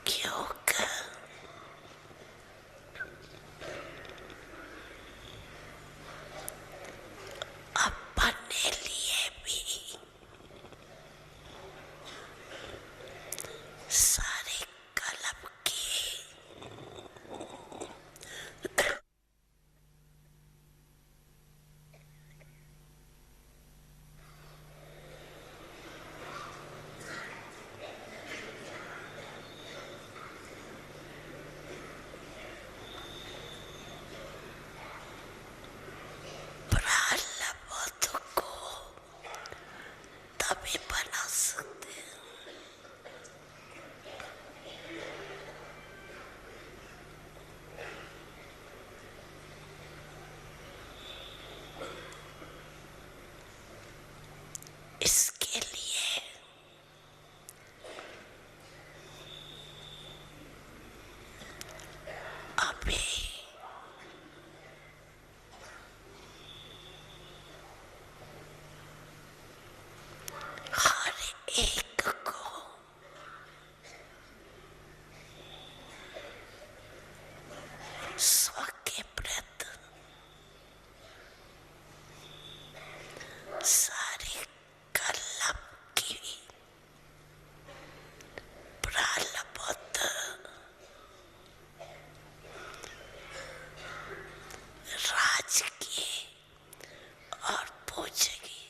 योग अपने लिए भी सारे कलम किए। तभी बना सकते हैं। इसके लिए अभी हर एक को स्व के प्रति सारी कलम की प्रारब्ध राज की और पूजेगी।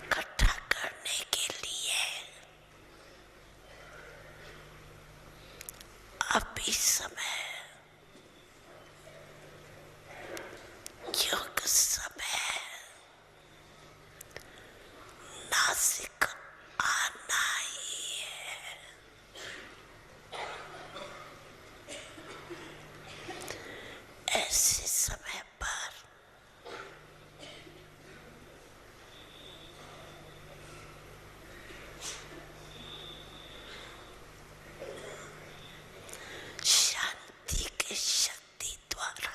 इकट्ठा करने के लिए अभी समय योग समय नासिक आना ही है। ऐसे समय पर शांति की शक्ति द्वारा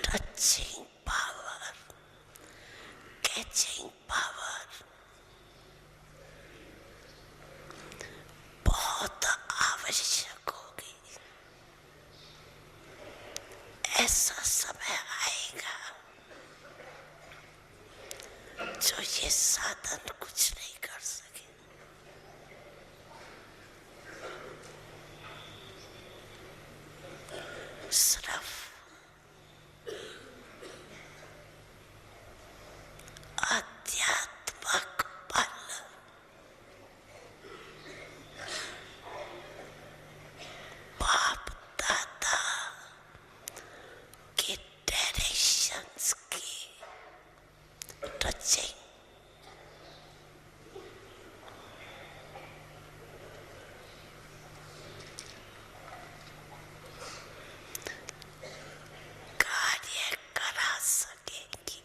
टचिंग पावर, कैचिंग पावर बहुत आवश्यक होगी। ऐसा समय आएगा जो ये साधन कुछ नहीं कर सके। सिर्फ आध्यात्मिक बल, बाप दादा के डायरेक्शंस की टचिंग कार्य करा सकेगी।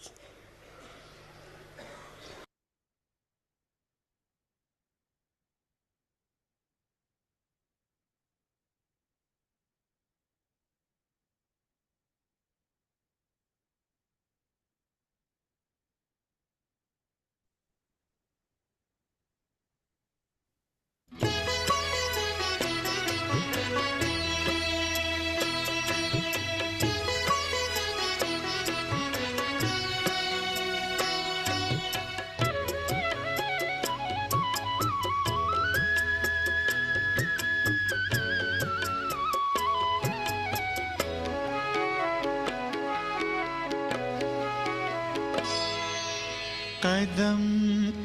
कदम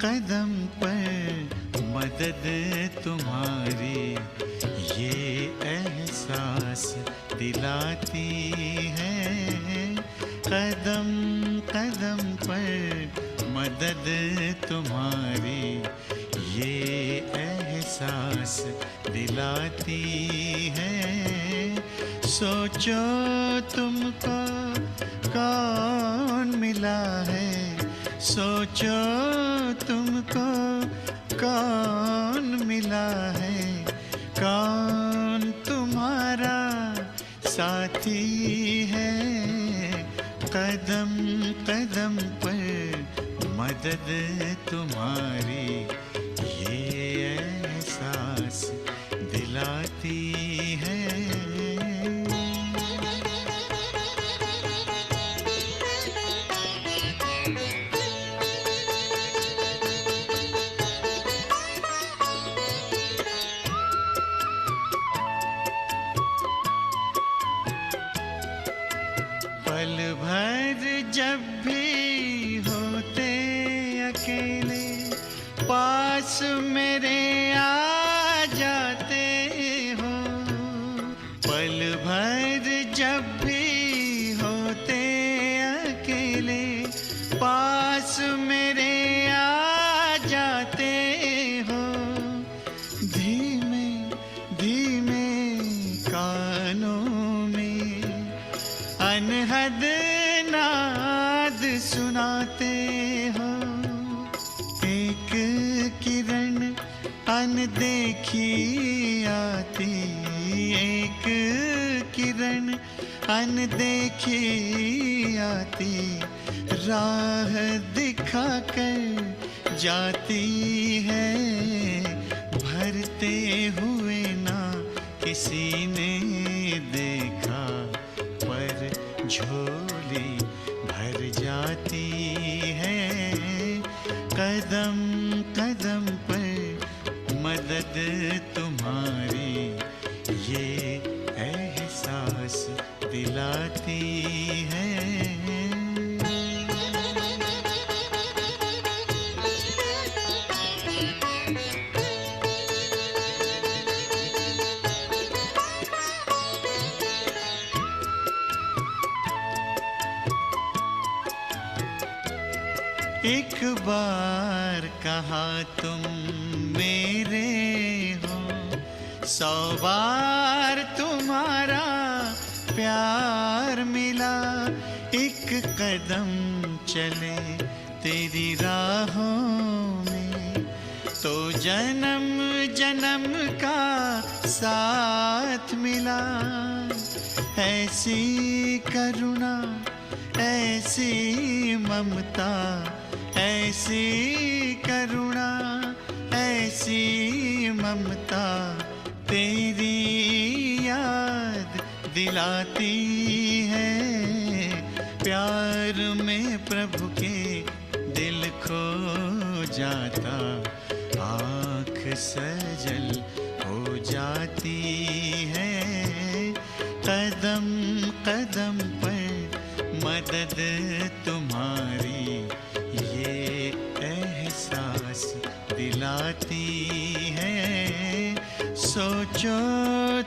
कदम पर मदद तुम्हारी ये एहसास दिलाती है। कदम कदम पर मदद तुम्हारी ये एहसास दिलाती है। सोचो तुमको कौन मिला है सोचो तुमको कौन मिला है, कौन तुम्हारा साथी है। कदम कदम पर मदद तुम्हारी ये एहसास दिलाती है। पल भर जब भी होते अकेले, पास मेरे आ जाते हो। पल भर जब भी होते अकेले, पास मेरे आ जाते हो। धीमे धीमे कानों में अनहद नाद सुनाते हो। एक किरण अनदेखी आती, एक किरण अनदेखी आती, राह दिखाकर जाती है। भरते हुए ना किसी ने देखा, पर झोली भर जाती है। कदम कदम पर मदद तुम्हारी ये एहसास दिलाती है। एक बार कहा तुम मेरे हो, 100 बार तुम्हारा प्यार मिला। एक कदम चले तेरी राहों में, तो जन्म जन्म का साथ मिला। ऐसी करुणा, ऐसी ममता, ऐसी करुणा, ऐसी ममता, तेरी याद दिलाती है। प्यार में प्रभु के दिल खो जाता, आँख सजल हो जाती है। कदम कदम पर मदद तुम्हारी ये एहसास दिलाती है। सोचो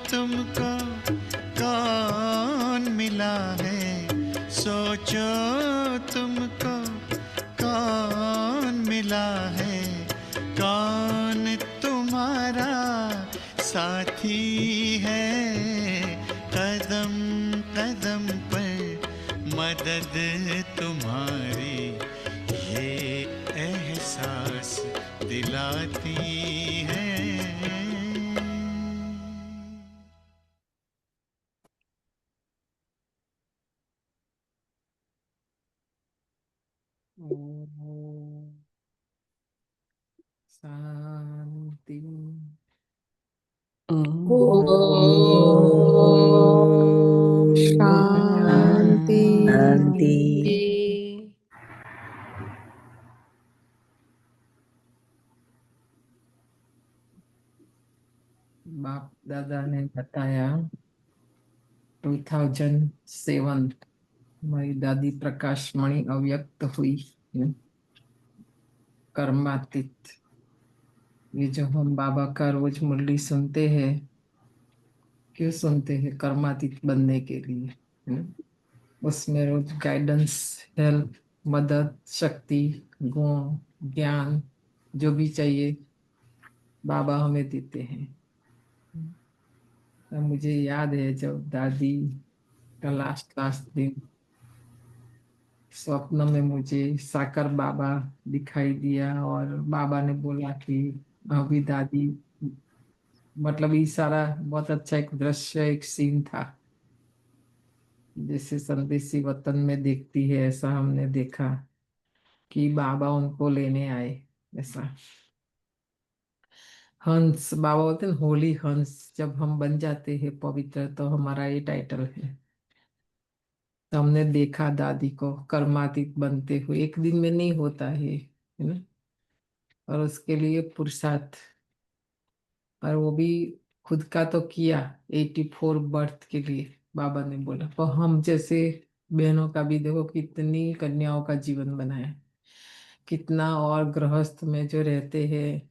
तुमको कौन मिला है, सोचो तुमको कौन मिला है, कौन तुम्हारा साथी है। कदम कदम पर मदद तुम्हारी ये एहसास दिलाती है। शांति। शांति। बाप दादा ने बताया 2007 हमारी दादी प्रकाश मणि अव्यक्त हुई, कर्मातीत। ये जो हम बाबा का रोज मुरली सुनते हैं, क्यों सुनते हैं? कर्मातीत बनने के लिए, है ना? उसमें रोज गाइडेंस, हेल्प, मदद, शक्ति, गुण, ज्ञान जो भी चाहिए बाबा हमें देते हैं। तो मुझे याद है जब दादी का लास्ट दिन स्वप्न में मुझे साकर बाबा दिखाई दिया और बाबा ने बोला कि अभी दादी, मतलब ये सारा बहुत अच्छा एक दृश्य, एक सीन था, जैसे संदेशी वतन में देखती है ऐसा हमने देखा कि बाबा उनको लेने आए। ऐसा हंस, बाबा बोलते हैं होली हंस, जब हम बन जाते हैं पवित्र तो हमारा ये टाइटल है। तो हमने देखा दादी को कर्मातीत बनते हुए, एक दिन में नहीं होता है ना, और उसके लिए पुरुषार्थ, और वो भी खुद का तो किया 84 बर्थ के लिए। बाबा ने बोला तो हम जैसे बहनों का भी देखो कितनी कन्याओं का जीवन बनाया, कितना, और गृहस्थ में जो रहते हैं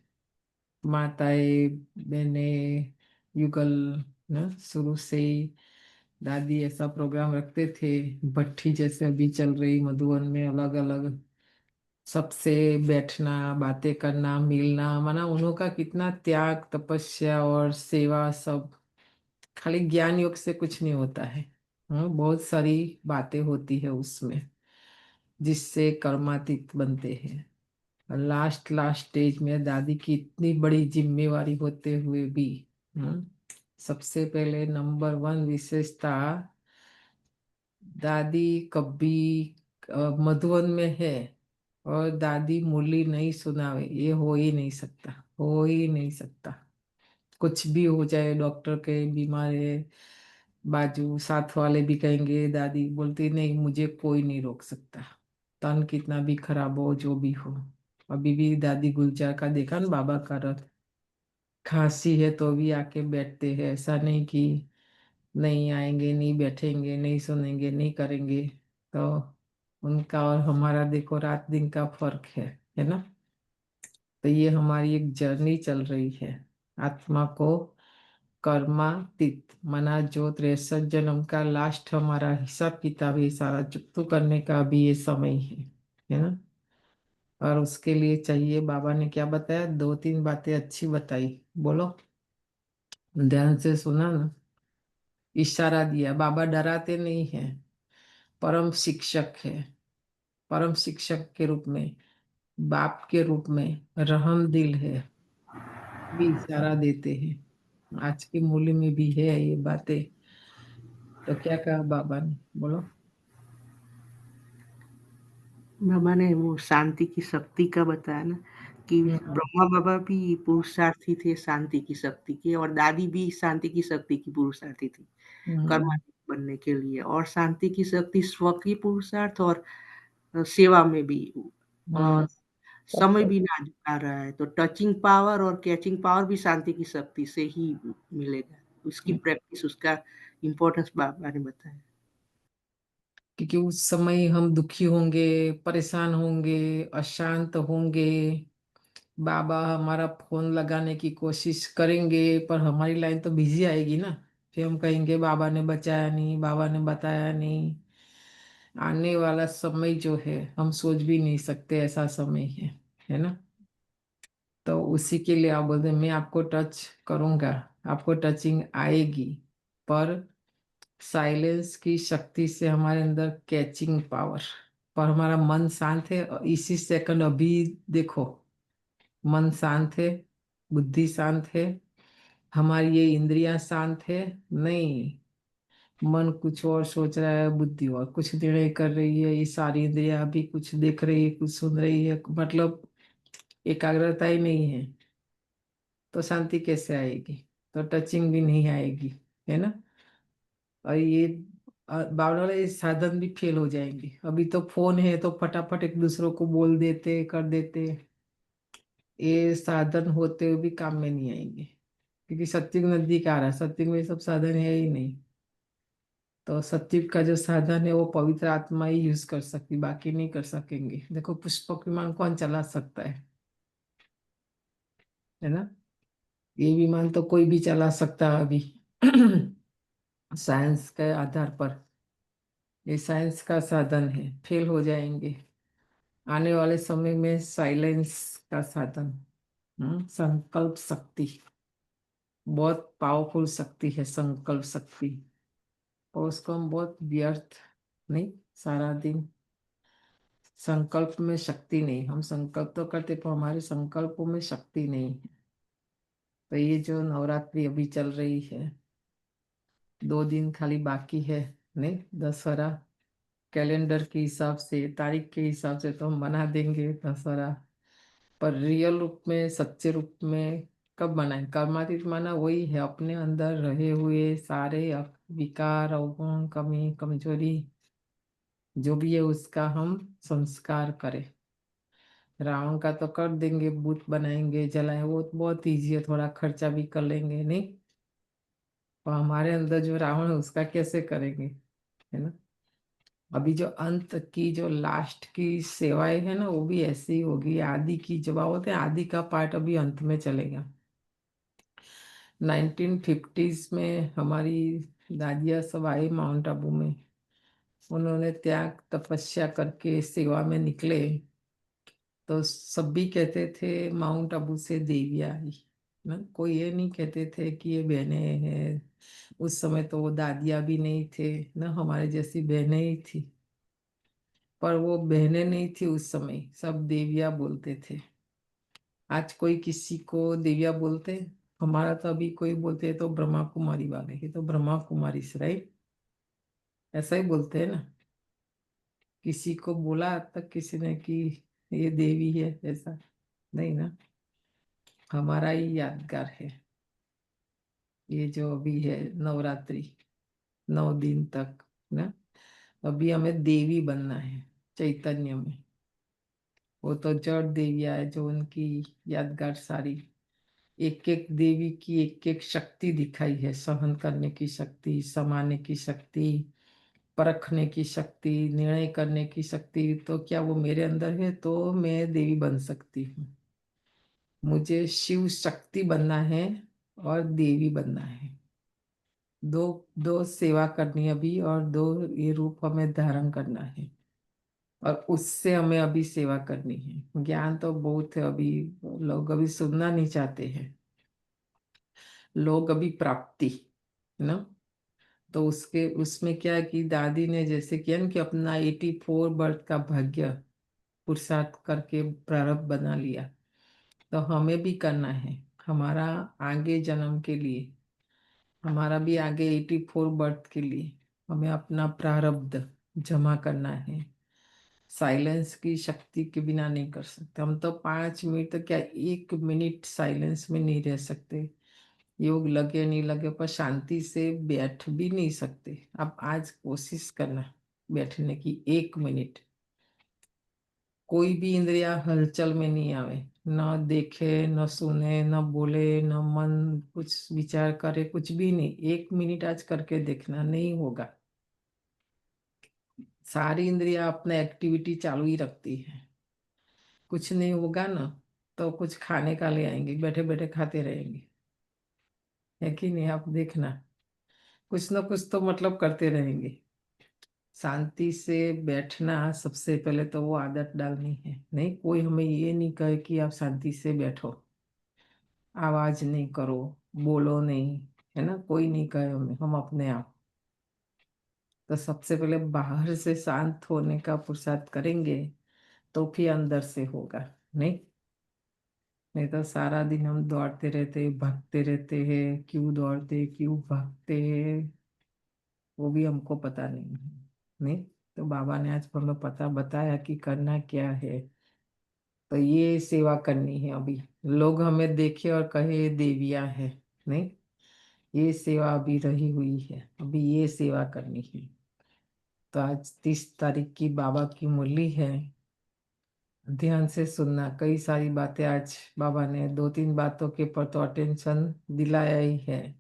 माताएं बहने युगल ना, शुरू से ही दादी ऐसा प्रोग्राम रखते थे। भट्ठी जैसे अभी चल रही मधुबन में, अलग अलग सबसे बैठना, बातें करना, मिलना, माना उन्हों का कितना त्याग तपस्या और सेवा सब। खाली ज्ञान योग से कुछ नहीं होता है। हाँ, बहुत सारी बातें होती है उसमें जिससे कर्मातीत बनते हैं। लास्ट लास्ट स्टेज में दादी की इतनी बड़ी जिम्मेवारी होते हुए भी, हम्म, सबसे पहले नंबर वन विशेषता, दादी कभी मधुबन में है और दादी मुरली नहीं सुनावे, ये हो ही नहीं सकता, हो ही नहीं सकता। कुछ भी हो जाए, डॉक्टर के बीमार है, बाजू साथ वाले भी कहेंगे, दादी बोलती नहीं मुझे कोई नहीं रोक सकता, तन कितना भी खराब हो जो भी हो। अभी भी दादी गुलजार का देखा ना बाबा का रथ, खांसी है तो भी आके बैठते हैं, ऐसा नहीं कि नहीं आएंगे, नहीं बैठेंगे, नहीं सुनेंगे, नहीं करेंगे। तो उनका और हमारा देखो रात दिन का फर्क है ना। तो ये हमारी एक जर्नी चल रही है, आत्मा को कर्मातीत, मना जो 63 जन्म का लास्ट हमारा हिसाब किताब है सारा चुकता करने का भी ये समय है ना। और उसके लिए चाहिए, बाबा ने क्या बताया, दो तीन बातें अच्छी बताई, बोलो, ध्यान से सुना ना। इशारा दिया, बाबा डराते नहीं है, परम शिक्षक है, परम शिक्षक के रूप में, बाप के रूप में रहम दिल है, भी इशारा देते हैं। आज के मूल्य में भी है ये बातें। तो क्या कहा बाबा ने, बोलो। बाबा ने वो शांति की शक्ति का बताया ना, कि हम्म। ब्रह्मा बाबा भी पुरुषार्थी थे शांति की शक्ति के, और दादी भी शांति की शक्ति की पुरुषार्थी थी हम्म। कर्मातीत बनने के लिए। और शांति की शक्ति स्वकीय पुरुषार्थ और सेवा में भी। हम्म। और समय सबको। भी नाजुक आ रहा है, तो टचिंग पावर और कैचिंग पावर भी शांति की शक्ति से ही मिलेगा। उसकी प्रैक्टिस, उसका इम्पोर्टेंस बाबा ने बताया। क्योंकि उस समय हम दुखी होंगे, परेशान होंगे, अशांत होंगे, बाबा हमारा फोन लगाने की कोशिश करेंगे पर हमारी लाइन तो बिजी आएगी ना, फिर हम कहेंगे बाबा ने बचाया नहीं, बाबा ने बताया नहीं। आने वाला समय जो है हम सोच भी नहीं सकते, ऐसा समय है ना। तो उसी के लिए आप बोलते हैं, मैं आपको टच करूंगा, आपको टचिंग आएगी, पर साइलेंस की शक्ति से हमारे अंदर कैचिंग पावर, पर हमारा मन शांत है। और इसी सेकंड अभी देखो, मन शांत है, बुद्धि शांत है, हमारी ये इंद्रियां शांत है, नहीं, मन कुछ और सोच रहा है, बुद्धि और कुछ निर्णय कर रही है, ये सारी इंद्रियां अभी कुछ देख रही है, कुछ सुन रही है, मतलब एकाग्रता ही नहीं है। तो शांति कैसे आएगी, तो टचिंग भी नहीं आएगी, है ना। और ये बावला वाले साधन भी फेल हो जाएंगे। अभी तो फोन है तो फटाफट एक दूसरों को बोल देते, कर देते, ये साधन होते हुए भी काम में नहीं आएंगे, क्योंकि सत्युग नजदीक आ रहा है, सत्युग में ये सब साधन है ही नहीं। तो सत्युग का जो साधन है वो पवित्र आत्मा ही यूज कर सकती, बाकी नहीं कर सकेंगे। देखो पुष्पक विमान कौन चला सकता है ना। ये विमान तो कोई भी चला सकता है अभी साइंस के आधार पर, ये साइंस का साधन है, फेल हो जाएंगे। आने वाले समय में साइलेंस का साधन, संकल्प शक्ति, बहुत पावरफुल शक्ति है संकल्प शक्ति। और उसको हम बहुत व्यर्थ नहीं, सारा दिन संकल्प में शक्ति नहीं, हम संकल्प तो करते पर हमारे संकल्पों में शक्ति नहीं है। तो ये जो नवरात्रि अभी चल रही है, 2 दिन खाली बाकी है, नहीं, दशहरा कैलेंडर के हिसाब से, तारीख के हिसाब से तो हम मना देंगे दशहरा, पर रियल रूप में, सच्चे रूप में कब मनाएं? कर्मातीत माना वही है, अपने अंदर रहे हुए सारे विकार, अवगुण, कमी, कमजोरी जो भी है उसका हम संस्कार करें। रावण का तो कर देंगे, बुत बनाएंगे, जलाएं, वो तो बहुत ईजी है, थोड़ा खर्चा भी कर लेंगे, नहीं? और हमारे अंदर जो रावण है उसका कैसे करेंगे, है ना? अभी जो अंत की, जो लास्ट की सेवाएं है ना, वो भी ऐसी ही होगी। आदि की, जब बोलते हैं आदि का पार्ट अभी अंत में चलेगा। 1950s में हमारी दादियाँ सब आई माउंट आबू में, उन्होंने त्याग तपस्या करके सेवा में निकले, तो सब भी कहते थे माउंट आबू से देवियाँ आई ना, कोई ये नहीं कहते थे कि ये बहनें हैं। उस समय तो वो दादियाँ भी नहीं थे ना, हमारे जैसी बहनें ही थी, पर वो बहनें नहीं थी उस समय, सब देवियाँ बोलते थे। आज कोई किसी को देवियाँ बोलते? हमारा तो अभी कोई बोलते हैं तो ब्रह्मा कुमारी वाले, ये तो ब्रह्मा कुमारी से, राइट? ऐसा ही बोलते हैं ना। किसी को बोला आज तक किसी ने कि ये देवी है, ऐसा नहीं ना। हमारा ही यादगार है ये जो अभी है नवरात्रि, 9 दिन तक ना। अभी हमें देवी बनना है चैतन्य में। वो तो जड़ देवियाँ है जो उनकी यादगार सारी, एक एक देवी की एक एक शक्ति दिखाई है, सहन करने की शक्ति, समाने की शक्ति, परखने की शक्ति, निर्णय करने की शक्ति। तो क्या वो मेरे अंदर है तो मैं देवी बन सकती हूँ। मुझे शिव शक्ति बनना है और देवी बनना है। दो दो सेवा करनी है अभी, और दो ये रूप हमें धारण करना है, और उससे हमें अभी सेवा करनी है। ज्ञान तो बहुत है, अभी लोग अभी सुनना नहीं चाहते हैं। लोग अभी प्राप्ति, है ना। तो उसके उसमें क्या है कि दादी ने जैसे किया ना कि अपना 84 बर्थ का भाग्य पुरुषार्थ करके प्रारब्ध बना लिया, तो हमें भी करना है। हमारा आगे जन्म के लिए, हमारा भी आगे 84 बर्थ के लिए हमें अपना प्रारब्ध जमा करना है। साइलेंस की शक्ति के बिना नहीं कर सकते हम। तो 5 मिनट तो क्या, 1 मिनट साइलेंस में नहीं रह सकते। योग लगे नहीं लगे, पर शांति से बैठ भी नहीं सकते। आप आज कोशिश करना बैठने की, 1 मिनट। कोई भी इंद्रिया हलचल में नहीं आवे, न देखे, न सुने, न बोले, न मन कुछ विचार करे, कुछ भी नहीं। 1 मिनट आज करके देखना, नहीं होगा। सारी इंद्रिया अपना एक्टिविटी चालू ही रखती है, कुछ नहीं होगा ना, तो कुछ खाने का ले आएंगे, बैठे बैठे खाते रहेंगे, है कि नहीं? आप देखना, कुछ ना कुछ तो मतलब करते रहेंगे। शांति से बैठना, सबसे पहले तो वो आदत डालनी है। नहीं, कोई हमें ये नहीं कहे कि आप शांति से बैठो, आवाज नहीं करो, बोलो नहीं, है ना, कोई नहीं कहे हमें, हम अपने आप। तो सबसे पहले बाहर से शांत होने का पुरुषार्थ करेंगे, तो फिर अंदर से होगा। नहीं, नहीं तो सारा दिन हम दौड़ते रहते, भागते रहते हैं। क्यों दौड़ते, क्यों भागते हैं, वो भी हमको पता नहीं है। नहीं, तो बाबा ने आज हमें पता बताया कि करना क्या है। तो ये सेवा करनी है अभी। लोग हमें देखे और कहे देवियाँ है, नहीं, ये सेवा अभी रही हुई है, अभी ये सेवा करनी है। तो आज 30 तारीख की बाबा की मुरली है, ध्यान से सुनना। कई सारी बातें आज बाबा ने 2-3 बातों के पर तो अटेंशन दिलाया ही है।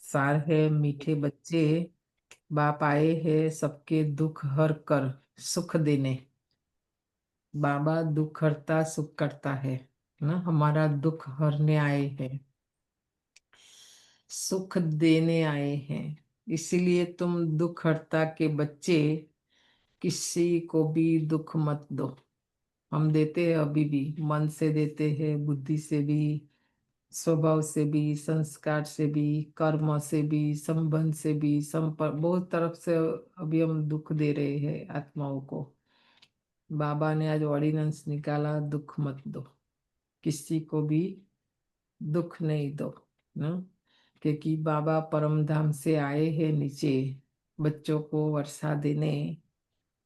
सार है मीठे बच्चे, बाप आए हैं सबके दुख हर कर सुख देने। बाबा दुख हरता सुख करता है ना, हमारा दुख हरने आए हैं, सुख देने आए हैं। इसीलिए तुम दुख हरता के बच्चे, किसी को भी दुख मत दो। हम देते हैं अभी भी, मन से देते हैं, बुद्धि से भी, स्वभाव से भी, संस्कार से भी, कर्म से भी, संबंध से भी, संपर्क, बहुत तरफ से अभी हम दुख दे रहे हैं आत्माओं को। बाबा ने आज ऑर्डिनेंस निकाला, दुख मत दो, किसी को भी दुख नहीं दो ना, क्योंकि बाबा परम धाम से आए हैं नीचे बच्चों को वर्षा देने,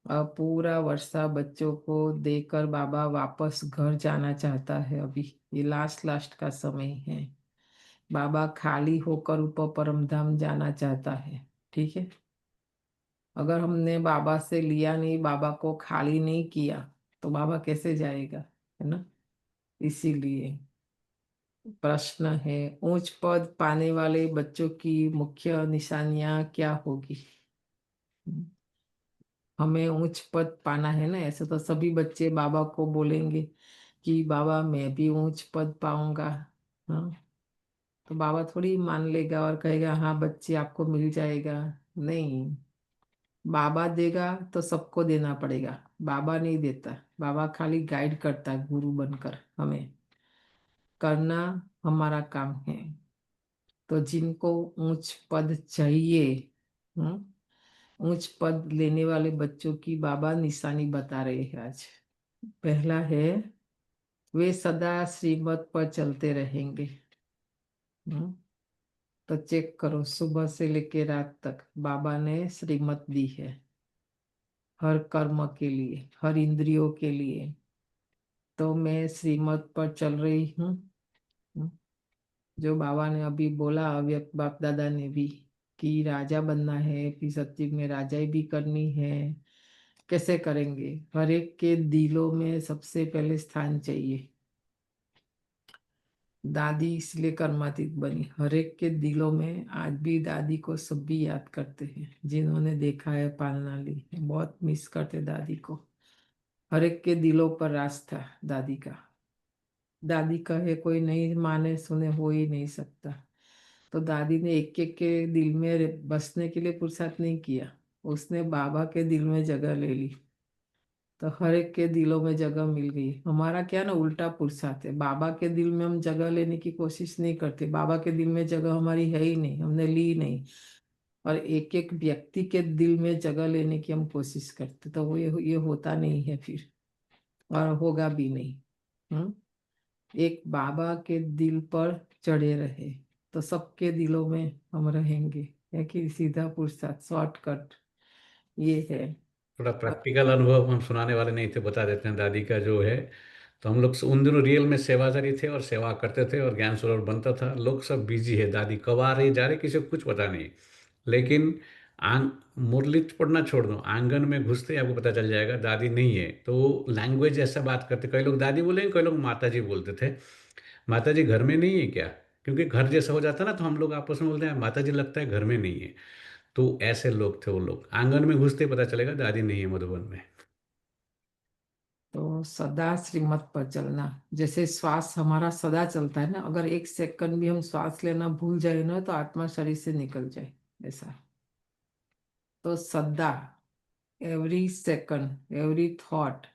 और पूरा वर्षा बच्चों को देकर बाबा वापस घर जाना चाहता है। अभी ये लास्ट लास्ट का समय है, बाबा खाली होकर ऊपर परम धाम जाना चाहता है। ठीक है, अगर हमने बाबा से लिया नहीं, बाबा को खाली नहीं किया, तो बाबा कैसे जाएगा, है ना। इसीलिए प्रश्न है, उच्च पद पाने वाले बच्चों की मुख्य निशानियां क्या होगी। हमें उच्च पद पाना है ना, ऐसे तो सभी बच्चे बाबा को बोलेंगे कि बाबा मैं भी उच्च पद पाऊंगा। हाँ, तो बाबा थोड़ी मान लेगा और कहेगा हाँ बच्चे आपको मिल जाएगा। नहीं, बाबा देगा तो सबको देना पड़ेगा, बाबा नहीं देता, बाबा खाली गाइड करता है गुरु बनकर, हमें करना हमारा काम है। तो जिनको उच्च पद चाहिए, उच्च पद लेने वाले बच्चों की बाबा निशानी बता रहे हैं आज। पहला है, वे सदा श्रीमत पर चलते रहेंगे। हम्म, तो चेक करो, सुबह से लेके रात तक बाबा ने श्रीमत दी है, हर कर्म के लिए, हर इंद्रियों के लिए। तो मैं श्रीमत पर चल रही हूँ। हम्म, जो बाबा ने अभी बोला, अव्यक्त बाप दादा ने भी, कि राजा बनना है, फिर सत्युग में राजाई भी करनी है। कैसे करेंगे, हर एक के दिलों में सबसे पहले स्थान चाहिए। दादी इसलिए कर्मातीत बनी, हर एक के दिलों में। आज भी दादी को सब भी याद करते हैं, जिन्होंने देखा है पालना ली है, बहुत मिस करते दादी को। हर एक के दिलों पर राज था दादी का। दादी कहे कोई नहीं माने सुने हो ही नहीं सकता। तो दादी ने एक एक के दिल में बसने के लिए पुरुषार्थ नहीं किया, उसने बाबा के दिल में जगह ले ली। तो हर एक के दिलों में जगह मिल गई। हमारा क्या ना, उल्टा पुरुषार्थ है, बाबा के दिल में हम जगह लेने की कोशिश नहीं करते, बाबा के दिल में जगह हमारी है ही नहीं, हमने ली नहीं। और एक एक व्यक्ति के दिल में जगह लेने की हम कोशिश करते, तो वो ये होता नहीं है फिर, और होगा भी नहीं। हम्म, एक बाबा के दिल पर चढ़े रहे, तो सबके दिलों में हम रहेंगे। है कि सीधा पुरुषार्थ, शॉर्टकट ये है। थोड़ा प्रैक्टिकल अनुभव हम सुनाने वाले नहीं थे, बता देते हैं दादी का जो है। तो हम लोग उन दिनों रियल में सेवादारी थे और सेवा करते थे और ज्ञान सरोवर बनता था। लोग सब बिजी है, दादी कब आ रही जा रही किसी को कुछ पता नहीं। लेकिन आंग मुरली पढ़ना छोड़ दो, आंगन में घुसते ही आपको पता चल जाएगा दादी नहीं है। तो लैंग्वेज ऐसा बात करते, कई लोग दादी बोलेंगे, कई लोग माता जी बोलते थे। माता जी घर में नहीं है क्या? क्योंकि घर जैसा हो जाता ना, तो हम लोग आपस में बोलते हैं माता जी लगता है घर में नहीं है। तो ऐसे लोग थे वो लोग, आंगन में घुसते ही पता चलेगा दादी नहीं है मधुबन में। तो सदा श्रीमत पर चलना, जैसे श्वास हमारा सदा चलता है ना, अगर एक सेकंड भी हम श्वास लेना भूल जाए ना, तो आत्मा शरीर से निकल जाए, ऐसा। तो सदा, एवरी सेकंड, एवरी थॉट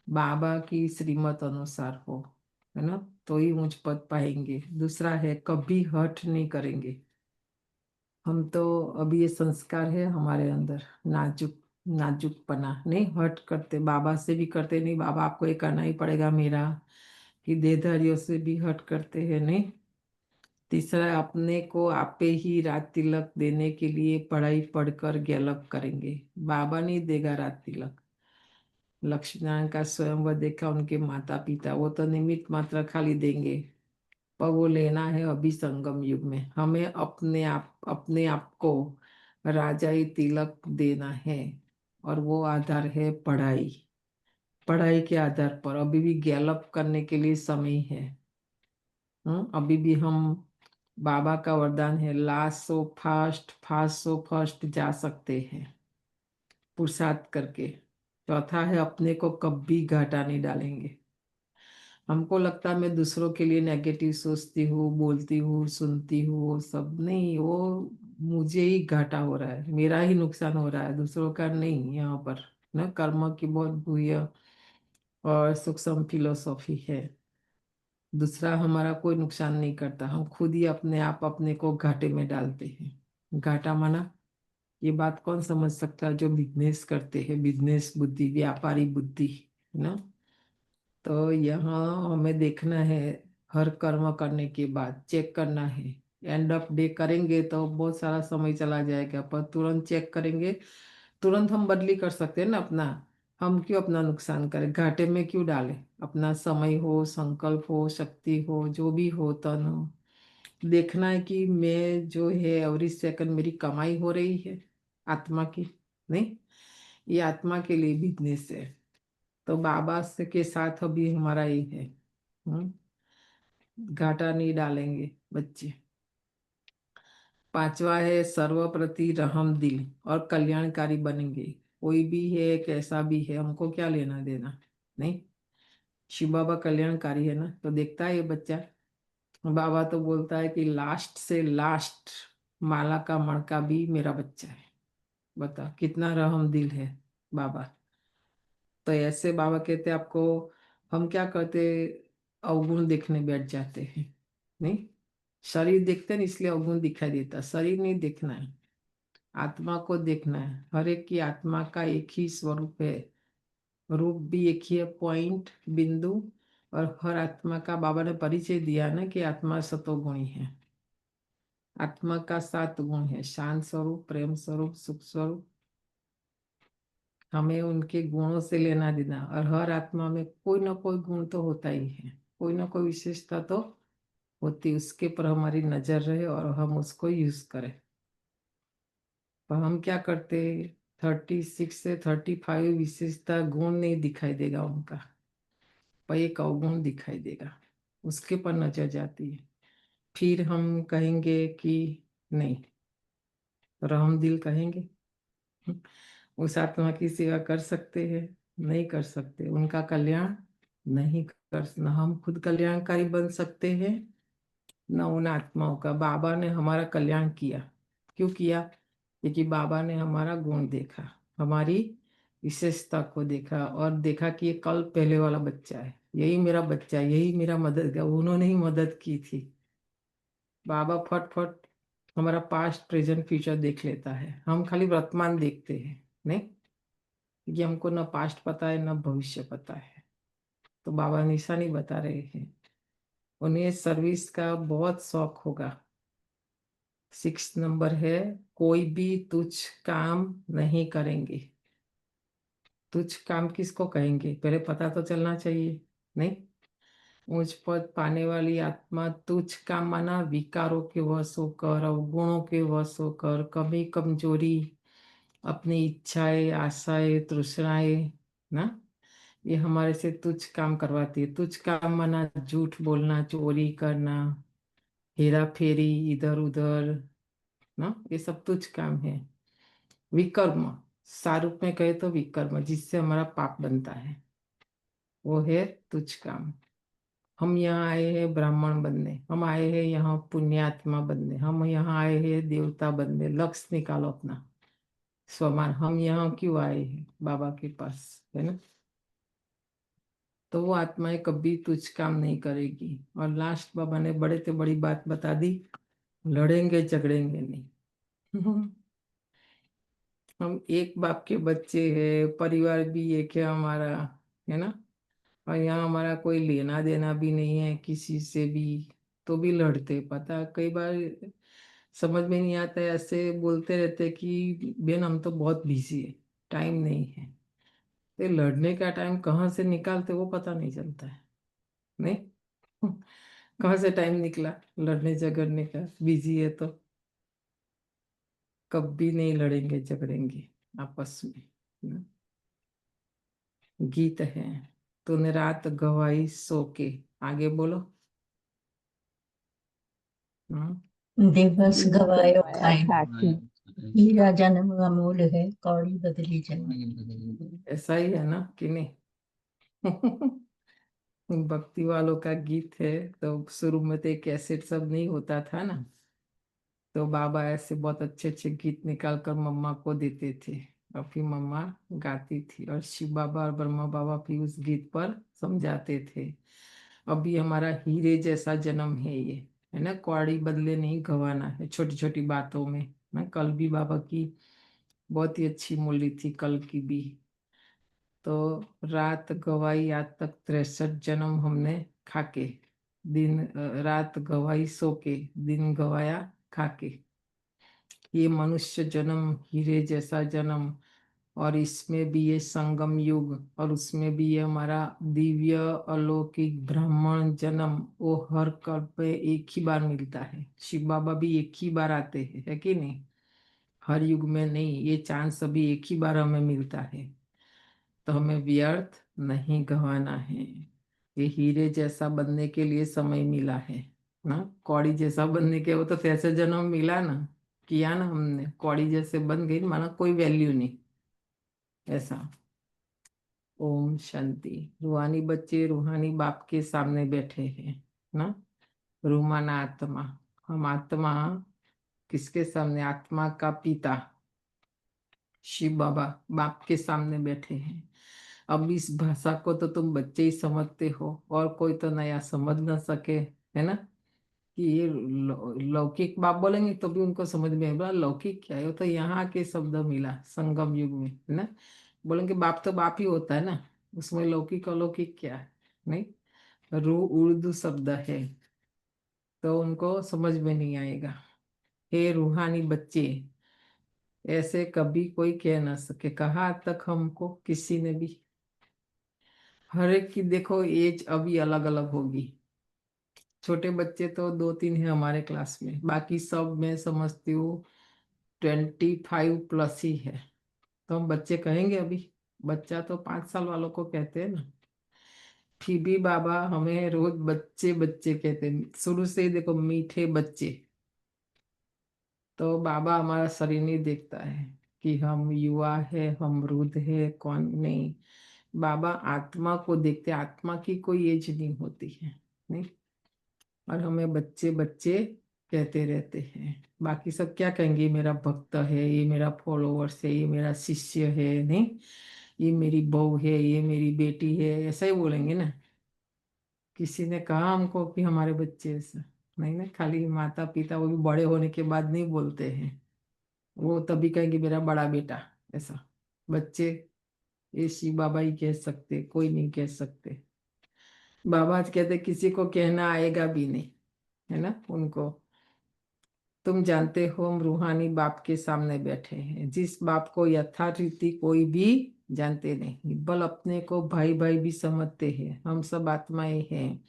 बाबा की श्रीमत अनुसार हो, है ना, तो ही ऊंच पद पाएंगे। दूसरा है, कभी हर्ट नहीं करेंगे। हम तो अभी ये संस्कार है हमारे अंदर, नाजुक नाजुकपना, नहीं हर्ट करते, बाबा से भी करते नहीं, बाबा आपको ये करना ही पड़ेगा मेरा, कि देहधारियों से भी हर्ट करते हैं, नहीं। तीसरा, अपने को आपे ही रात तिलक देने के लिए पढ़ाई पढ़कर गैलप करेंगे, बाबा नहीं देगा रात तिलक। लक्ष्मीनारायण का स्वयंवर देखा, उनके माता पिता, वो तो निमित्त मात्र खाली देंगे, पर वो लेना है अभी संगम युग में। हमें अपने आप को राजाई तिलक देना है, और वो आधार है पढ़ाई। पढ़ाई के आधार पर अभी भी गैलप करने के लिए समय है। अभी भी हम, बाबा का वरदान है, last so fast, fast so first जा सकते हैं पुरुषार्थ करके। चौथा है, अपने को कभी घाटा नहीं डालेंगे। हमको लगता है मैं दूसरों के लिए नेगेटिव सोचती हूँ, बोलती हूँ, सुनती हूँ, वो सब नहीं, वो मुझे ही घाटा हो रहा है, मेरा ही नुकसान हो रहा है, दूसरों का नहीं। यहाँ पर ना कर्म की बहुत गुह्य और सूक्ष्म फिलोसॉफी है। दूसरा हमारा कोई नुकसान नहीं करता, हम खुद ही अपने आप अपने को घाटे में डालते हैं। घाटा माना ये बात कौन समझ सकता है? जो बिजनेस करते हैं, बिजनेस बुद्धि, व्यापारी बुद्धि, है ना। तो यहाँ हमें देखना है, हर कर्म करने के बाद चेक करना है। एंड ऑफ डे करेंगे तो बहुत सारा समय चला जाएगा, पर तुरंत चेक करेंगे, तुरंत हम बदली कर सकते हैं ना अपना। हम क्यों अपना नुकसान करें, घाटे में क्यों डालें? अपना समय हो, संकल्प हो, शक्ति हो, जो भी हो, तन हो, देखना है कि मैं जो है एवरी सेकंड मेरी कमाई हो रही है आत्मा की, नहीं, ये आत्मा के लिए बिजनेस है। तो बाबा से के साथ अभी हमारा ये है, घाटा नहीं डालेंगे बच्चे। पांचवा है सर्वप्रति रहम दिल और कल्याणकारी बनेंगे। कोई भी है, कैसा भी है, हमको क्या लेना देना, नहीं। शिव बाबा कल्याणकारी है ना, तो देखता है ये बच्चा। बाबा तो बोलता है कि लास्ट से लास्ट माला का मणका भी मेरा बच्चा है। बता कितना रहम दिल है बाबा। तो ऐसे बाबा कहते आपको, हम क्या करते, अवगुण देखने बैठ जाते हैं, नहीं। शरीर देखते हैं इसलिए अवगुण दिखाई देता, शरीर नहीं देखना है, आत्मा को देखना है। हर एक की आत्मा का एक ही स्वरूप है, रूप भी एक ही है, पॉइंट, बिंदु। और हर आत्मा का बाबा ने परिचय दिया ना कि आत्मा सतोगुणी है। आत्मा का 7 गुण है, शांत स्वरूप, प्रेम स्वरूप, सुख स्वरूप। हमें उनके गुणों से लेना देना, और हर आत्मा में कोई ना कोई गुण तो होता ही है, कोई ना कोई विशेषता तो होती, उसके पर हमारी नजर रहे और हम उसको यूज करें। पर हम क्या करते, 36 से 35 विशेषता गुण नहीं दिखाई देगा उनका, पर एक अवगुण दिखाई देगा, उसके पर नजर जाती है। फिर हम कहेंगे कि नहीं, रहम दिल कहेंगे, उस आत्मा की सेवा कर सकते हैं? नहीं कर सकते, उनका कल्याण नहीं कर, न हम खुद कल्याणकारी बन सकते हैं, न उन आत्माओं का। बाबा ने हमारा कल्याण किया, क्यों किया? क्योंकि बाबा ने हमारा गुण देखा, हमारी विशेषता को देखा, और देखा कि ये कल पहले वाला बच्चा है, यही मेरा बच्चा है, यही मेरा मदद, उन्होंने ही मदद की थी। बाबा फट फट हमारा पास्ट प्रेजेंट फ्यूचर देख लेता है, हम खाली वर्तमान देखते हैं, नहीं। क्योंकि हमको न पास्ट पता है, न भविष्य पता है। तो बाबा निशानी बता रहे हैं, उन्हें सर्विस का बहुत शौक होगा। 6 नंबर है, कोई भी तुच्छ काम नहीं करेंगे। तुच्छ काम किसको कहेंगे, पहले पता तो चलना चाहिए, नहीं। उच्च पद पाने वाली आत्मा तुच्छ काम माना विकारों के वश होकर, अवगुणों के वश होकर, कमी कमजोरी, अपनी इच्छाएं, आशाएं, तृष्णाएं, ना, ये हमारे से तुच्छ काम करवाती है। तुच्छ काम माना झूठ बोलना, चोरी करना, हेरा फेरी, इधर उधर, ना, ये सब तुच्छ काम है। विकर्म, सारूप में कहे तो विकर्म, जिससे हमारा पाप बनता है, वो है तुच्छ काम। हम यहाँ आए हैं ब्राह्मण बनने, हम आए हैं यहाँ पुण्यात्मा बनने, हम यहाँ आए हैं देवता बनने। लक्ष्य निकालो अपना, स्वमान, हम यहाँ क्यों आए हैं बाबा के पास, है ना। तो वो आत्माएं कभी तुच्छ काम नहीं करेगी। और लास्ट बाबा ने बड़े से बड़ी बात बता दी, लड़ेंगे झगड़ेंगे नहीं। हम एक बाप के बच्चे हैं, परिवार भी एक है हमारा, है ना। और यहाँ हमारा कोई लेना देना भी नहीं है किसी से भी, तो भी लड़ते। पता कई बार समझ में नहीं आता है, ऐसे बोलते रहते कि बेन हम तो बहुत बिजी है, टाइम नहीं है। तो लड़ने का टाइम कहाँ से निकालते वो पता नहीं चलता है, नहीं। कहाँ से टाइम निकला लड़ने झगड़ने का, बिजी है तो। कभी नहीं लड़ेंगे झगड़ेंगे आपस में, ना? गीत है, तूने रात गवाई सो के, आगे बोलो। दिवस गवायो खाए, हीरा जन्म अमूल है, कौड़ी बदली जन्म। ऐसा ही है ना कि नहीं? भक्ति वालों का गीत है। तो शुरू में तो कैसेट सब नहीं होता था ना, तो बाबा ऐसे बहुत अच्छे अच्छे गीत निकाल कर मम्मा को देते थे, और फिर मम्मा गाती थी, और शिव बाबा और ब्रह्मा बाबा भी उस गीत पर समझाते थे। अभी हमारा हीरे जैसा जन्म है ये, है ना। कौड़ी बदले नहीं गंवाना है छोटी छोटी बातों में, ना। कल भी बाबा की बहुत ही अच्छी मूली थी कल की भी। तो रात गवाई आज तक 63 जन्म हमने खाके, रात गवाई सो के, दिन गवाया खाके। ये मनुष्य जन्म हीरे जैसा जन्म, और इसमें भी ये संगम युग, और उसमें भी ये हमारा दिव्य अलौकिक ब्राह्मण जन्म, वो हर कल्प पे एक ही बार मिलता है। शिव बाबा भी एक ही बार आते हैं, है कि नहीं? हर युग में नहीं, ये चांस अभी एक ही बार हमें मिलता है, तो हमें व्यर्थ नहीं गंवाना है। ये हीरे जैसा बनने के लिए समय मिला है ना, कौड़ी जैसा बनने के वो तो 63 जन्म मिला ना, किया ना हमने, कौड़ी जैसे बन गई माना कोई वैल्यू नहीं ऐसा। ओम शांति। रूहानी बच्चे रूहानी बाप के सामने बैठे हैं ना, रूमाना आत्मा, हम आत्मा किसके सामने? आत्मा का पिता शिव बाबा बाप के सामने बैठे हैं। अब इस भाषा को तो तुम बच्चे ही समझते हो, और कोई तो नया समझ ना सके, है ना? कि ये लौकिक बाप बोलेंगे तो भी उनको समझ में आएगा लौकिक क्या है, वो तो यहाँ के शब्द मिला संगम युग में, है ना? बोलेंगे बाप तो बाप ही होता है ना, उसमें लौकिक अलौकिक क्या है? नहीं, रू उर्दू शब्द है, तो उनको समझ में नहीं आएगा। हे रूहानी बच्चे, ऐसे कभी कोई कह ना सके, कहा तक हमको किसी ने भी। हर एक की देखो एज अभी अलग अलग होगी। छोटे बच्चे तो 2-3 हैं हमारे क्लास में, बाकी सब मैं समझती हूँ 25+ ही है। तो हम बच्चे कहेंगे अभी, बच्चा तो 5 साल वालों को कहते हैं ना। फिर भी बाबा हमें रोज बच्चे बच्चे कहते हैं, शुरू से ही देखो मीठे बच्चे। तो बाबा हमारा शरीर नहीं देखता है कि हम युवा है, हम वृद्ध है, कौन नहीं। बाबा आत्मा को देखते, आत्मा की कोई एज नहीं होती है, नहीं। और हमें बच्चे बच्चे कहते रहते हैं। बाकी सब क्या कहेंगे? ये मेरा भक्त है, ये मेरा फॉलोवर्स है, ये मेरा शिष्य है, नहीं, ये मेरी बहू है, ये मेरी बेटी है, ऐसा ही बोलेंगे ना। किसी ने कहा हमको कि हमारे बच्चे ऐसा नहीं ना, खाली माता पिता वो भी बड़े होने के बाद नहीं बोलते हैं, वो तभी कहेंगे मेरा बड़ा बेटा ऐसा। बच्चे ये शिव बाबा ही कह सकते, कोई नहीं कह सकते। बाबा आज कहते किसी को कहना आएगा भी नहीं, है ना उनको। तुम जानते हो हम रूहानी बाप के सामने बैठे हैं, जिस बाप को यथारीति कोई भी जानते नहीं, बल अपने को भाई भाई भी समझते हैं। हम सब आत्माएं हैं,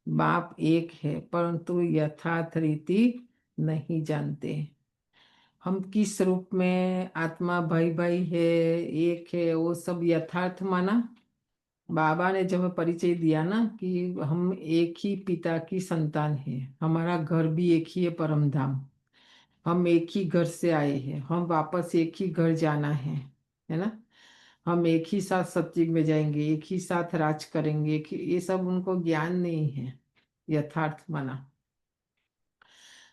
बाप एक है, परंतु यथार्थ रीति नहीं जानते। हम किस रूप में आत्मा भाई भाई है, एक है, वो सब यथार्थ माना। बाबा ने जब परिचय दिया ना कि हम एक ही पिता की संतान है, हमारा घर भी एक ही है, परम धाम। हम एक ही घर से आए हैं, हम वापस एक ही घर जाना है ना? हम एक ही साथ सत्युग में जाएंगे, एक ही साथ राज करेंगे, ये सब उनको ज्ञान नहीं है, यथार्थ माना।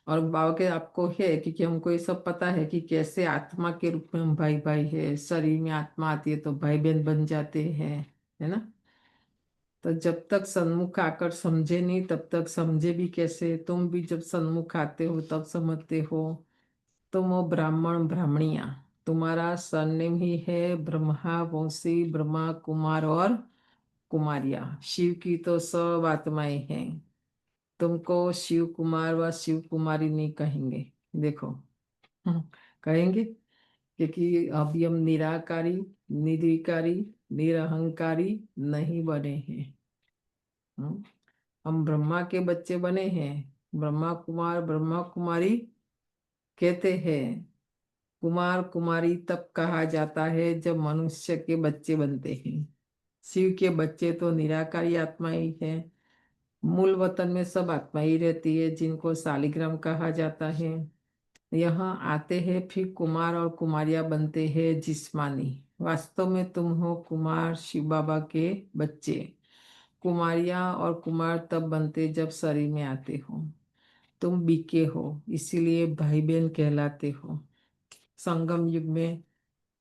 और बाबा के आपको है कि हमको ये सब पता है कि कैसे आत्मा के रूप में हम भाई भाई है, शरीर में आत्मा आती है तो भाई बहन बन जाते हैं, है ना? तो जब तक सन्मुख आकर समझे नहीं तब तक समझे भी कैसे? तुम भी जब सन्मुख आते हो तब समझते हो। तुम हो ब्राह्मण ब्राह्मणिया, तुम्हारा सरनेम ही है ब्रह्मा वंशी, ब्रह्मा कुमार और कुमारिया। शिव की तो सब आत्माएं हैं, तुमको शिव कुमार व शिव कुमारी नहीं कहेंगे। देखो कहेंगे क्योंकि अभी हम निराकारी, निर्विकारी, निरहंकारी नहीं बने हैं। हम्म, हम ब्रह्मा के बच्चे बने हैं। ब्रह्मा कुमार ब्रह्मा कुमारी कहते हैं। कुमार कुमारी तब कहा जाता है जब मनुष्य के बच्चे बनते हैं। शिव के बच्चे तो निराकारी आत्मा ही है। मूल वतन में सब आत्मा ही रहती है, जिनको शालिग्राम कहा जाता है। यहाँ आते हैं फिर कुमार और कुमारियाँ बनते हैं जिस्मानी। वास्तव में तुम हो कुमार शिव बाबा के बच्चे। कुमारियाँ और कुमार तब बनते जब शरीर में आते हो। तुम बीके हो, इसीलिए भाई बहन कहलाते हो। संगम युग में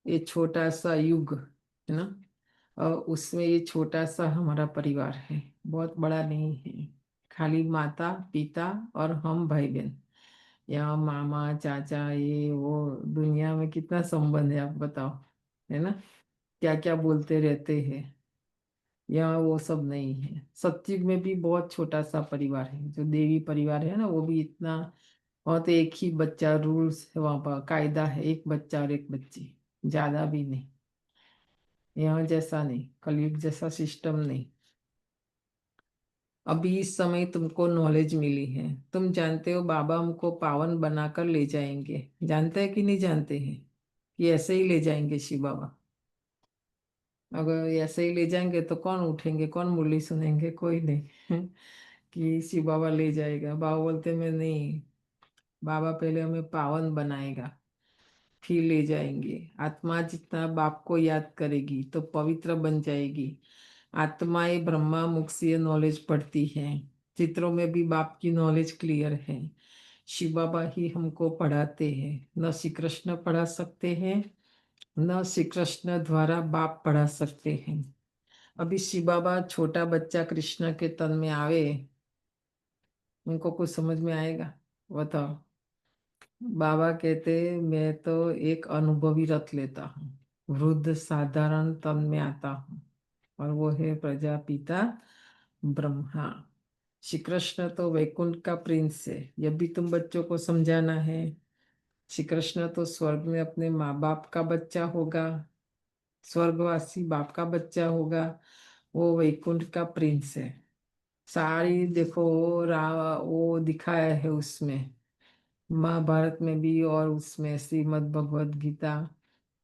ये छोटा सा युग है ना, और उसमें ये छोटा सा हमारा परिवार है, बहुत बड़ा नहीं है। खाली माता पिता और हम भाई बहन, यहाँ मामा चाचा ये वो, दुनिया में कितना संबंध है आप बताओ, है ना? क्या क्या बोलते रहते हैं। यहाँ वो सब नहीं है। सत्युग में भी बहुत छोटा सा परिवार है, जो देवी परिवार है ना, वो भी इतना, वहाँ तो एक ही बच्चा, रूल्स है वहाँ पर, कायदा है, एक बच्चा और एक बच्ची, ज्यादा भी नहीं। यहाँ जैसा नहीं, कलयुग जैसा सिस्टम नहीं। अभी इस समय तुमको नॉलेज मिली है, तुम जानते हो बाबा हमको पावन बनाकर ले जाएंगे, जानते हैं कि नहीं जानते हैं? कि ऐसे ही ले जाएंगे शिव बाबा? अगर ऐसे ही ले जाएंगे तो कौन उठेंगे, कौन मुरली सुनेंगे? कोई नहीं। कि शिव बाबा ले जाएगा, बाबा बोलते मैं नहीं, बाबा पहले हमें पावन बनाएगा फिर ले जाएंगे। आत्मा जितना बाप को याद करेगी तो पवित्र बन जाएगी। आत्माएं ब्रह्मा मुख से नॉलेज पढ़ती है, चित्रों में भी बाप की नॉलेज क्लियर है। शिव बाबा ही हमको पढ़ाते हैं, न श्री कृष्ण पढ़ा सकते हैं, न श्री कृष्ण द्वारा बाप पढ़ा सकते हैं। अभी शिव बाबा छोटा बच्चा कृष्ण के तन में आवे, उनको कुछ समझ में आएगा? बताओ। बाबा कहते मैं तो एक अनुभवी रथ लेता हूँ, वृद्ध साधारण तन में आता हूँ, और वो है प्रजापिता ब्रह्मा। श्री कृष्ण तो वैकुंठ का प्रिंस है, ये भी तुम बच्चों को समझाना है। श्री कृष्ण तो स्वर्ग में अपने माँ बाप का बच्चा होगा, स्वर्गवासी बाप का बच्चा होगा, वो वैकुंठ का प्रिंस है। सारी देखो वो दिखाया है उसमें, महाभारत में भी और उसमें श्रीमद् भगवत गीता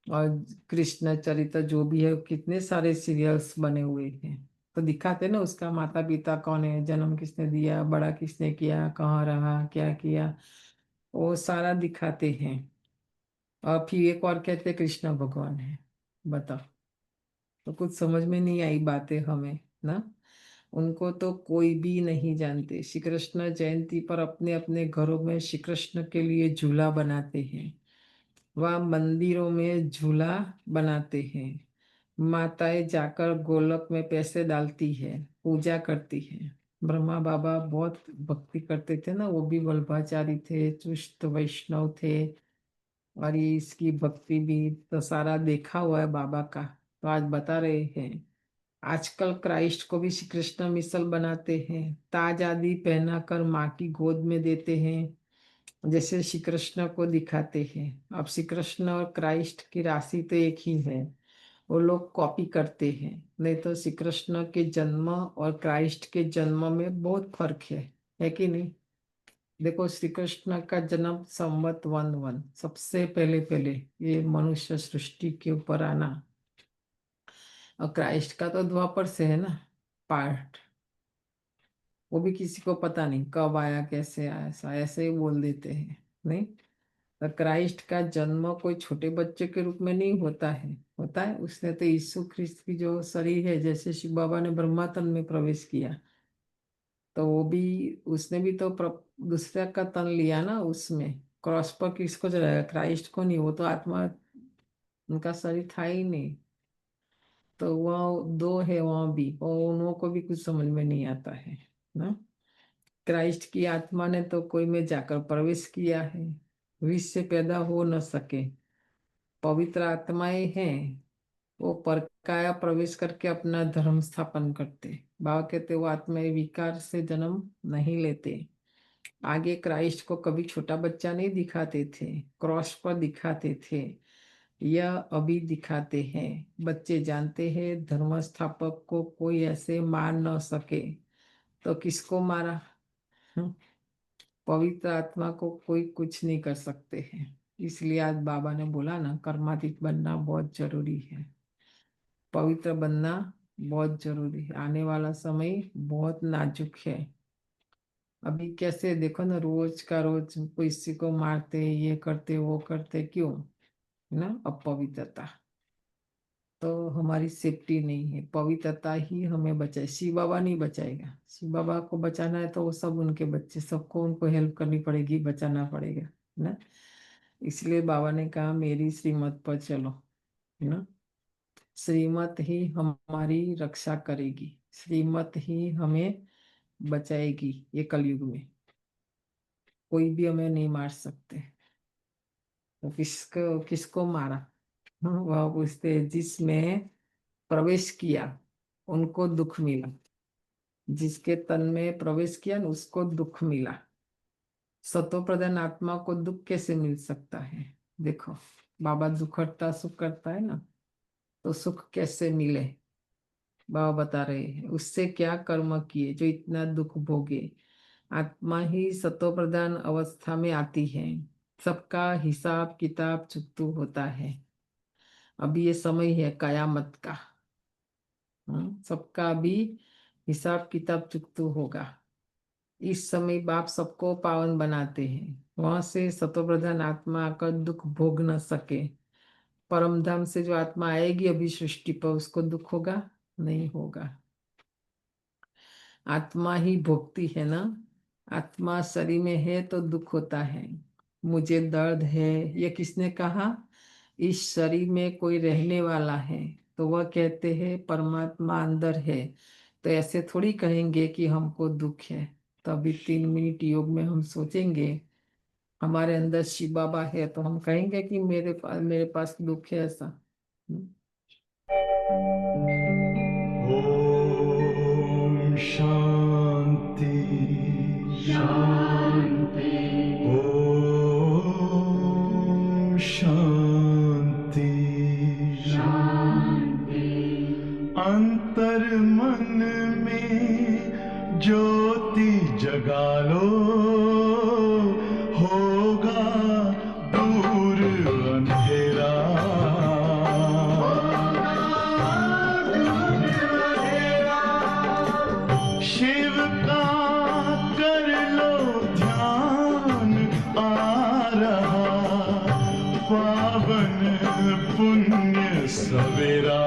और कृष्ण चरित्र जो भी है, कितने सारे सीरियल्स बने हुए हैं। तो दिखाते ना उसका माता पिता कौन है, जन्म किसने दिया, बड़ा किसने किया, कहाँ रहा, क्या किया, वो सारा दिखाते हैं। और फिर एक और कहते कृष्ण भगवान है। बताओ। तो कुछ समझ में नहीं आई बातें हमें ना। उनको तो कोई भी नहीं जानते। श्री कृष्ण जयंती पर अपने अपने घरों में श्री कृष्ण के लिए झूला बनाते हैं, वह मंदिरों में झूला बनाते हैं। माताएं जाकर गोलक में पैसे डालती है, पूजा करती है। ब्रह्मा बाबा बहुत भक्ति करते थे ना, वो भी वल्लभाचारी थे, चुस्त वैष्णव थे। और ये इसकी भक्ति भी तो सारा देखा हुआ है बाबा का। तो आज बता रहे हैं, आजकल क्राइस्ट को भी श्री कृष्ण मिसल बनाते हैं, ताज आदि पहनाकर माँ की गोद में देते हैं, जैसे श्री कृष्ण को दिखाते हैं। अब श्री कृष्ण और क्राइस्ट की राशि तो एक ही है, वो लोग कॉपी करते हैं। नहीं तो श्री कृष्ण के जन्म और क्राइस्ट के जन्म में बहुत फर्क है कि नहीं? देखो श्री कृष्ण का जन्म संवत 11, सबसे पहले पहले ये मनुष्य सृष्टि के ऊपर आना, और क्राइस्ट का तो द्वापर से है ना पार्ट। वो भी किसी को पता नहीं कब आया कैसे आया, ऐसा ऐसे ही बोल देते हैं। नहीं, तो क्राइस्ट का जन्म कोई छोटे बच्चे के रूप में नहीं होता है, होता है उसने तो यीशु ख्रिस्त की जो शरीर है, जैसे शिव बाबा ने ब्रह्मा तन में प्रवेश किया, तो वो भी उसने भी तो दूसरे का तन लिया ना उसमें। क्रॉस पर किसको चढ़ाया? क्राइस्ट को नहीं, वो तो आत्मा, उनका शरीर था ही नहीं। तो वहाँ दो है वहाँ भी, और उन को भी कुछ समझ में नहीं आता है ना। क्राइस्ट की आत्मा ने तो कोई में जाकर प्रवेश किया है, विष से पैदा हो न सके। पवित्र आत्माएं हैं, वो परकाया प्रवेश करके अपना धर्म स्थापन करते। बाबा कहते वो आत्माएं विकार से जन्म नहीं लेते। आगे क्राइस्ट को कभी छोटा बच्चा नहीं दिखाते थे, क्रॉस पर दिखाते थे, यह अभी दिखाते हैं। बच्चे जानते हैं धर्म स्थापक को कोई ऐसे मार न सके, तो किसको मारा? हम्म? पवित्र आत्मा को कोई कुछ नहीं कर सकते हैं। इसलिए आज बाबा ने बोला ना, कर्मातीत बनना बहुत जरूरी है, पवित्र बनना बहुत जरूरी है। आने वाला समय बहुत नाजुक है। अभी कैसे देखो ना, रोज का रोज कोई किसी को मारते, ये करते वो करते, क्यों? ना अपवित्रता। तो हमारी सेफ्टी नहीं है, पवित्रता ही हमें बचाए। शिव बाबा नहीं बचाएगा। शिव बाबा को बचाना है तो वो सब उनके बच्चे, सबको उनको हेल्प करनी पड़ेगी, बचाना पड़ेगा ना। इसलिए बाबा ने कहा मेरी श्रीमत पर चलो, है ना। श्रीमत ही हमारी रक्षा करेगी, श्रीमत ही हमें बचाएगी ये कलयुग में। कोई भी हमें नहीं मार सकते। तो किसको किसको मारा? वह पूछते हैं, जिसमें प्रवेश किया उनको दुख मिला। जिसके तन में प्रवेश किया न उसको दुख मिला। सतो प्रधान आत्मा को दुख कैसे मिल सकता है? देखो, बाबा दुख हरता सुख करता है ना, तो सुख कैसे मिले? बाबा बता रहे हैं, उससे क्या कर्म किए जो इतना दुख भोगे। आत्मा ही सतो प्रधान अवस्था में आती है, सबका हिसाब किताब चुकतू होता है। अभी ये समय है कयामत का। सबका भी हिसाब किताब चुकतू होगा। इस समय बाप सबको पावन बनाते हैं, वहां से सतो प्रधान आत्मा आकर दुख भोग न सके। परम धाम से जो आत्मा आएगी अभी सृष्टि पर, उसको दुख होगा? नहीं होगा। आत्मा ही भोगती है ना। आत्मा शरीर में है तो दुख होता है। मुझे दर्द है, ये किसने कहा? इस शरीर में कोई रहने वाला है तो वह कहते हैं परमात्मा अंदर है। तो ऐसे थोड़ी कहेंगे कि हमको दुख है। तो अभी 3 मिनट योग में हम सोचेंगे, हमारे अंदर शिव बाबा है तो हम कहेंगे कि मेरे पास दुख है, ऐसा? ओम शांति शांति। ओम शांति शांति। अंतर मन में ज्योति जगा लो, होगा दूर अंधेरा। शिव का कर लो ध्यान, आ रहा पावन पुण्य सवेरा।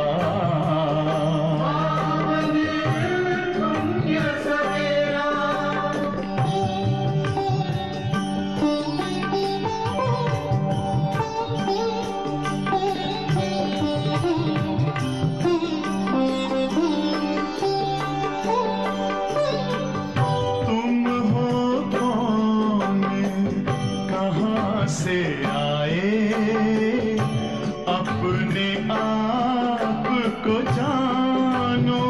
से आए अपने आप को जानो।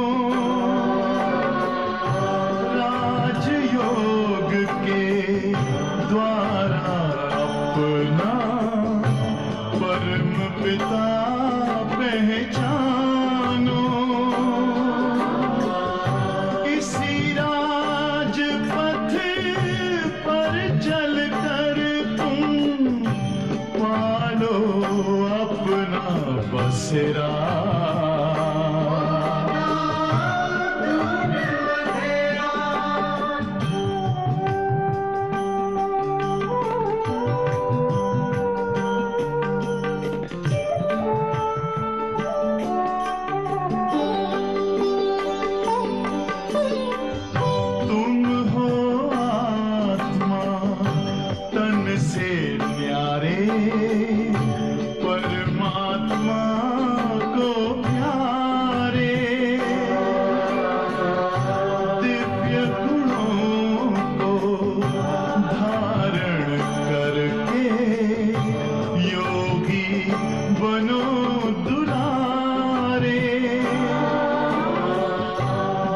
राजयोग के द्वारा अपना परम पिता पहचानो। इसी राजपथ पर चलकर पालो अपना बसेरा। तुम हो आत्मा तन से न्यारे, परमात्मा को प्यारे। दिव्य गुणों को धारण करके योगी बनो दुलारे।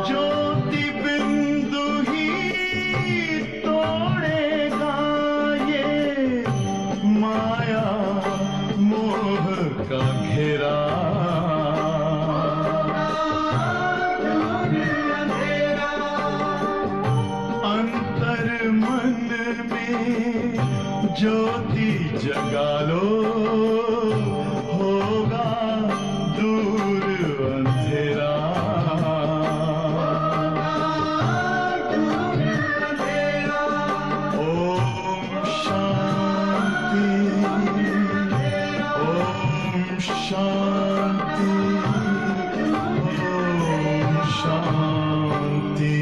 ज्योति बिंदु ही तोड़ेगा ये माया मोह का घेरा। अंतर मन में ज्योति जगा लो, होगा दूर अंधेरा। ओम शांति। ओम शांति। ओम शांति।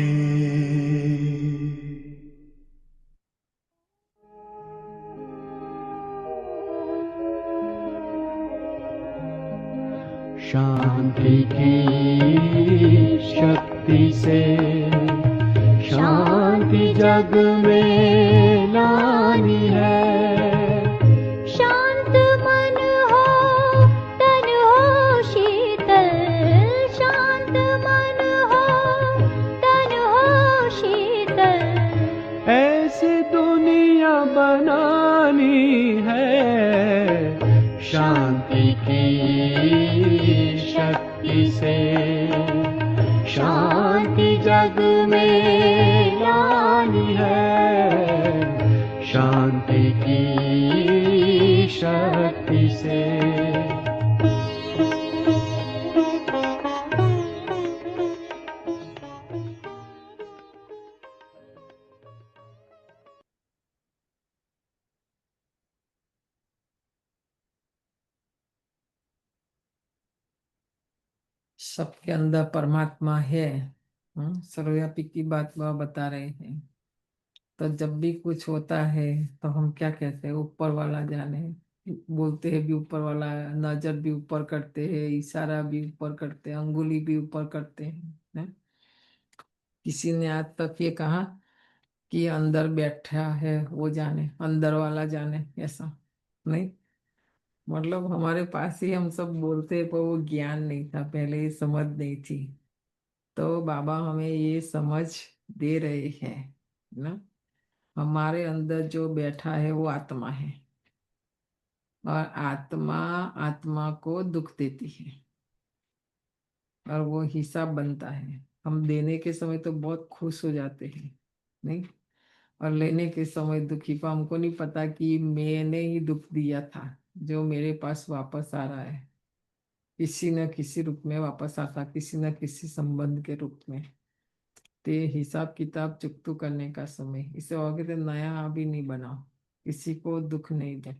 शांति की शक्ति से शांति जग में ला लानी है। शांत मन हो तन हो शीतल, शांत मन हो तन हो शीतल। ऐसी दुनिया बनानी है शांति की शक्ति से। शांति जग में लानी है शांति की शक्ति से। सबके अंदर परमात्मा है। सर्वव्यापी की बात वह बता रहे हैं। तो जब भी कुछ होता है तो हम क्या कहते हैं, ऊपर वाला जाने। बोलते हैं भी ऊपर वाला, नजर भी ऊपर करते हैं, इशारा भी ऊपर करते हैं, अंगुली भी ऊपर करते हैं। किसी ने आज तक ये कहा कि अंदर बैठा है वो जाने, अंदर वाला जाने, ऐसा नहीं। मतलब हमारे पास ही हम सब बोलते हैं, पर वो ज्ञान नहीं था पहले, ये समझ नहीं थी। तो बाबा हमें ये समझ दे रहे हैं ना। हमारे अंदर जो बैठा है वो आत्मा है, और आत्मा आत्मा को दुख देती है, और वो हिसाब बनता है। हम देने के समय तो बहुत खुश हो जाते हैं, नहीं, और लेने के समय दुखी। को हमको नहीं पता कि मैंने ही दुख दिया था, जो मेरे पास वापस आ रहा है, किसी न किसी रूप में वापस आता, किसी न किसी संबंध के रूप में। तो ये हिसाब किताब चुकतू करने का समय, इसे और कहते नया अभी नहीं बनाओ, किसी को दुख नहीं दे,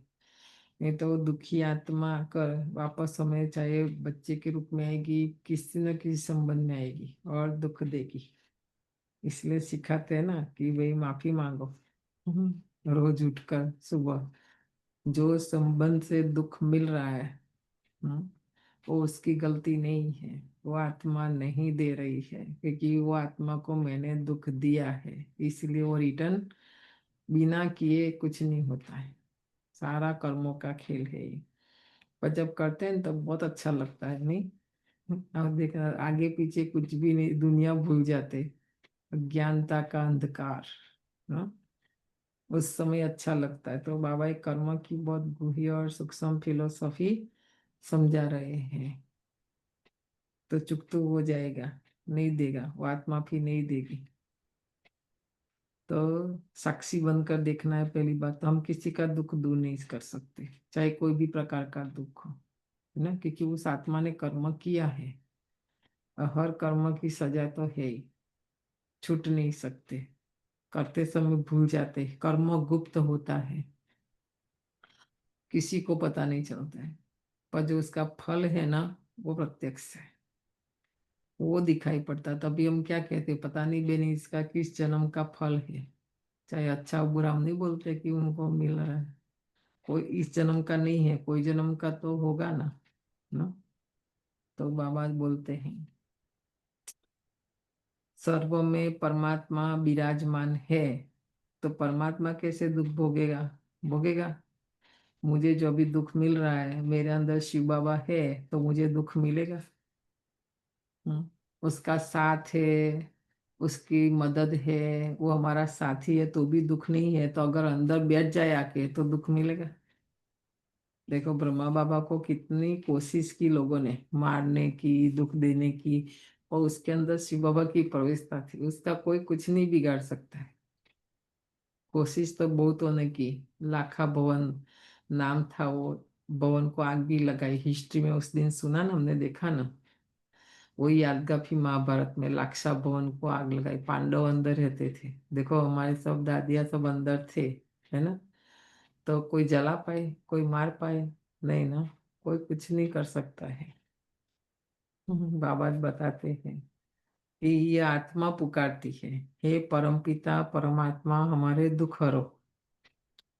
नहीं तो वो दुखी आत्मा कर वापस हमें चाहे बच्चे के रूप में आएगी, किसी न किसी संबंध में आएगी और दुख देगी। इसलिए सिखाते हैं ना कि भाई माफी मांगो। रोज उठकर सुबह जो संबंध से दुख मिल रहा है, हम्म, वो उसकी गलती नहीं है, वो आत्मा नहीं दे रही है, क्योंकि वो आत्मा को मैंने दुख दिया है, इसलिए वो रिटर्न बिना किए कुछ नहीं होता है। सारा कर्मों का खेल है ये। पर जब करते हैं तब बहुत अच्छा लगता है, नहीं। और देखना आगे पीछे कुछ भी नहीं, दुनिया भूल जाते, अज्ञानता का अंधकार, हाँ, उस समय अच्छा लगता है। तो बाबा एक कर्म की बहुत गूढ़ी और सूक्ष्म फिलोसॉफी समझा रहे हैं। तो चुकतू हो जाएगा, नहीं देगा, वो आत्मा भी नहीं देगी। तो साक्षी बनकर देखना है पहली बात। तो हम किसी का दुख दूर नहीं कर सकते, चाहे कोई भी प्रकार का दुख हो, है ना, क्योंकि उस आत्मा ने कर्म किया है, और हर कर्म की सजा तो है ही, छूट नहीं सकते। करते समय भूल जाते, कर्म गुप्त होता है, किसी को पता नहीं चलता है, पर जो उसका फल है ना, वो प्रत्यक्ष है, वो दिखाई पड़ता। तभी हम क्या कहते, पता नहीं बेनी इसका किस जन्म का फल है। चाहे अच्छा बुरा हम नहीं बोलते कि उनको मिल रहा है, कोई इस जन्म का नहीं है, कोई जन्म का तो होगा ना। तो बाबा बोलते हैं सर्व में परमात्मा विराजमान है, तो परमात्मा कैसे दुख भोगेगा, भोगेगा। मुझे जो भी दुख मिल रहा है, मेरे अंदर शिव बाबा है तो मुझे दुख मिलेगा। उसका साथ है, उसकी मदद है, वो हमारा साथी है तो भी दुख नहीं है, तो अगर अंदर बैठ जाए आके तो दुख मिलेगा। देखो ब्रह्मा बाबा को कितनी कोशिश की लोगों ने मारने की, दुख देने की, और उसके अंदर शिव बाबा की प्रवेशता थी, उसका कोई कुछ नहीं बिगाड़ सकता है। कोशिश तो बहुतों ने की, लाखा भवन नाम था वो भवन को आग भी लगाई, हिस्ट्री में उस दिन सुना ना, हमने देखा ना, वही यादगार भी महाभारत में लाक्षा भवन को आग लगाई, पांडव अंदर रहते थे। देखो हमारे सब दादिया सब अंदर थे, है ना। तो कोई जला पाए, कोई मार पाए, नहीं ना, कोई कुछ नहीं कर सकता है। बाबा बताते हैं कि ये आत्मा पुकारती है, हे परमपिता परमात्मा हमारे दुख हरो।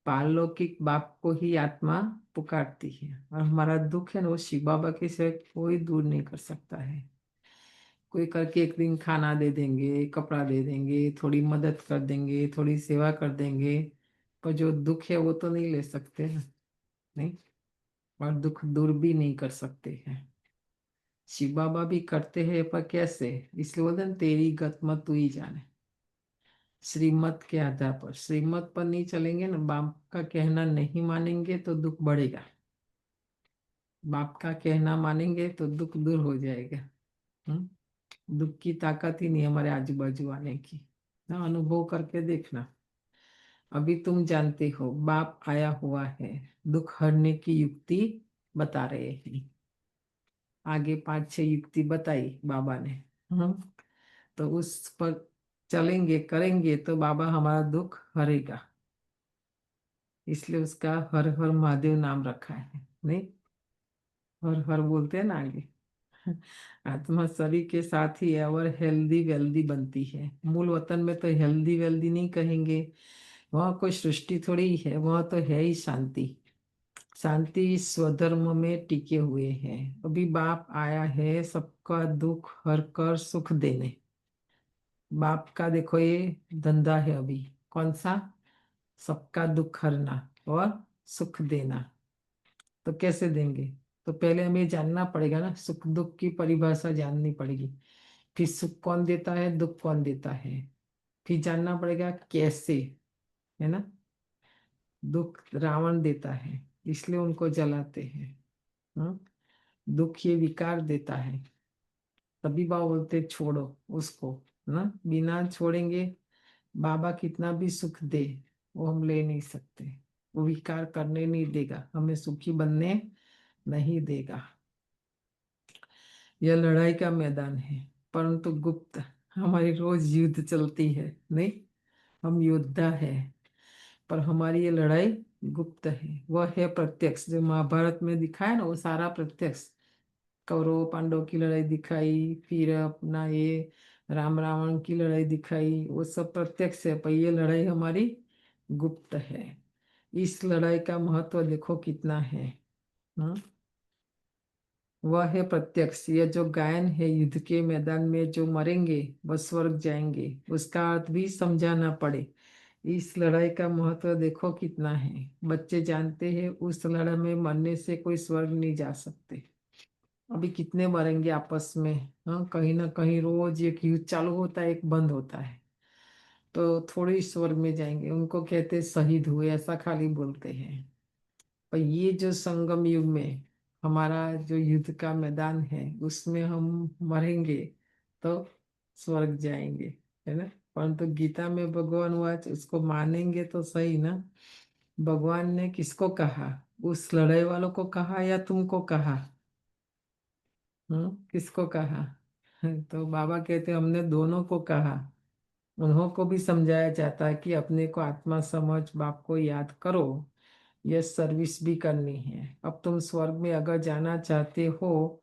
पारलौकिक बाप को ही आत्मा पुकारती है, और हमारा दुख है ना, वो शिव बाबा के सिवाय कोई दूर नहीं कर सकता है। कोई करके एक दिन खाना दे देंगे, कपड़ा दे देंगे, थोड़ी मदद कर देंगे, थोड़ी सेवा कर देंगे, पर जो दुख है वो तो नहीं ले सकते हैं, नहीं, और दुख दूर भी नहीं कर सकते हैं। शिव बाबा भी करते हैं, पर कैसे? इसलिए बोलते हैं तेरी गत मत तू ही जाने। श्रीमत के आधार पर, श्रीमत पर नहीं चलेंगे ना, बाप का कहना नहीं मानेंगे तो दुख बढ़ेगा, बाप का कहना मानेंगे तो दुख दूर हो जाएगा। दुख की ताकत ही नहीं हमारे आजू बाजू आने की ना, अनुभव करके देखना। अभी तुम जानते हो बाप आया हुआ है, दुख हरने की युक्ति बता रहे हैं। आगे 5-6 युक्ति बताई बाबा ने। तो उस पर चलेंगे करेंगे तो बाबा हमारा दुख हरेगा। इसलिए उसका हर हर महादेव नाम रखा है, नहीं, हर हर बोलते हैं ना आगे। आत्मा शरीर के साथ ही है और हेल्दी वेल्दी बनती है। मूल वतन में तो हेल्दी वेल्दी नहीं कहेंगे, वहाँ कोई सृष्टि थोड़ी ही है, वहाँ तो है ही शांति। शांति स्वधर्म में टिके हुए हैं। अभी बाप आया है सबका दुख हर कर सुख देने। बाप का देखो ये धंधा है अभी, कौन सा? सबका दुख हरना और सुख देना। तो कैसे देंगे? तो पहले हमें जानना पड़ेगा ना, सुख दुख की परिभाषा जाननी पड़ेगी। फिर सुख कौन देता है, दुख कौन देता है, फिर जानना पड़ेगा कैसे, है ना। दुख रावण देता है, इसलिए उनको जलाते हैं। दुख ये विकार देता है, तभी बाबा बोलते छोड़ो उसको, ना, बिना छोड़ेंगे बाबा कितना भी सुख दे वो हम ले नहीं सकते। वो विकार करने नहीं देगा, हमें सुखी बनने नहीं देगा। यह लड़ाई का मैदान है, परंतु गुप्त। हमारी रोज युद्ध चलती है, नहीं, हम योद्धा है, पर हमारी ये लड़ाई गुप्त है। वह है प्रत्यक्ष, जो महाभारत में दिखाया ना वो सारा प्रत्यक्ष। कौरव पांडव की लड़ाई दिखाई, फिर अपना ये राम रावण की लड़ाई दिखाई, वो सब प्रत्यक्ष है, पर ये लड़ाई हमारी गुप्त है। इस लड़ाई का महत्व देखो कितना है। वह है प्रत्यक्ष। यह जो गायन है, युद्ध के मैदान में जो मरेंगे वह स्वर्ग जाएंगे, उसका अर्थ भी समझाना पड़े। इस लड़ाई का महत्व देखो कितना है। बच्चे जानते हैं उस लड़ाई में मरने से कोई स्वर्ग नहीं जा सकते। अभी कितने मरेंगे आपस में, हाँ, कहीं ना कहीं रोज एक युद्ध चालू होता है, एक बंद होता है, तो थोड़े स्वर्ग में जाएंगे। उनको कहते शहीद हुए, ऐसा खाली बोलते हैं। पर ये जो संगम युग में हमारा जो युद्ध का मैदान है, उसमें हम मरेंगे तो स्वर्ग जाएंगे, है ना। परंतु गीता में भगवान वाच उसको मानेंगे तो सही ना। भगवान ने किसको कहा? उस लड़ाई वालों को कहा या तुमको कहा? किसको कहा? तो बाबा कहते हमने दोनों को कहा। उन्हों को भी समझाया जाता है कि अपने को आत्मा समझ, बाप को याद करो, यह सर्विस भी करनी है। अब तुम स्वर्ग में अगर जाना चाहते हो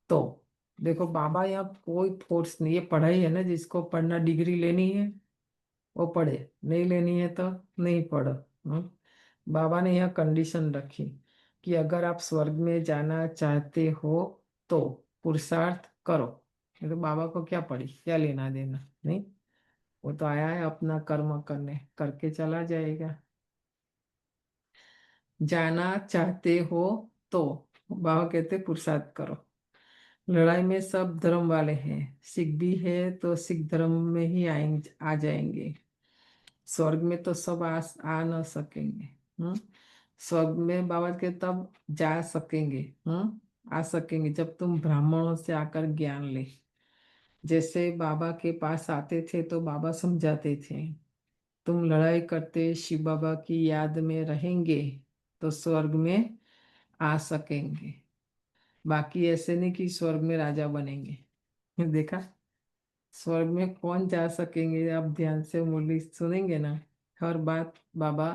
तो देखो बाबा यहाँ कोई फोर्स नहीं, ये पढ़ाई है ना, जिसको पढ़ना डिग्री लेनी है वो पढ़े, नहीं लेनी है तो नहीं पढ़ो। बाबा ने यह कंडीशन रखी कि अगर आप स्वर्ग में जाना चाहते हो तो पुरुषार्थ करो। नहीं तो बाबा को क्या पड़ी, क्या लेना देना, नहीं। वो तो आया है अपना कर्म करने, करके चला जाएगा। जाना चाहते हो तो बाबा कहते पुरुषार्थ करो। लड़ाई में सब धर्म वाले हैं, सिख भी है तो सिख धर्म में ही आएंगे, आ जाएंगे। स्वर्ग में तो सब आ न सकेंगे। स्वर्ग में बाबा के तब जा सकेंगे, आ सकेंगे जब तुम ब्राह्मणों से आकर ज्ञान ले। जैसे बाबा के पास आते थे तो बाबा समझाते थे, तुम लड़ाई करते शिव बाबा की याद में रहेंगे तो स्वर्ग में आ सकेंगे। बाकी ऐसे नहीं कि स्वर्ग में राजा बनेंगे। देखा, स्वर्ग में कौन जा सकेंगे? आप ध्यान से मुरली सुनेंगे ना, हर बात बाबा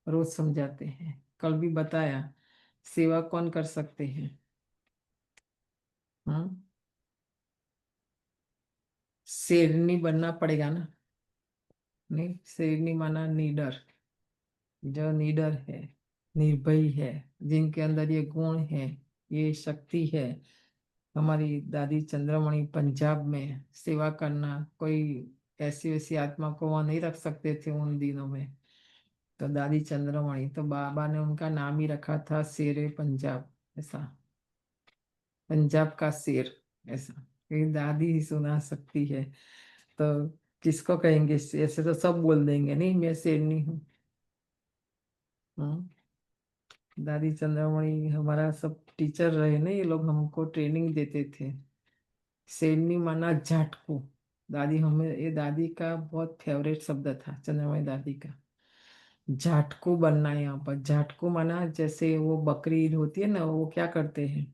रोज समझाते हैं। कल भी बताया, सेवा कौन कर सकते हैं? शेरनी बनना पड़ेगा ना, नहीं, शेरनी माना नीडर, जो नीडर है, निर्भय है, जिनके अंदर ये गुण है, ये शक्ति है। हमारी दादी चंद्रमणि पंजाब में सेवा करना, कोई ऐसी वैसी आत्मा को वहां नहीं रख सकते थे उन दिनों में। तो दादी चंद्रमणि, तो बाबा ने उनका नाम ही रखा था शेरे पंजाब, ऐसा, पंजाब का शेर, ऐसा। ये दादी ही सुना सकती है, तो किसको कहेंगे? ऐसे तो सब बोल देंगे नहीं मैं शेरनी हूँ। दादी चंद्रमणि हमारा सब टीचर रहे ना, ये लोग हमको ट्रेनिंग देते थे। शेरनी माना झाटकू। दादी हमें, ये दादी का बहुत फेवरेट शब्द था, चंद्रमणि दादी का। झाटकू बनना है यहाँ पर। झाटकू माना जैसे वो बकरी ईद होती है ना, वो क्या करते हैं,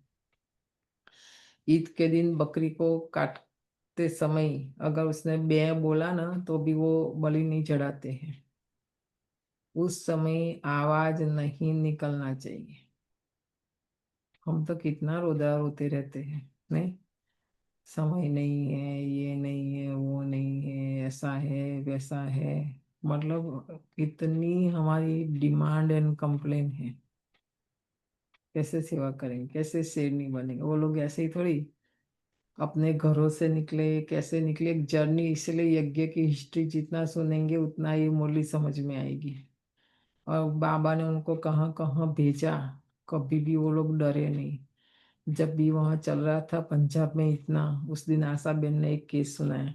ईद के दिन बकरी को काटते समय अगर उसने बे बोला ना तो भी वो बलि नहीं चढ़ाते हैं। उस समय आवाज नहीं निकलना चाहिए। हम तो कितना रोदा रोते रहते हैं, नहीं, समय नहीं है, ये नहीं है, वो नहीं है, ऐसा है वैसा है, मतलब इतनी हमारी डिमांड एंड कंप्लेन है। कैसे सेवा करेंगे, कैसे शेरनी बनेंगे? वो लोग ऐसे ही थोड़ी अपने घरों से निकले, कैसे निकले, एक जर्नी। इसलिए यज्ञ की हिस्ट्री जितना सुनेंगे उतना ये मुरली समझ में आएगी। और बाबा ने उनको कहाँ कहाँ भेजा, कभी भी वो लोग डरे नहीं। जब भी वहाँ चल रहा था पंजाब में इतना, उस दिन आशा बेन ने एक केस सुनाया,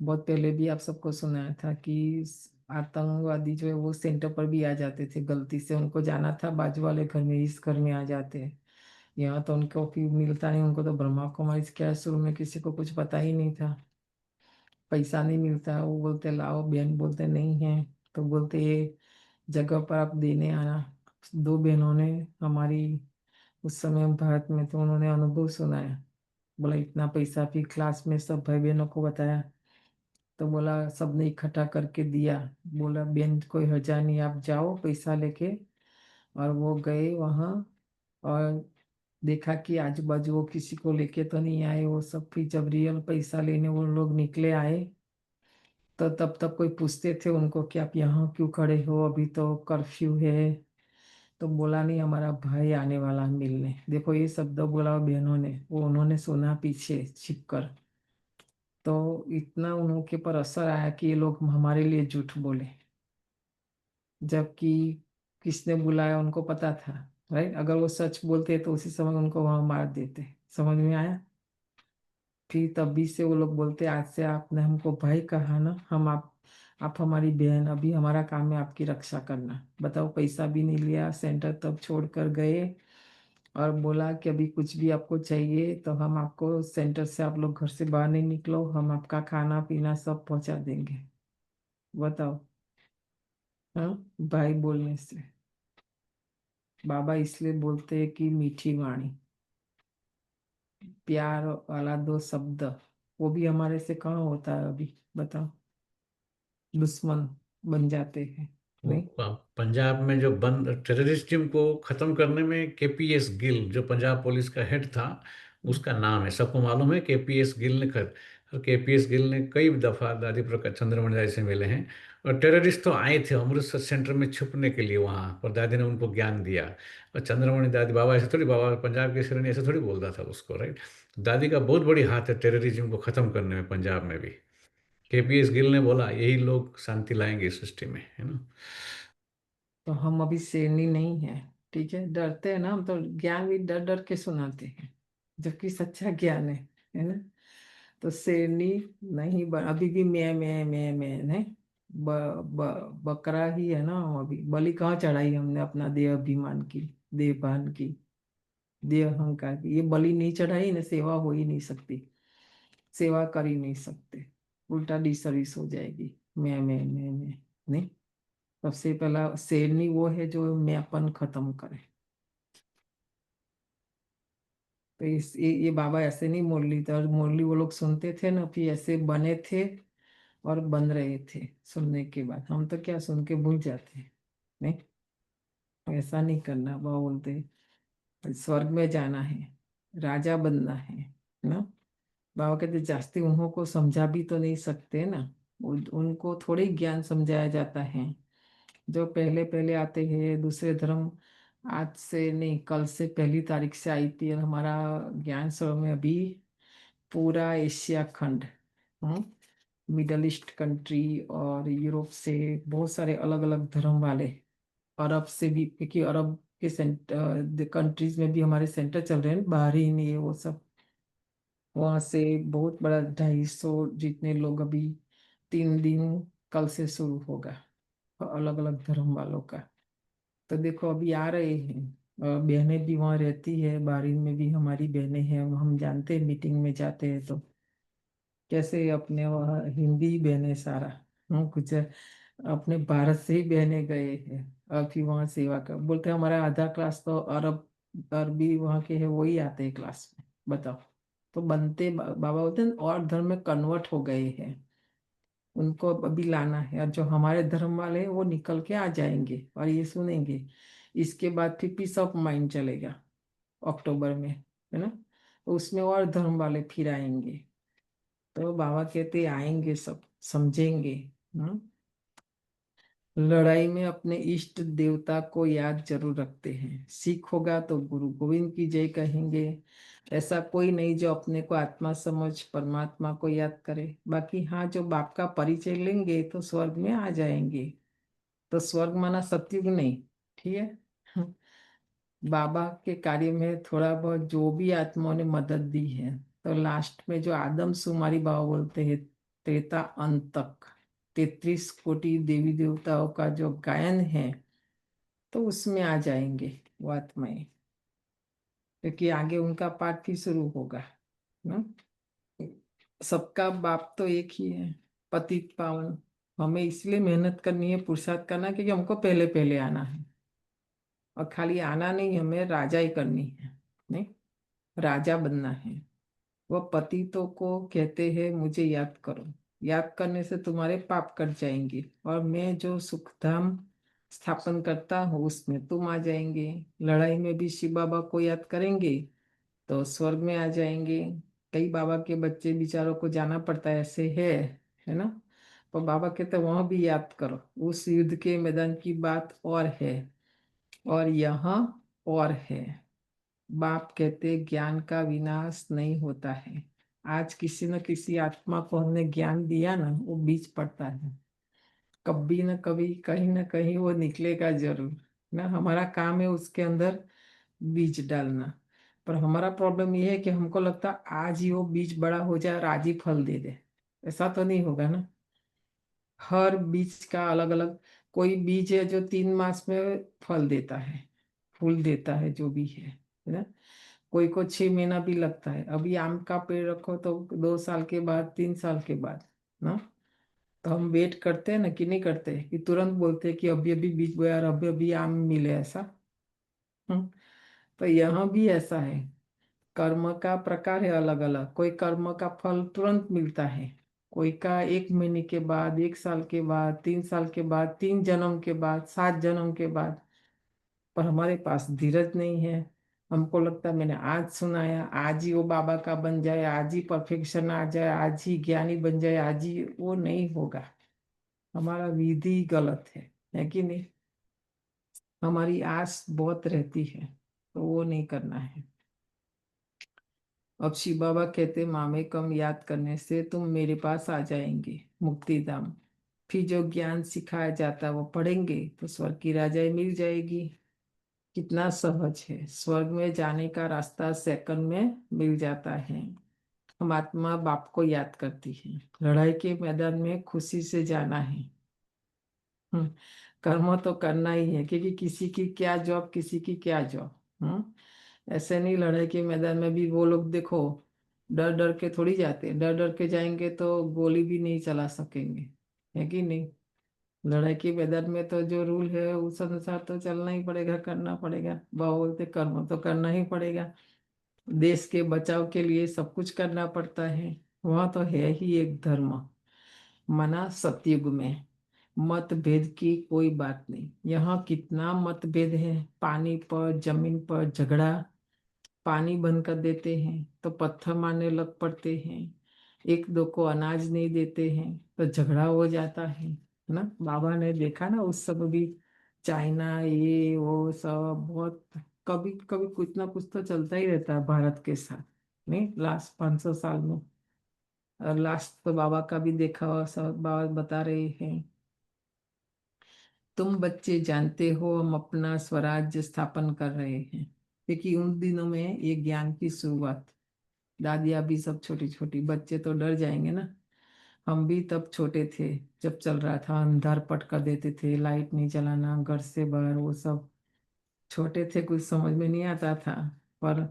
बहुत पहले भी आप सबको सुनाया था, कि आतंकवादी जो है वो सेंटर पर भी आ जाते थे, गलती से उनको जाना था बाजू वाले घर में, इस घर में आ जाते हैं। यहाँ तो उनको फिर मिलता नहीं, उनको तो ब्रह्मा कुमारी क्या, शुरू में किसी को कुछ पता ही नहीं था, पैसा नहीं मिलता। वो बोलते लाओ, बहन बोलते नहीं है, तो बोलते ये जगह पर आप देने आना। दो बहनों ने हमारी, उस समय भारत में, तो उन्होंने अनुभव सुनाया। बोला इतना पैसा, फिर क्लास में सब भाई बहनों को बताया, तो बोला सबने इकट्ठा करके दिया। बोला बहन कोई हर्जा नहीं, आप जाओ पैसा लेके। और वो गए वहाँ, और देखा कि आजू बाजू वो किसी को लेके तो नहीं आए वो सब। फिर जब रियल पैसा लेने वो लोग निकले आए, तो तब तक कोई पूछते थे उनको कि आप यहाँ क्यों खड़े हो, अभी तो कर्फ्यू है। तो बोला नहीं, हमारा भाई आने वाला है मिलने। देखो ये शब्द बोला बहनों ने, वो उन्होंने सुना पीछे छिप कर। तो इतना उनके पर असर आया कि ये लोग हमारे लिए झूठ बोले, जबकि किसने बुलाया उनको पता था, राइट? अगर वो सच बोलते तो उसी समय उनको वहां मार देते। समझ में आया? फिर तभी से वो लोग बोलते आज से आपने हमको भाई कहा ना, हम आप हमारी बहन, अभी हमारा काम है आपकी रक्षा करना। बताओ, पैसा भी नहीं लिया, सेंटर तब छोड़ कर गए, और बोला कि अभी कुछ भी आपको चाहिए तो हम आपको, सेंटर से आप लोग घर से बाहर नहीं निकलो, हम आपका खाना पीना सब पहुंचा देंगे। बताओ, हाँ, भाई बोलने से। बाबा इसलिए बोलते हैं कि मीठी वाणी, प्यार वाला दो शब्द, वो भी हमारे से कहाँ होता है अभी, बताओ, दुश्मन बन जाते हैं, वो नहीं? पंजाब में जो बंद टेररिज्म को खत्म करने में केपीएस गिल, जो पंजाब पुलिस का हेड था, उसका नाम है, सबको मालूम है, केपीएस गिल ने कर। और केपीएस गिल ने कई दफा दादी प्रकाश चंद्रमणि दादी से मिले हैं। और टेररिस्ट तो आए थे अमृतसर सेंटर में छुपने के लिए वहाँ पर, दादी ने उनको ज्ञान दिया। और चंद्रमणि दादी, बाबा ऐसे थोड़ी, बाबा पंजाब के शेरनी ऐसे थोड़ी बोलता था उसको, राइट? दादी का बहुत बड़ी हाथ है टेररिज्म को खत्म करने में पंजाब में भी। केपीएस गिल ने बोला यही लोग शांति लाएंगे इस सृष्टि में, है ना। तो हम अभी शेरनी नहीं है, ठीक है? डरते हैं ना हम, तो ज्ञान भी डर डर के सुनाते हैं, जबकि सच्चा ज्ञान है ना? तो शेरनी नहीं अभी भी मैं नहीं, बकरा ही है ना हम अभी। बलि कहाँ चढ़ाई हमने अपना देह अभिमान की, देह भान की, देह अहंकार की? ये बलि नहीं चढ़ाई ना, सेवा हो ही नहीं सकती, सेवा कर ही नहीं सकते, उल्टा डिसर्विस हो जाएगी। मैं नहीं। सबसे पहला शेरनी वो है जो मैंपन खत्म करे। तो ये बाबा ऐसे नहीं मुरली, तो मुरली वो लोग सुनते थे ना, फिर ऐसे बने थे और बन रहे थे सुनने के बाद। हम तो क्या सुन के भूल जाते हैं, नहीं? ऐसा नहीं करना। बाबा बोलते स्वर्ग में जाना है, राजा बनना है ना? बाबा कहते जास्ती उनको समझा भी तो नहीं सकते ना, उनको थोड़ी ज्ञान समझाया जाता है। जो पहले पहले आते हैं दूसरे धर्म, आज से नहीं, कल से 1 तारीख से आईपीएल हमारा ज्ञान सरोवर में अभी पूरा एशिया खंड, हम्म, मिडल ईस्ट कंट्री और यूरोप से बहुत सारे अलग अलग धर्म वाले, अरब से भी, क्योंकि अरब के सेंटर कंट्रीज में भी हमारे सेंटर चल रहे हैं, बहरीन ये वो सब, वहाँ से बहुत बड़ा 250 जितने लोग अभी 3 दिन कल से शुरू होगा अलग अलग धर्म वालों का। तो देखो अभी आ रहे हैं, बहनें भी वहाँ रहती है, बहरीन में भी हमारी बहनें हैं, हम जानते हैं, मीटिंग में जाते हैं तो कैसे अपने वहाँ हिंदी बहनें सारा, कुछ अपने भारत से ही बहने गए हैं अभी वहाँ सेवा कर, बोलते हैं हमारा आधा क्लास तो अरब अरबी वहाँ के है, वही आते हैं क्लास में, बताओ। तो बनते बाबा बोलते हैं और धर्म में कन्वर्ट हो गए हैं, उनको अब अभी लाना है, और जो हमारे धर्म वाले हैं वो निकल के आ जाएंगे और ये सुनेंगे। इसके बाद फिर पीस ऑफ माइंड चलेगा अक्टूबर में, है ना, तो उसमें और धर्म वाले फिर आएंगे। तो बाबा कहते आएंगे सब समझेंगे। हम्म। लड़ाई में अपने इष्ट देवता को याद जरूर रखते हैं, सीख होगा तो गुरु गोविंद की जय कहेंगे। ऐसा कोई नहीं जो अपने को आत्मा समझ परमात्मा को याद करे, बाकी हाँ जो बाप का परिचय लेंगे तो स्वर्ग में आ जाएंगे। तो स्वर्ग माना सतयुग नहीं, ठीक है। बाबा के कार्य में थोड़ा बहुत जो भी आत्माओं ने मदद दी है, तो लास्ट में जो आदम सुमारी बाबा बोलते हैं, त्रेता अंत तक 33 कोटि देवी देवताओं का जो गायन है, तो उसमें आ जाएंगे वो आत्माएं, क्योंकि आगे उनका पाठ भी शुरू होगा ना। सबका बाप तो एक ही है, पतित पावन। हमें इसलिए मेहनत करनी है, पुरुषार्थ करना, क्योंकि हमको पहले पहले आना है, और खाली आना नहीं, हमें राजा ही करनी है, नहीं राजा बनना है। वह पतितों को कहते हैं मुझे याद करो, याद करने से तुम्हारे पाप कट जाएंगे, और मैं जो सुखधाम स्थापन करता हूँ उसमें तुम आ जाएंगे। लड़ाई में भी शिव बाबा को याद करेंगे तो स्वर्ग में आ जाएंगे। कई बाबा के बच्चे बेचारों को जाना पड़ता है, ऐसे है ना। तो बाबा कहते वहां भी याद करो, उस युद्ध के मैदान की बात और है, और यहाँ और है। बाप कहते ज्ञान का विनाश नहीं होता है। आज किसी न किसी आत्मा को हमने ज्ञान दिया ना, वो बीज पड़ता है, कभी न कभी कहीं ना कहीं वो निकलेगा जरूर ना। हमारा काम है उसके अंदर बीज डालना। पर हमारा प्रॉब्लम ये है कि हमको लगता आज ही वो बीज बड़ा हो जाए और आज ही फल दे दे, ऐसा तो नहीं होगा ना। हर बीज का अलग अलग, कोई बीज है जो 3 मास में फल देता है, फूल देता है, जो भी है ना। कोई को 6 महीना भी लगता है। अभी आम का पेड़ रखो तो 2 साल के बाद, 3 साल के बाद ना। तो हम वेट करते हैं ना कि नहीं करते, कि तुरंत बोलते हैं कि अभी अभी बीज बोया और अभी अभी आम मिले, ऐसा। हम्म। तो यहाँ भी ऐसा है, कर्म का प्रकार है अलग अलग। कोई कर्म का फल तुरंत मिलता है, कोई का 1 महीने के बाद, 1 साल के बाद, 3 साल के बाद, 3 जन्म के बाद, 7 जन्म के बाद। पर हमारे पास धीरज नहीं है। हमको लगता है मैंने आज सुनाया, आज ही वो बाबा का बन जाए, आज ही परफेक्शन आ जाए, आज ही ज्ञानी बन जाए, आज ही, वो नहीं होगा। हमारा विधि गलत है कि नहीं। हमारी आस बहुत रहती है, तो वो नहीं करना है। अब शिव बाबा कहते मामे कम याद करने से तुम मेरे पास आ जाएंगे मुक्ति धाम। फिर जो ज्ञान सिखाया जाता है वो पढ़ेंगे तो स्वर्ग की राजाई मिल जाएगी। कितना सहज है, स्वर्ग में जाने का रास्ता सेकंड में मिल जाता है। हम आत्मा बाप को याद करती है, लड़ाई के मैदान में खुशी से जाना है। हम्म, कर्म तो करना ही है, क्योंकि किसी की क्या जॉब, किसी की क्या जॉब। ऐसे नहीं, लड़ाई के मैदान में भी वो लोग देखो डर डर के थोड़ी जाते, डर डर के जाएंगे तो गोली भी नहीं चला सकेंगे, है कि नहीं। लड़ाई के मैदान में तो जो रूल है उस अनुसार तो चलना ही पड़ेगा, करना पड़ेगा। बाबा बोलते कर्म तो करना ही पड़ेगा, देश के बचाव के लिए सब कुछ करना पड़ता है। वहाँ तो है ही एक धर्म, मना सतयुग में मतभेद की कोई बात नहीं। यहाँ कितना मतभेद है, पानी पर, जमीन पर झगड़ा। पानी बंद कर देते हैं तो पत्थर मारने लग पड़ते हैं, एक दो को अनाज नहीं देते हैं तो झगड़ा हो जाता है ना। बाबा ने देखा ना उस सब भी, चाइना ये वो सब, बहुत कभी कभी कुछ ना कुछ तो चलता ही रहता है भारत के साथ, नहीं लास्ट 500 साल में। और लास्ट तो बाबा का भी देखा हुआ, सब बाबा बता रहे हैं, तुम बच्चे जानते हो हम अपना स्वराज्य स्थापन कर रहे हैं। क्योंकि उन दिनों में ये ज्ञान की शुरुआत, दादियाँ भी सब छोटी छोटी, बच्चे तो डर जाएंगे ना। हम भी तब छोटे थे जब चल रहा था, अंधार पट कर देते थे, लाइट नहीं जलाना घर से बाहर, वो सब छोटे थे, कुछ समझ में नहीं आता था। पर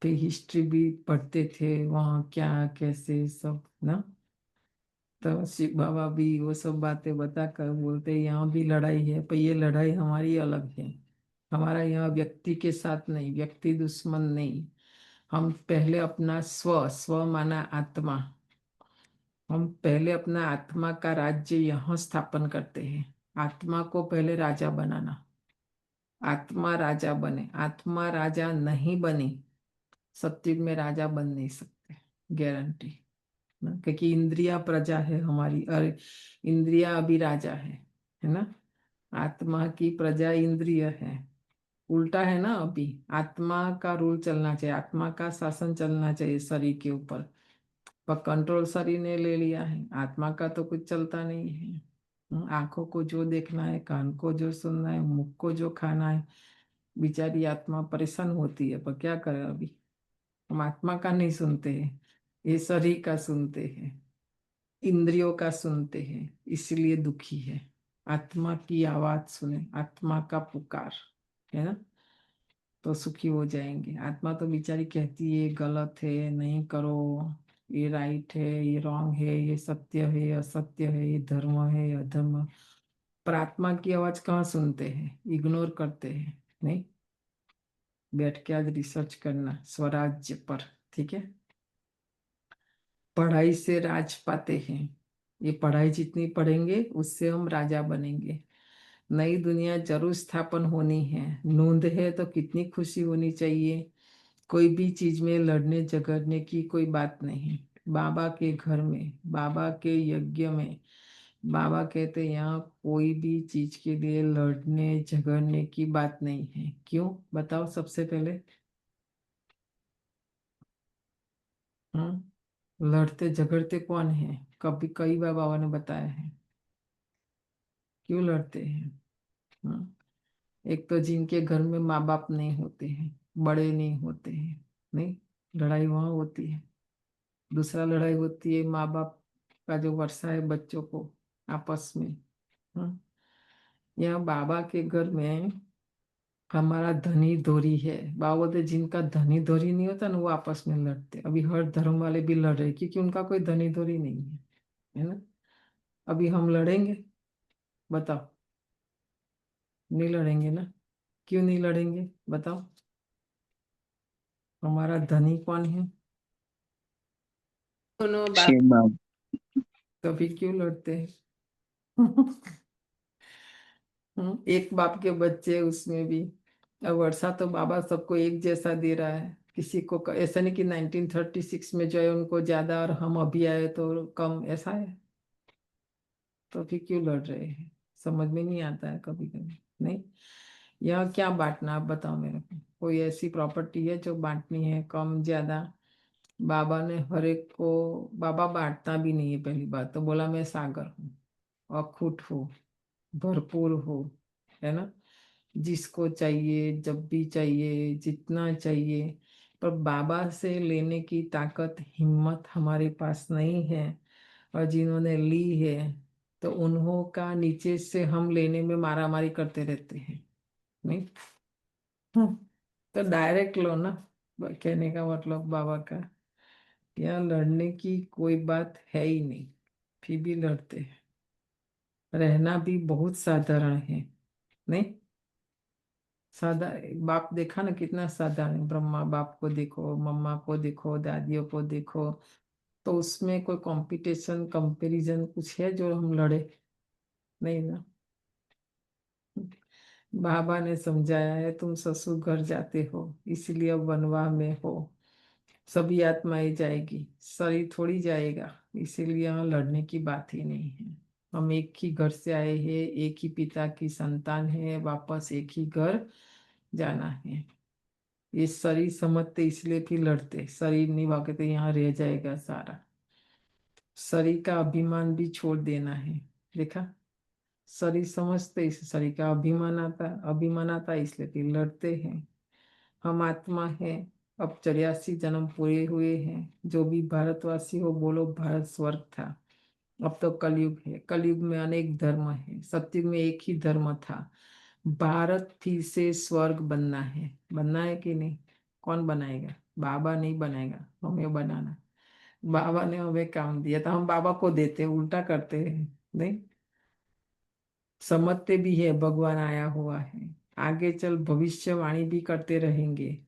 फिर हिस्ट्री भी पढ़ते थे, वहाँ क्या कैसे सब ना। तो शिव बाबा भी वो सब बातें बता कर बोलते यहाँ भी लड़ाई है, पर ये लड़ाई हमारी अलग है। हमारा यहाँ व्यक्ति के साथ नहीं, व्यक्ति दुश्मन नहीं। हम पहले अपना स्व, स्व माना आत्मा, हम पहले अपना आत्मा का राज्य यहाँ स्थापन करते हैं। आत्मा को पहले राजा बनाना, आत्मा राजा बने। आत्मा राजा नहीं बनी, सत्युग में राजा बन नहीं सकते, गारंटी ना। क्योंकि इंद्रिया प्रजा है हमारी, और इंद्रिया अभी राजा है ना। आत्मा की प्रजा इंद्रिय है, उल्टा है ना। अभी आत्मा का रूल चलना चाहिए, आत्मा का शासन चलना चाहिए शरीर के ऊपर, पर कंट्रोल शरीर ने ले लिया है, आत्मा का तो कुछ चलता नहीं है। आंखों को जो देखना है, कान को जो सुनना है, मुख को जो खाना है, बेचारी आत्मा परेशान होती है। पर क्या करें, अभी हम आत्मा का नहीं सुनते हैं, ये शरीर का सुनते हैं, इंद्रियों का सुनते हैं, इसलिए दुखी है। आत्मा की आवाज सुने, आत्मा का पुकार, है ना, तो सुखी हो जाएंगे। आत्मा तो बेचारी कहती है ये गलत है, नहीं करो, ये राइट है, ये रॉन्ग है, ये सत्य है, असत्य है, ये धर्म है, अधर्म। पर आत्मा की आवाज कहाँ सुनते हैं, इग्नोर करते हैं। नहीं, बैठ के आज रिसर्च करना स्वराज्य पर, ठीक है। पढ़ाई से राज पाते हैं, ये पढ़ाई जितनी पढ़ेंगे उससे हम राजा बनेंगे। नई दुनिया जरूर स्थापन होनी है, नूंद है तो कितनी खुशी होनी चाहिए। कोई भी चीज में लड़ने झगड़ने की कोई बात नहीं। बाबा के घर में, बाबा के यज्ञ में, बाबा कहते हैं यहाँ कोई भी चीज के लिए लड़ने झगड़ने की बात नहीं है। क्यों बताओ सबसे पहले। लड़ते झगड़ते कौन है, कभी कई बार बाबा ने बताया है। क्यों लड़ते हैं? एक तो जिनके घर में माँ बाप नहीं होते हैं, बड़े नहीं होते हैं, नहीं, लड़ाई वहां होती है। दूसरा लड़ाई होती है माँ बाप का जो वर्षा है बच्चों को आपस में। हाँ? यहाँ बाबा के घर में हमारा धनी धोरी है। बाबा बोलते जिनका धनी धोरी नहीं होता ना, वो आपस में लड़ते। अभी हर धर्म वाले भी लड़ रहे क्योंकि उनका कोई धनी धोरी नहीं है ना। अभी हम लड़ेंगे, बताओ, नहीं लड़ेंगे ना। क्यों नहीं लड़ेंगे बताओ। हमारा धनी कौन है? दोनों बाप, शिव बाबा। तो फिर क्यों लड़ते हैं? एक बाप के बच्चे उसमें भी। अब वर्षा तो बाबा सबको एक जैसा दे रहा है, किसी को ऐसा नहीं कि 1936 में जो है उनको ज्यादा और हम अभी आए तो कम, ऐसा है। तो फिर क्यों लड़ रहे हैं, समझ में नहीं आता है कभी कभी। नहीं, यह क्या बांटना, आप बताओ मेरे को। कोई ऐसी प्रॉपर्टी है जो बांटनी है, कम ज्यादा? बाबा ने हर एक को, बाबा बांटता भी नहीं है। पहली बात तो बोला मैं सागर हूँ, अखुट हूँ, भरपूर हो, है ना। जिसको चाहिए, जब भी चाहिए, जितना चाहिए। पर बाबा से लेने की ताकत, हिम्मत हमारे पास नहीं है। और जिन्होंने ली है तो उन्हों का नीचे से हम लेने में मारा मारी करते रहते हैं। नहीं, हम्म, तो डायरेक्ट लो ना। कहने का मतलब बाबा का, यहाँ लड़ने की कोई बात है ही नहीं, फिर भी लड़ते हैं। रहना भी बहुत साधारण है, नहीं, सादा। बाप देखा ना कितना साधारण है, ब्रह्मा बाप को देखो, मम्मा को देखो, दादियों को देखो। तो उसमें कोई कंपटीशन कंपैरिजन कुछ है जो हम लड़े? नहीं ना। बाबा ने समझाया है, तुम ससुर घर जाते हो इसलिए अब वनवाह में हो। सभी आत्माएं जाएगी, शरीर थोड़ी जाएगा। इसीलिए यहाँ लड़ने की बात ही नहीं है। हम एक ही घर से आए हैं, एक ही पिता की संतान है, वापस एक ही घर जाना है। ये शरीर समझते इसलिए फिर लड़ते, शरीर नहीं भागे तो यहाँ रह जाएगा सारा। शरीर का अभिमान भी छोड़ देना है। देखा, शरीर समझते इस शरीर का अभिमान आता है, इसलिए फिर लड़ते हैं। हम आत्मा है, अब 84 जन्म पूरे हुए हैं। जो भी भारतवासी हो बोलो भारत स्वर्ग था। अब तो कलयुग है, कलयुग में अनेक धर्म है, सतयुग में एक ही धर्म था। भारत फिर से स्वर्ग बनना है कि नहीं? कौन बनाएगा? बाबा नहीं बनाएगा, हमें बनाना। बाबा ने हमें काम दिया था, हम बाबा को देते, उल्टा करते हैं। नहीं समझते भी है भगवान आया हुआ है, आगे चल भविष्यवाणी भी करते रहेंगे।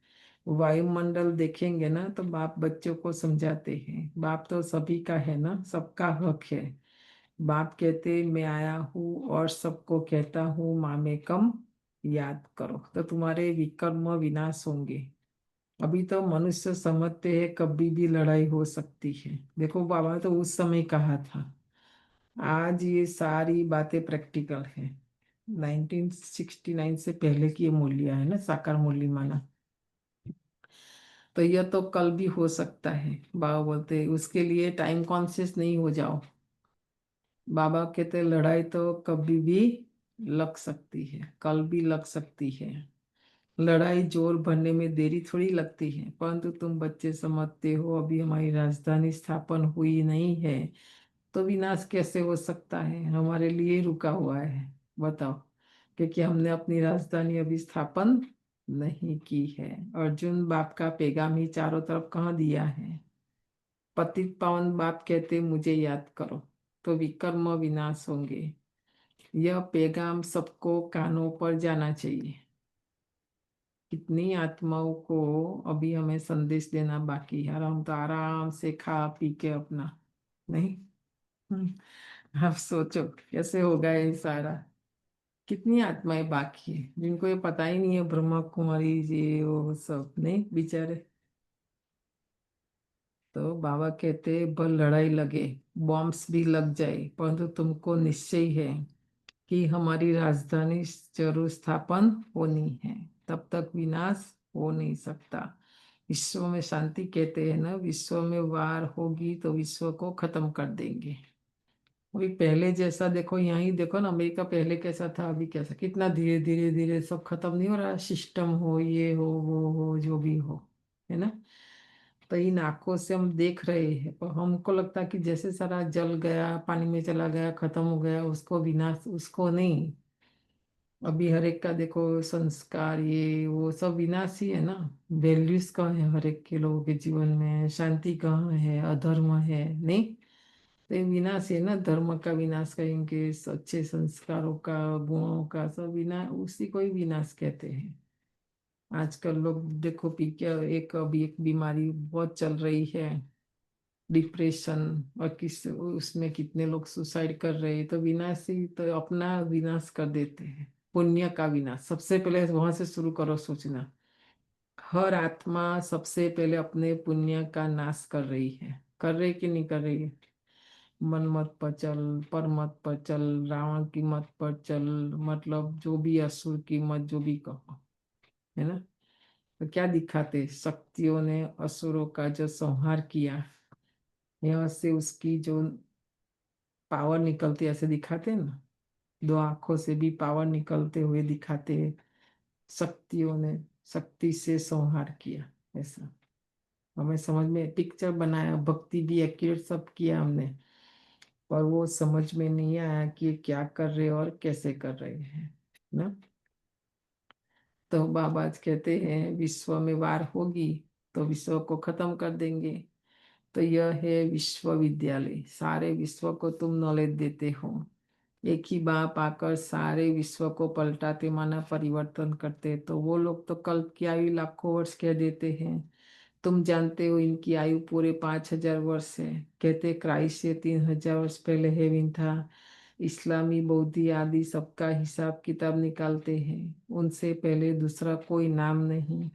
वायुमंडल देखेंगे ना तो बाप बच्चों को समझाते हैं। बाप तो सभी का है ना, सबका हक है। बाप कहते मैं आया हूँ और सबको कहता हूँ माँ में कम याद करो, तो तुम्हारे विकर्म विनाश होंगे। अभी तो मनुष्य समझते हैं कभी भी लड़ाई हो सकती है। देखो बाबा तो उस समय कहा था, आज ये सारी बातें प्रैक्टिकल है। 1969 से पहले की ये मूल्य है ना, साकार मूल्य माना। तो यह तो कल भी हो सकता है। बाबा बोलते उसके लिए टाइम कॉन्शियस नहीं हो जाओ। बाबा कहते लड़ाई तो कभी भी लग सकती है, कल भी लग सकती है। लड़ाई जोर भरने में देरी थोड़ी लगती है, परंतु तुम बच्चे समझते हो अभी हमारी राजधानी स्थापन हुई नहीं है, तो विनाश कैसे हो सकता है? हमारे लिए रुका हुआ है, बताओ। क्योंकि हमने अपनी राजधानी अभी स्थापन नहीं की है। अर्जुन बाप का पैगाम ही चारों तरफ कहाँ दिया है? पतित पावन बाप कहते मुझे याद करो, तो विकर्म विनाश होंगे। यह पैगाम सबको कानों पर जाना चाहिए। कितनी आत्माओं को अभी हमें संदेश देना बाकी है, और हम तो आराम से खा पी के अपना। नहीं आप सोचो कैसे होगा ये सारा। कितनी आत्माएं बाकी है जिनको ये पता ही नहीं है, ब्रह्मा कुमारी जी वो सब नहीं बेचारे। तो बाबा कहते बल लड़ाई लगे, बॉम्ब्स भी लग जाए, परंतु तुमको निश्चय है कि हमारी राजधानी जरूर स्थापन होनी है, तब तक विनाश हो नहीं सकता। विश्व में शांति कहते हैं ना, विश्व में वार होगी तो विश्व को खत्म कर देंगे। वही पहले जैसा देखो, यहाँ ही देखो ना, अमेरिका पहले कैसा था अभी कैसा, कितना धीरे धीरे धीरे सब खत्म नहीं हो रहा? सिस्टम हो, ये हो, वो हो, जो भी हो, है ना। तो इन आंखों से हम देख रहे हैं, पर हमको लगता है कि जैसे सारा जल गया, पानी में चला गया, खत्म हो गया, उसको विनाश, उसको नहीं। अभी हर एक का देखो संस्कार, ये वो सब विनाशी है ना। वैल्यूज कहाँ है हर एक के लोगों के जीवन में? शांति कहाँ है? अधर्म है नहीं। तो ये विनाश है ना, धर्म का विनाश कहेंगे, अच्छे संस्कारों का, गुणों का सब विनाश, उसी को ही विनाश कहते हैं। आजकल लोग देखो पी क्या, एक अभी एक बीमारी बहुत चल रही है, डिप्रेशन, और किस उसमें कितने लोग सुसाइड कर रहे हैं। तो विनाश ही तो अपना विनाश कर देते हैं। पुण्य का विनाश सबसे पहले वहां से शुरू करो सोचना। हर आत्मा सबसे पहले अपने पुण्य का नाश कर रही है, कर रही कि नहीं कर रही है? मन मत पर चल, पर मत पर चल, रावण की मत पर चल, मतलब जो भी असुर की मत, जो भी कहो, है ना। तो क्या दिखाते? शक्तियों ने असुरों का जो संहार किया, यहाँ से उसकी जो पावर निकलती ऐसे दिखाते ना, दो आंखों से भी पावर निकलते हुए दिखाते। शक्तियों ने शक्ति से संहार किया, ऐसा हमें समझ में पिक्चर बनाया, भक्ति भी एक्यूरेट सब किया हमने, पर वो समझ में नहीं आया कि ये क्या कर रहे और कैसे कर रहे हैं ना। तो बाबा आज कहते हैं विश्व में वार होगी तो विश्व को खत्म कर देंगे। तो यह है विश्वविद्यालय, सारे विश्व को तुम नॉलेज देते हो। एक ही बाप आकर सारे विश्व को पलटाते, माना परिवर्तन करते। तो वो लोग तो कल्प की आयु लाखों वर्ष कह देते हैं। तुम जानते हो इनकी आयु पूरे 5000 वर्ष है। कहते क्राइस्ट से 3000 वर्ष पहले हेविन था। इस्लामी, बौद्धि आदि सबका हिसाब किताब निकालते हैं, उनसे पहले दूसरा कोई नाम नहीं।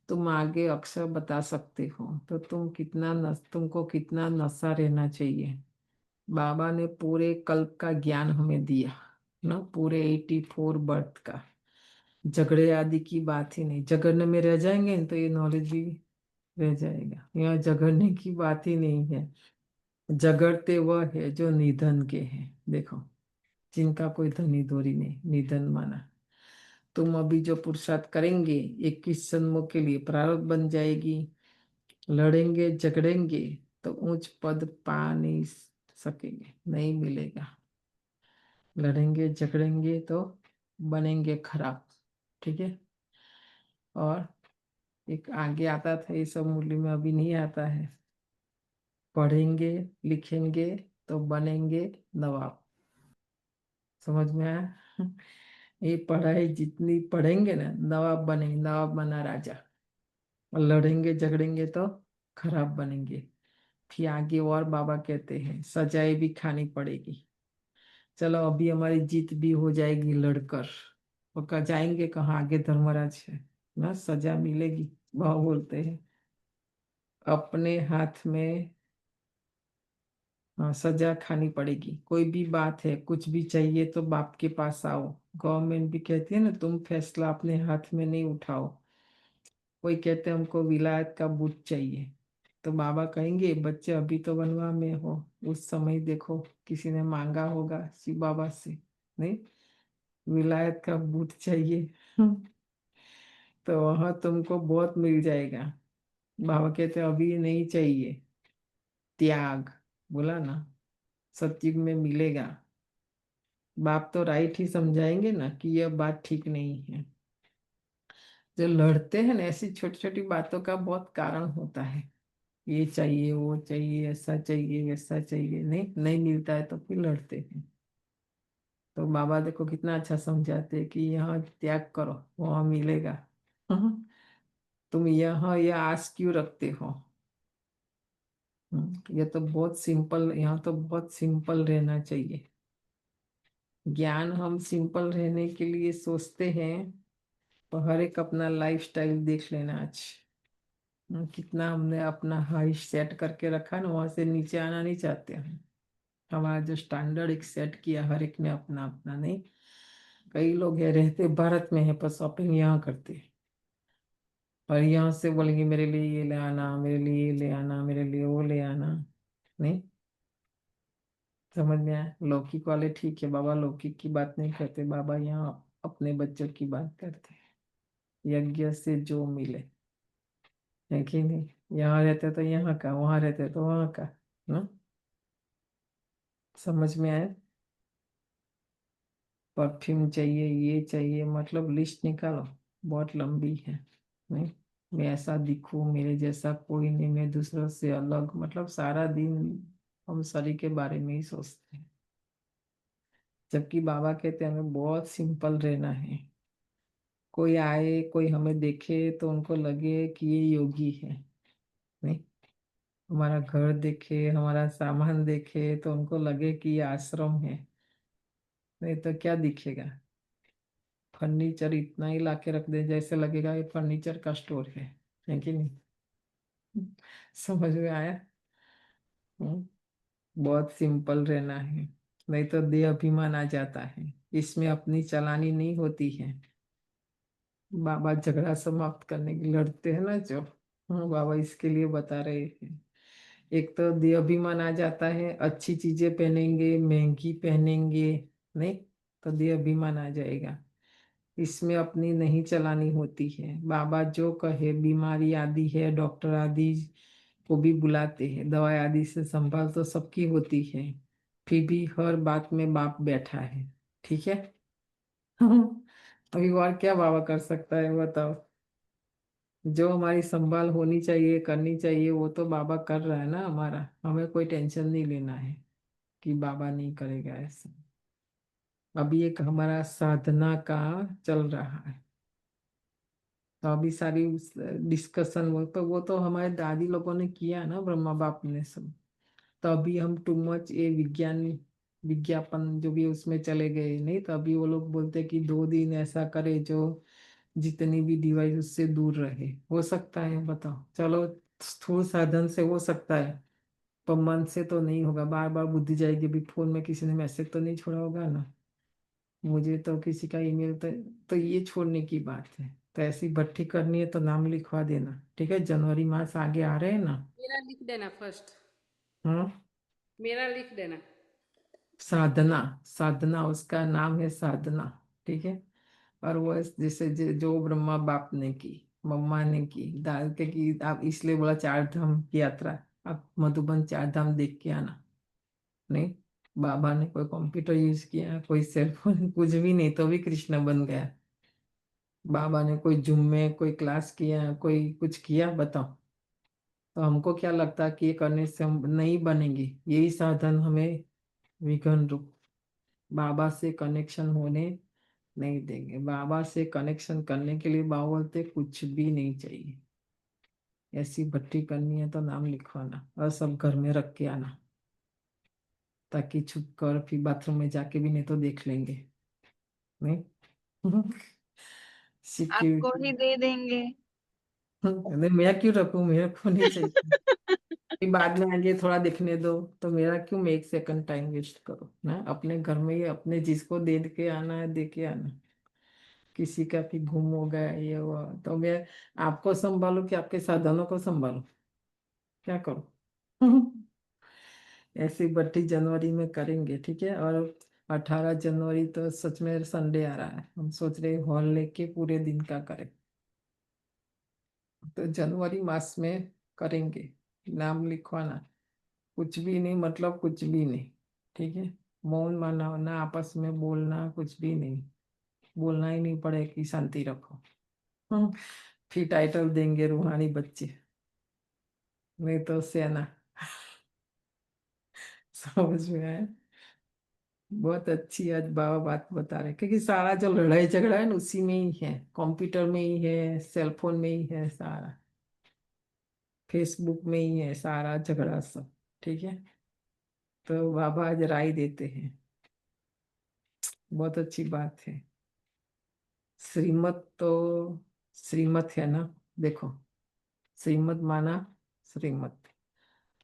तुम आगे अक्षर बता सकते हो, तो तुमको कितना नशा रहना चाहिए। बाबा ने पूरे कल्प का ज्ञान हमें दिया ना, पूरे 84 बर्थ का। झगड़े आदि की बात ही नहीं, झगड़ने में रह जाएंगे तो ये नॉलेज भी रह जाएगा। यहाँ झगड़ने की बात ही नहीं है। झगड़ते वह है जो निधन के हैं। देखो, जिनका कोई धनी धोरी नहीं, निधन माना। तुम अभी जो पुरुषार्थ करेंगे 21 जन्मों के लिए प्रारब्ध बन जाएगी। लड़ेंगे झगड़ेंगे तो ऊंच पद पा नहीं सकेंगे, नहीं मिलेगा। लड़ेंगे झगड़ेंगे तो बनेंगे खराब। ठीक है। और एक आगे आता था, ये सब मुरली में अभी नहीं आता है। पढ़ेंगे लिखेंगे तो बनेंगे नवाब। समझ में आया? ये पढ़ाई जितनी पढ़ेंगे ना, नवाब बनेंगे, नवाब बना राजा। और लड़ेंगे झगड़ेंगे तो खराब बनेंगे। फिर आगे और बाबा कहते हैं सजाएं भी खानी पड़ेगी। चलो अभी हमारी जीत भी हो जाएगी लड़कर, और जाएंगे कहाँ, आगे धर्मराज है ना, सजा मिलेगी। बाबा बोलते हैं अपने हाथ में, हाँ, सजा खानी पड़ेगी। कोई भी बात है, कुछ भी चाहिए तो बाप के पास आओ। गवर्नमेंट भी कहती है ना तुम फैसला अपने हाथ में नहीं उठाओ। कोई कहते हैं हमको विलायत का बूट चाहिए, तो बाबा कहेंगे बच्चे अभी तो वनवा में हो, उस समय देखो किसी ने मांगा होगा शिव बाबा से, नहीं विलायत का बूट चाहिए तो वहां तुमको बहुत मिल जाएगा। बाबा कहते हैं अभी नहीं चाहिए, त्याग बोला ना, सतयुग में मिलेगा। बाप तो राइट ही समझाएंगे ना कि यह बात ठीक नहीं है। जो लड़ते हैं ना, ऐसी छोटी छोटी बातों का बहुत कारण होता है। ये चाहिए वो चाहिए, ऐसा चाहिए वैसा चाहिए, नहीं नहीं मिलता है तो फिर लड़ते हैं। तो बाबा देखो कितना अच्छा समझाते हैं कि यहाँ त्याग करो, वहां मिलेगा। तुम यहाँ यह आस क्यों रखते हो? ये तो बहुत सिंपल, यहाँ तो बहुत सिंपल रहना चाहिए। ज्ञान हम सिंपल रहने के लिए सोचते हैं, पर हर एक अपना लाइफ स्टाइल देख लेना आज। कितना हमने अपना हाई सेट करके रखा ना, वहां से नीचे आना नहीं चाहते हम। हमारा जो स्टैंडर्ड एक सेट किया हर एक ने अपना अपना, नहीं कई लोग है रहते भारत में है पर शॉपिंग यहाँ करते हैं, और यहाँ से बोलेंगे मेरे लिए ये ले आना, मेरे लिए ये ले आना, मेरे लिए वो ले आना। नहीं समझ में आया? लौकिक वाले ठीक है, बाबा लौकिक की बात नहीं करते, बाबा यहाँ अपने बच्चों की बात करते हैं। यज्ञ से जो मिले, है कि नहीं? यहाँ रहते तो यहाँ का, वहां रहते तो वहां का ना। समझ में आया? परफ्यूम चाहिए, ये चाहिए, मतलब लिस्ट निकालो, बहुत लंबी है। नहीं मैं ऐसा दिखूं, मेरे जैसा कोई नहीं, मैं दूसरों से अलग, मतलब सारा दिन हम शरीर के बारे में ही सोचते हैं। जबकि बाबा कहते हैं हमें बहुत सिंपल रहना है। कोई आए, कोई हमें देखे तो उनको लगे कि ये योगी है। नहीं हमारा घर देखे, हमारा सामान देखे तो उनको लगे कि ये आश्रम है। नहीं तो क्या दिखेगा? फर्नीचर इतना ही लाके रख दे जैसे लगेगा ये फर्नीचर का स्टोर है कि नहीं? समझ में आया? हम्म, बहुत सिंपल रहना है, नहीं तो देह अभिमान आ जाता है, इसमें अपनी चलानी नहीं होती है। बाबा झगड़ा समाप्त करने के लिए लड़ते हैं ना जो, बाबा इसके लिए बता रहे हैं। एक तो देह अभिमान आ जाता है, अच्छी चीजें पहनेंगे, महंगी पहनेंगे, नहीं तो देह अभिमान आ जाएगा। इसमें अपनी नहीं चलानी होती है। बाबा जो कहे, बीमारी आदि है डॉक्टर आदि को भी बुलाते हैं, दवाई आदि से संभाल तो सबकी होती है, फिर भी हर बात में बाप बैठा है। ठीक है। अभी और क्या बाबा कर सकता है बताओ? जो हमारी संभाल होनी चाहिए, करनी चाहिए, वो तो बाबा कर रहा है ना हमारा, हमें कोई टेंशन नहीं लेना है कि बाबा नहीं करेगा ऐसा। अभी एक हमारा साधना का चल रहा है, तो अभी सारी डिस्कशन वो तो हमारे दादी लोगों ने किया ना, ब्रह्मा बाप ने सब। तो अभी हम टू मच ये विज्ञापन जो भी उसमें चले गए, नहीं तो अभी वो लोग बोलते कि 2 दिन ऐसा करे जो जितनी भी डिवाइस उससे दूर रहे। हो सकता है बताओ? चलो स्थूल साधन से हो सकता है, पर मन से तो नहीं होगा। बार बार बुद्धि जाएगी, अभी फोन में किसी ने मैसेज तो नहीं छोड़ा होगा ना, मुझे तो किसी का ईमेल तो ये छोड़ने की बात है। तो ऐसी भट्टी करनी है तो नाम लिखवा देना, ठीक है? जनवरी मास आगे आ रहे हैं ना। मेरा लिख देना फर्स्ट। हाँ मेरा लिख देना। साधना, साधना उसका नाम है, साधना। ठीक है। और वो जैसे जो ब्रह्मा बाप ने की, मम्मा ने की, दाद के की, आप इसलिए बोला चार धाम की यात्रा, आप मधुबन चार धाम देख के आना। नहीं, बाबा ने कोई कंप्यूटर यूज किया, कोई सेलफोन, कुछ भी नहीं, तो भी कृष्ण बन गया। बाबा ने कोई जूम में कोई क्लास किया, कोई कुछ किया, बताओ। तो हमको क्या लगता है कि ये करने से हम नहीं बनेंगे, यही साधन हमें विघ्न रूप बाबा से कनेक्शन होने नहीं देंगे। बाबा से कनेक्शन करने के लिए बाबा बोलते कुछ भी नहीं चाहिए, ऐसी भट्टी करनी है तो नाम लिखवाना और सब घर में रख के आना, ताकि छुप कर फिर बाथरूम में जाके भी नहीं तो देख लेंगे। नहीं आपको सिक्योरिटी। ही दे देंगे। नहीं, मैं क्यों रखूं, मेरे को नहीं चाहिए। फिर बाद में आगे थोड़ा देखने दो, तो मेरा क्यों मैं 1 सेकंड टाइम वेस्ट करो ना, अपने घर में ही अपने जिसको दे के आना है दे के आना। किसी का भी गुम हो गया ये हुआ तो मैं आपको संभालू कि आपके साधनों को संभालू, क्या करूं? ऐसी बट्टी जनवरी में करेंगे, ठीक है। और 18 जनवरी तो सच में संडे आ रहा है, हम सोच रहे हॉल लेके पूरे दिन का करें, तो जनवरी मास में करेंगे। नाम लिखवाना, कुछ भी नहीं, मतलब कुछ भी नहीं, ठीक है। मौन माना ना, आपस में बोलना कुछ भी नहीं, बोलना ही नहीं पड़े कि शांति रखो। हम्म, फिर टाइटल देंगे रूहानी बच्चे, नहीं तो सेना। समझ में आया? बहुत अच्छी आज बाबा बात बता रहे, क्योंकि सारा जो लड़ाई झगड़ा है ना उसी में ही है, कंप्यूटर में ही है, सेलफोन में ही है सारा, फेसबुक में ही है सारा झगड़ा सब। ठीक है। तो बाबा आज राय देते हैं, बहुत अच्छी बात है। श्रीमत तो श्रीमत है ना, देखो, श्रीमत माना, श्रीमत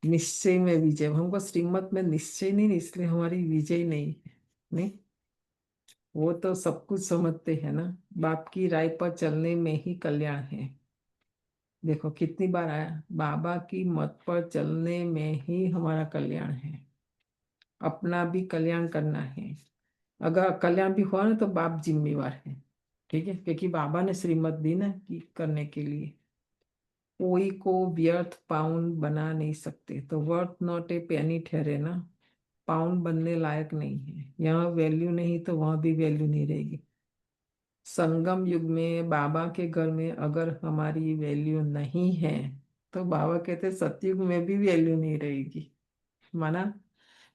निश्चय में विजय, हमको श्रीमत में निश्चय नहीं, इसलिए हमारी विजय नहीं है। नहीं, वो तो सब कुछ समझते हैं ना, बाप की राय पर चलने में ही कल्याण है। देखो कितनी बार आया, बाबा की मत पर चलने में ही हमारा कल्याण है, अपना भी कल्याण करना है। अगर कल्याण भी हुआ ना तो बाप जिम्मेवार है। ठीक है, क्योंकि बाबा ने श्रीमत दी ना कि करने के लिए, कोई को व्यर्थ पाउंड बना नहीं सकते, तो वर्थ नॉट ए पेनी ठहरे ना, पाउंड बनने लायक नहीं है, यहाँ वैल्यू नहीं तो वहां भी वैल्यू नहीं रहेगी। संगम युग में बाबा के घर में अगर हमारी वैल्यू नहीं है, तो बाबा कहते सतयुग में भी वैल्यू नहीं रहेगी। माना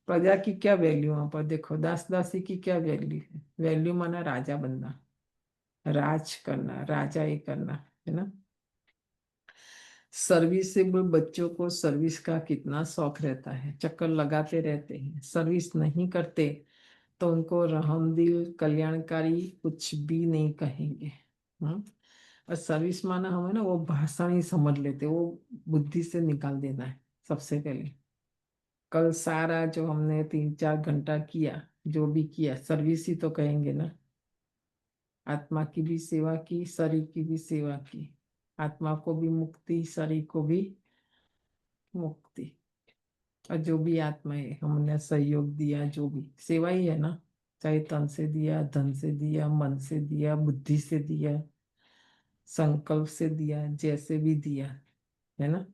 प्रजा की क्या वैल्यू, वहां पर देखो दास दासी की क्या वैल्यू है, वैल्यू माना राजा बनना, राज करना, राजा ही करना, है ना। सर्विसेबल बच्चों को सर्विस का कितना शौक रहता है, चक्कर लगाते रहते हैं, सर्विस नहीं करते तो उनको रहमदिल कल्याणकारी कुछ भी नहीं कहेंगे। हम्म। और सर्विस माना हमें ना वो भाषा नहीं समझ लेते, वो बुद्धि से निकाल देना है सबसे पहले। कल सारा जो हमने 3-4 घंटा किया, जो भी किया सर्विस ही तो कहेंगे ना। आत्मा की भी सेवा की, शरीर की भी सेवा की, आत्मा को भी मुक्ति, शरीर को भी मुक्ति। और जो भी आत्मा है हमने सहयोग दिया, जो भी सेवा ही है ना, चाहे तन से दिया, धन से दिया, मन से दिया, बुद्धि से दिया, संकल्प से दिया, जैसे भी दिया, है ना।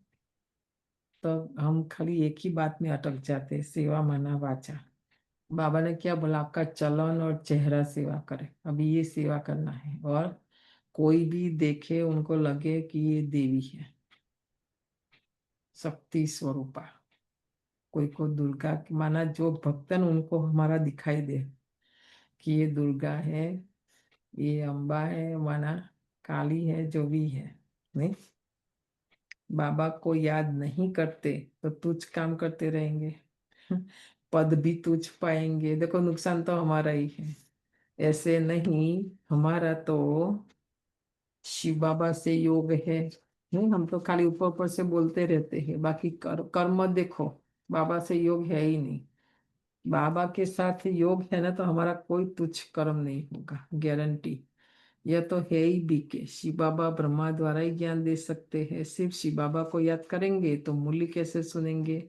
तो हम खाली एक ही बात में अटक जाते, सेवा माना वाचा। बाबा ने क्या बोला, आपका चलन और चेहरा सेवा करे, अभी ये सेवा करना है। और कोई भी देखे उनको लगे कि ये देवी है, शक्ति स्वरूपा। कोई को दुर्गा माना, जो भक्तन उनको हमारा दिखाई दे कि ये दुर्गा है, ये अम्बा है, माना काली है, जो भी है। नहीं, बाबा को याद नहीं करते तो तुच्छ काम करते रहेंगे, पद भी तुच्छ पाएंगे। देखो नुकसान तो हमारा ही है, ऐसे नहीं, हमारा तो शिव बाबा से योग है। नहीं, हम तो खाली ऊपर ऊपर से बोलते रहते हैं, बाकी कर्म देखो, बाबा से योग है ही नहीं। बाबा के साथ योग है ना, तो हमारा कोई तुच्छ कर्म नहीं होगा, गारंटी। यह तो है ही बीके, शिव बाबा ब्रह्मा द्वारा ही ज्ञान दे सकते हैं, सिर्फ शिव बाबा को याद करेंगे तो मुरली कैसे सुनेंगे,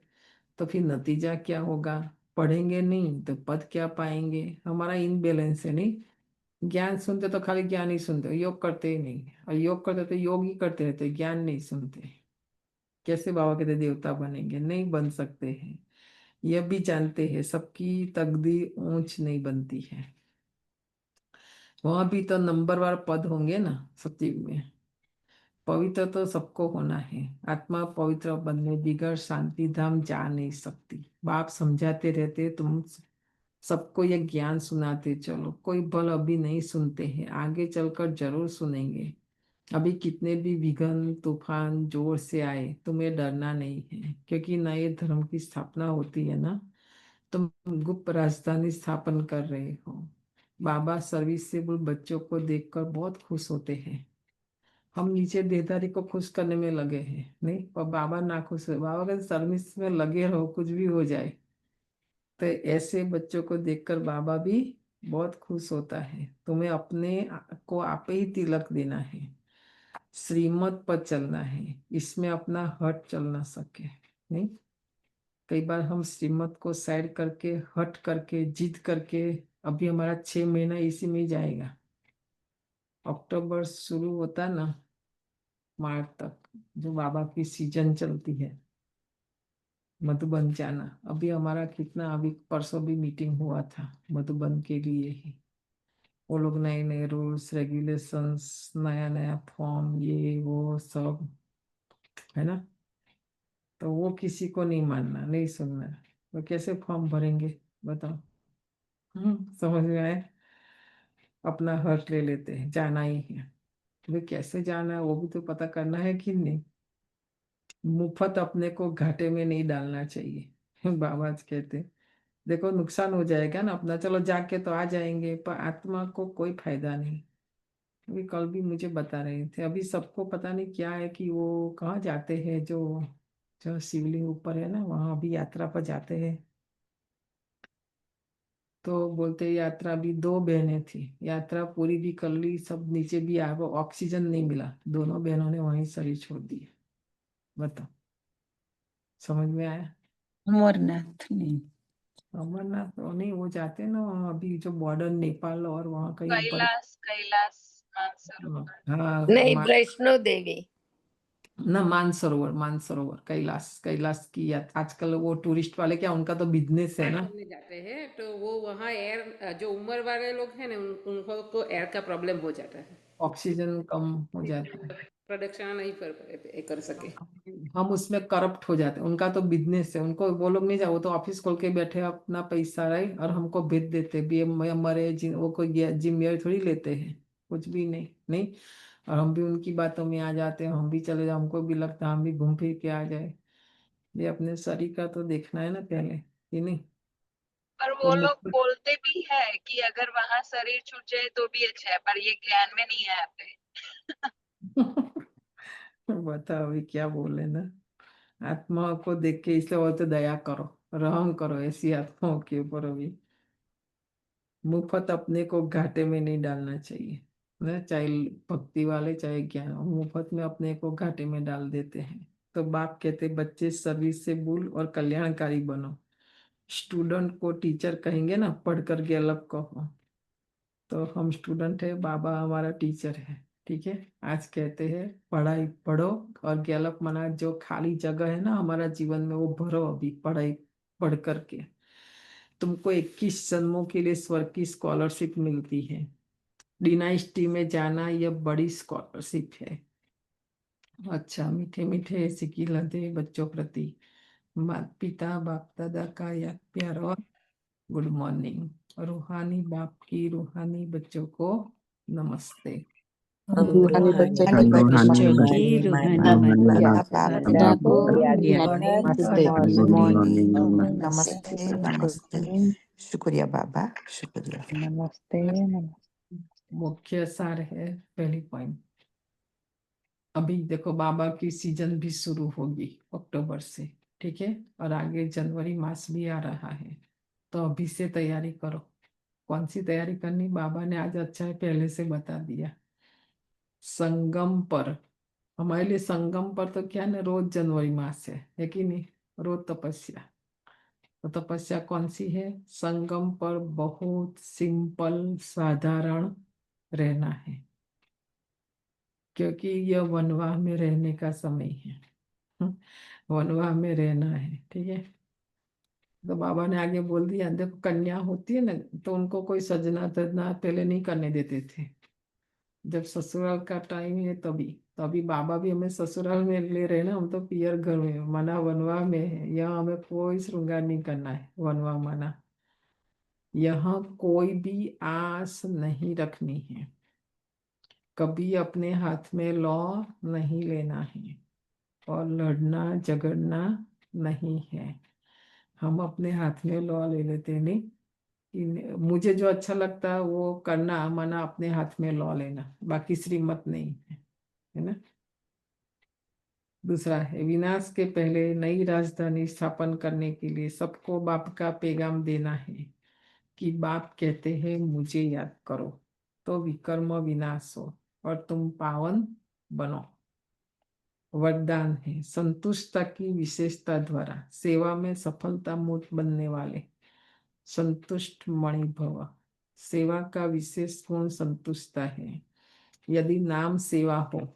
तो फिर नतीजा क्या होगा? पढ़ेंगे नहीं तो पद क्या पाएंगे? हमारा इनबैलेंस है नहीं। ज्ञान सुनते तो खाली ज्ञान ही सुनते, योग करते ही नहीं, और योग करते तो योग ही करते रहते, ज्ञान नहीं सुनते। कैसे बाबा कहते देवता बनेंगे? नहीं बन सकते हैं। यह भी जानते हैं सबकी तकदीर ऊंच नहीं बनती है। वहां भी तो नंबरवार पद होंगे ना सतयुग में। पवित्र तो सबको होना है। आत्मा पवित्र बनने बिगड़ शांति धाम जा नहीं सकती। बाप समझाते रहते, तुम सबको ये ज्ञान सुनाते चलो। कोई बल अभी नहीं सुनते हैं, आगे चलकर जरूर सुनेंगे। अभी कितने भी विघ्न तूफान जोर से आए, तुम्हें डरना नहीं है, क्योंकि नए धर्म की स्थापना होती है ना। तुम गुप्त राजधानी स्थापन कर रहे हो। बाबा सर्विसेबल बच्चों को देखकर बहुत खुश होते हैं। हम नीचे देहधारी को खुश करने में लगे हैं, नहीं, पर बाबा ना खुश है। बाबा के सर्विस में लगे रहो, कुछ भी हो जाए। तो ऐसे बच्चों को देखकर बाबा भी बहुत खुश होता है। तुम्हें अपने को आप ही तिलक देना है, श्रीमत पर चलना है, इसमें अपना हट चल ना सके। नहीं, कई बार हम श्रीमत को साइड करके, हट करके, जिद करके, अभी हमारा 6 महीना इसी में ही जाएगा। अक्टूबर शुरू होता ना, मार्च तक जो बाबा की सीजन चलती है, मधुबन जाना। अभी हमारा कितना, अभी परसों भी मीटिंग हुआ था मधुबन के लिए ही। वो लोग नए नए रूल्स रेगुलेशंस, नया नया फॉर्म, ये वो सब है ना। तो वो किसी को नहीं मानना, नहीं सुनना। तो कैसे फॉर्म भरेंगे बताओ? समझ में आए? अपना हर्ट ले लेते हैं, जाना ही है। तो कैसे जाना है वो भी तो पता करना है कि नहीं। मुफ्त अपने को घाटे में नहीं डालना चाहिए। बाबा जी कहते, देखो नुकसान हो जाएगा ना अपना, चलो जाके तो आ जाएंगे, पर आत्मा को कोई फायदा नहीं। अभी कल भी मुझे बता रहे थे, अभी सबको पता नहीं क्या है कि वो कहाँ जाते हैं, जो जो शिवलिंग ऊपर है ना, वहां अभी यात्रा पर जाते हैं। तो बोलते यात्रा भी, 2 बहनें थी, यात्रा पूरी भी कर ली, सब नीचे भी आ गए, ऑक्सीजन नहीं मिला, दोनों बहनों ने वहीं शरीर छोड़ दिया। बताओ, समझ में आया? अमरनाथ नहीं, अमरनाथ तो नहीं, वो जाते हैं ना वहाँ, अभी जो बॉर्डर नेपाल और वहाँ कहीं ऊपर। कैलाश कैलाश मानसरोवर। हाँ नहीं, वैष्णो देवी। ना, मानसरोवर, मानसरोवर, कैलाश, कैलाश की आजकल वो टूरिस्ट वाले क्या, उनका तो बिजनेस है ना। करने जाते हैं तो वो वहाँ एयर, जो उम्र वाले लोग हैं ना, उनको तो एयर का प्रॉब्लम हो जाता है, ऑक्सीजन कम हो जाता है। प्रोडक्शन नहीं कर सके। हम उसमें करप्ट हो जाते हैं, उनका तो बिजनेस है, उनको वो लोग नहीं जा, वो तो ऑफिस खोल के बैठे अपना पैसा रहे और हमको भेज देते भी, मरे वो कोई जिम्मेवारी थोड़ी लेते हैं, कुछ भी नहीं, नहीं। और हम भी उनकी बातों में आ जाते हैं, हम भी चले जाए, हमको भी लगता है हम भी घूम फिर के आ जाए। ये अपने शरीर का तो देखना है ना पहले, कि नहीं। पर तो वो लोग बोलते भी है कि अगर वहां शरीर छूट जाए तो भी अच्छा है, पर ये ज्ञान में नहीं आते। बताओ अभी क्या बोले ना। आत्मा को देख के इसलिए बोलते दया करो, रहम करो ऐसी आत्माओं के ऊपर। अभी मुफ्त अपने को घाटे में नहीं डालना चाहिए ना, चाहे भक्ति वाले चाहे ज्ञान, मुफ्त में अपने को घाटे में डाल देते हैं। तो बाप कहते बच्चे सर्विस से भूल और कल्याणकारी बनो। स्टूडेंट को टीचर कहेंगे ना, पढ़ कर के अलग कहो। तो हम स्टूडेंट है, बाबा हमारा टीचर है, ठीक है। आज कहते हैं पढ़ाई पढ़ो और गैलप मना, जो खाली जगह है ना हमारा जीवन में वो भरो, अभी पढ़ाई पढ़ करके। तुमको 21 जन्मों के लिए स्वर्ग की स्कॉलरशिप मिलती है। डिनाइस्टी में जाना यह बड़ी स्कॉलरशिप है। अच्छा, मीठे मीठे सिक्की लदे बच्चों प्रति माता पिता बाप दादा का याद प्यार और गुड मॉर्निंग। रूहानी बाप की रूहानी बच्चों को नमस्ते। रूहानी बच्चों की रूहानी दादा को गुड मॉर्निंग, नमस्ते नमस्ते। शुक्रिया बाबा, शुक्रिया। नमस्ते नमस्ते। मुख्य सार है पहली पॉइंट। अभी देखो बाबा की सीजन भी शुरू होगी अक्टूबर से, ठीक है, और आगे जनवरी मास भी आ रहा है। तो अभी से तैयारी करो। कौन सी तैयारी करनी, बाबा ने आज अच्छा है पहले से बता दिया। संगम पर, हमारे लिए संगम पर तो क्या ना, रोज जनवरी मास है कि नहीं, रोज तपस्या। तो तपस्या कौन सी है? संगम पर बहुत सिंपल साधारण रहना है, क्योंकि यह वनवाह में रहने का समय है। वनवाह में रहना है, ठीक है। तो बाबा ने आगे बोल दिया, देखो कन्या होती है ना, तो उनको कोई सजना तजना पहले नहीं करने देते थे। जब ससुराल का टाइम है तभी तभी बाबा भी हमें ससुराल में ले रहे ना, हम तो पियर घर में मना वनवाह में है। यहाँ हमें कोई श्रृंगार नहीं करना है, वनवाह माना। यहाँ कोई भी आस नहीं रखनी है, कभी अपने हाथ में लॉ नहीं लेना है, और लड़ना झगड़ना नहीं है। हम अपने हाथ में लॉ ले लेते नहीं कि मुझे जो अच्छा लगता है वो करना, माना अपने हाथ में लॉ लेना, बाकी श्रीमत नहीं है ना। दूसरा है, विनाश के पहले नई राजधानी स्थापन करने के लिए सबको बाप का पैगाम देना है कि बाप कहते हैं मुझे याद करो तो विकर्म विनाश हो और तुम पावन बनो। वरदान है, संतुष्टता की विशेषता द्वारा सेवा में सफलता मूर्त बनने वाले संतुष्ट मणि भव। सेवा का विशेष गुण संतुष्टता है। यदि नाम सेवा हो,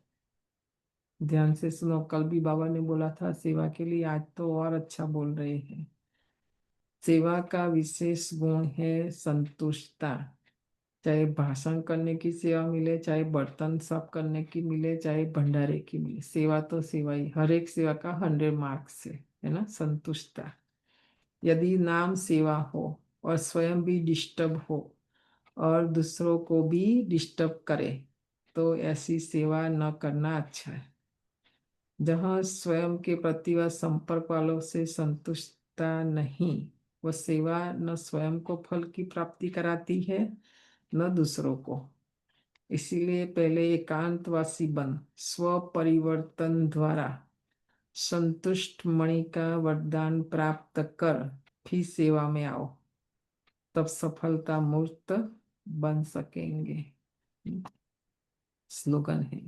ध्यान से सुनो, कल भी बाबा ने बोला था सेवा के लिए, आज तो और अच्छा बोल रहे हैं। सेवा का विशेष गुण है संतुष्टता। चाहे भाषण करने की सेवा मिले, चाहे बर्तन साफ करने की मिले, चाहे भंडारे की मिले, सेवा तो सेवा ही। हर एक सेवा का 100 मार्क्स है ना, संतुष्टता। यदि नाम सेवा हो और स्वयं भी डिस्टर्ब हो और दूसरों को भी डिस्टर्ब करे, तो ऐसी सेवा न करना अच्छा है। जहाँ स्वयं के प्रति व संपर्क वालों से संतुष्टता नहीं, वह सेवा न स्वयं को फल की प्राप्ति कराती है न दूसरों को। इसीलिए पहले एकांतवासी बन स्व परिवर्तन द्वारा संतुष्ट मणि का वरदान प्राप्त कर फिर सेवा में आओ, तब सफलता मूर्त बन सकेंगे। स्लोगन है,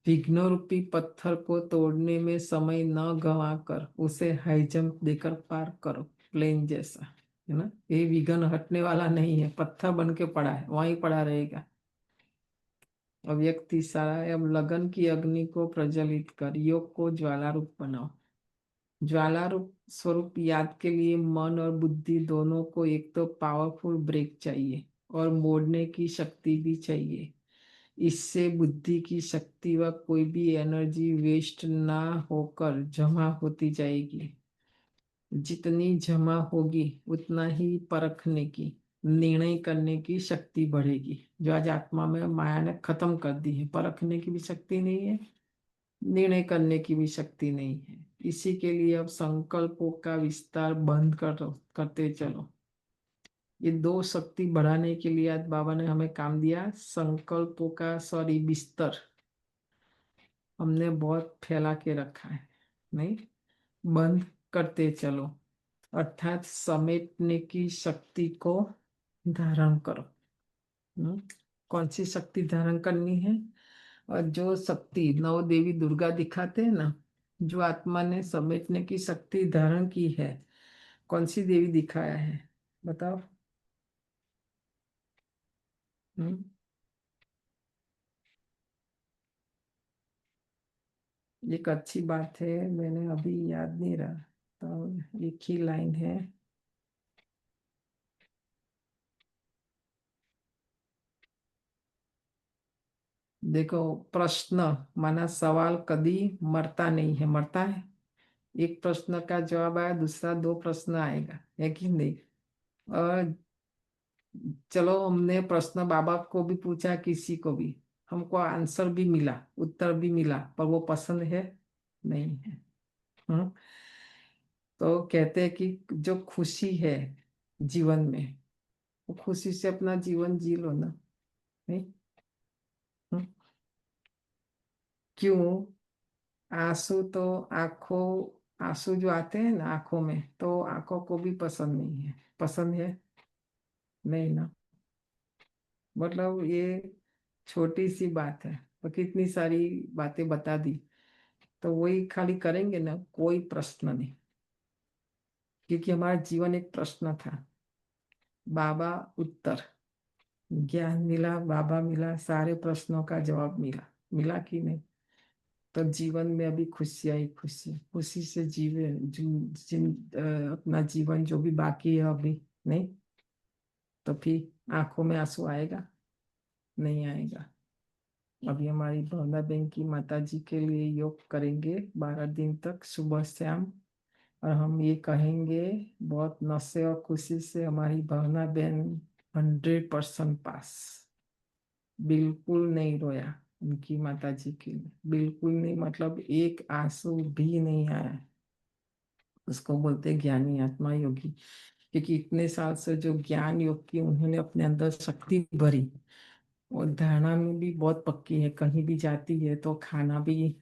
विघ्न रूपी पत्थर को तोड़ने में समय न गंवाकर उसे हाई जंप देकर पार करो, प्लेन जैसा, है ना। ये विघ्न हटने वाला नहीं है, पत्थर बन के पड़ा है, वहीं पड़ा रहेगा। अव्यक्ति सारा है। अब लगन की अग्नि को प्रज्वलित कर योग को ज्वाला रूप बनाओ। ज्वाला रूप स्वरूप याद के लिए मन और बुद्धि दोनों को एक तो पावरफुल ब्रेक चाहिए और मोड़ने की शक्ति भी चाहिए। इससे बुद्धि की शक्ति व कोई भी एनर्जी वेस्ट ना होकर जमा होती जाएगी। जितनी जमा होगी उतना ही परखने की, निर्णय करने की शक्ति बढ़ेगी, जो आज आत्मा में माया ने खत्म कर दी है। परखने की भी शक्ति नहीं है, निर्णय करने की भी शक्ति नहीं है। इसी के लिए अब संकल्पों का विस्तार बंद करते चलो। ये दो शक्ति बढ़ाने के लिए आज बाबा ने हमें काम दिया। संकल्पों का बिस्तर हमने बहुत फैला के रखा है, नहीं, बंद करते चलो, अर्थात समेटने की शक्ति को धारण करो। कौन सी शक्ति धारण करनी है? और जो शक्ति नौ देवी दुर्गा दिखाते हैं ना, जो आत्मा ने समेटने की शक्ति धारण की है, कौन सी देवी दिखाया है बताओ। एक अच्छी बात है, मैंने अभी याद नहीं रहा, तो एक ही लाइन है। देखो, प्रश्न माना सवाल कभी मरता नहीं है, मरता है? एक प्रश्न का जवाब आया, दूसरा दो प्रश्न आएगा, है कि नहीं? और चलो, हमने प्रश्न बाबा को भी पूछा, किसी को भी, हमको आंसर भी मिला, उत्तर भी मिला, पर वो पसंद है नहीं है। तो कहते हैं कि जो खुशी है जीवन में, वो खुशी से अपना जीवन जी लो ना, नहीं? क्यों? आंसू तो आंसू जो आते हैं ना आंखों में, तो आंखों को भी पसंद नहीं है। पसंद है नहीं ना। मतलब ये छोटी सी बात है, तो कितनी सारी बातें बता दी, तो वही खाली करेंगे ना, कोई प्रश्न नहीं। क्योंकि हमारा जीवन एक प्रश्न था। बाबा उत्तर, ज्ञान मिला, बाबा मिला, सारे प्रश्नों का जवाब मिला। मिला कि नहीं? तो जीवन में अभी खुशियाँ ही खुशी, खुशी से जीवे अपना जीवन जो भी बाकी है अभी। नहीं तो फिर आंखों में आंसू आएगा? नहीं आएगा। अभी हमारी भावना बहन की माता जी के लिए योग करेंगे 12 दिन तक सुबह शाम, और हम ये कहेंगे बहुत नशे और खुशी से, हमारी भावना बहन 100% पास। बिल्कुल नहीं रोया उनकी माता जी के लिए, बिल्कुल नहीं, मतलब एक आंसू भी नहीं आया। उसको बोलते ज्ञानी आत्मा योगी, क्योंकि इतने साल से जो ज्ञान योग की उन्होंने अपने अंदर शक्ति भरी, और धारणा में भी बहुत पक्की है। कहीं भी जाती है तो खाना भी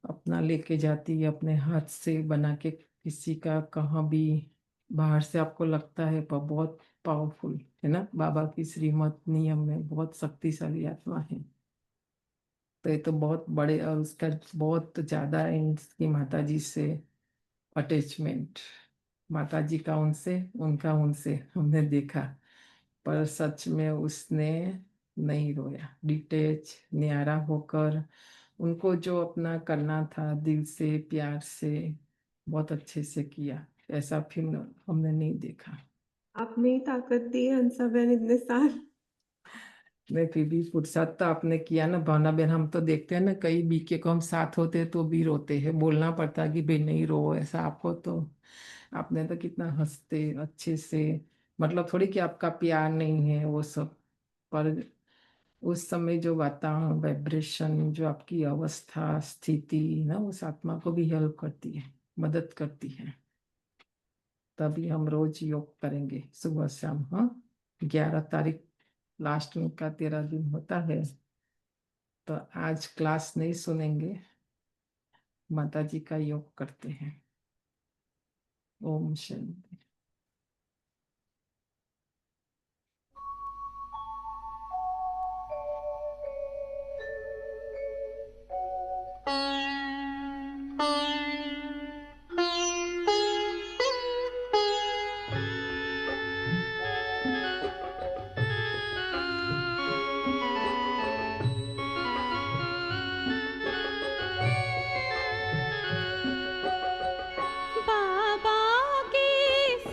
अपना लेके जाती है, अपने हाथ से बना के, किसी का कहाँ भी। बाहर से आपको लगता है पर बहुत पावरफुल है ना, बाबा की श्रीमत नियम में बहुत शक्तिशाली आत्मा है। तो ये तो बहुत बड़े, और उसका बहुत ज्यादा है इसकी माता जी से अटैचमेंट। माता जी का उनसे, उनका उनसे हमने देखा, पर सच में उसने नहीं रोया। डिटेच न्यारा होकर उनको जो अपना करना था दिल से प्यार से बहुत अच्छे से किया। ऐसा फिल्म हमने नहीं देखा। आपने ही ताकत दी है हंसा बहन इतने साल। नहीं फिर भी फुर्सत तो आपने किया ना भावना बहन। हम तो देखते हैं ना कई बीके को हम साथ होते तो भी रोते हैं, बोलना पड़ता है कि भाई नहीं रो ऐसा। आपको तो, आपने तो कितना हंसते अच्छे से, मतलब थोड़ी कि आपका प्यार नहीं है वो सब, पर उस समय जो वातावरण वाइब्रेशन, जो आपकी अवस्था स्थिति ना, उस आत्मा को भी हेल्प करती है, मदद करती है। तभी हम रोज योग करेंगे सुबह शाम। हाँ, 11 तारीख लास्ट में का 13 दिन होता है, तो आज क्लास नहीं सुनेंगे, माता जी का योग करते हैं। ओम शांति। बाबा की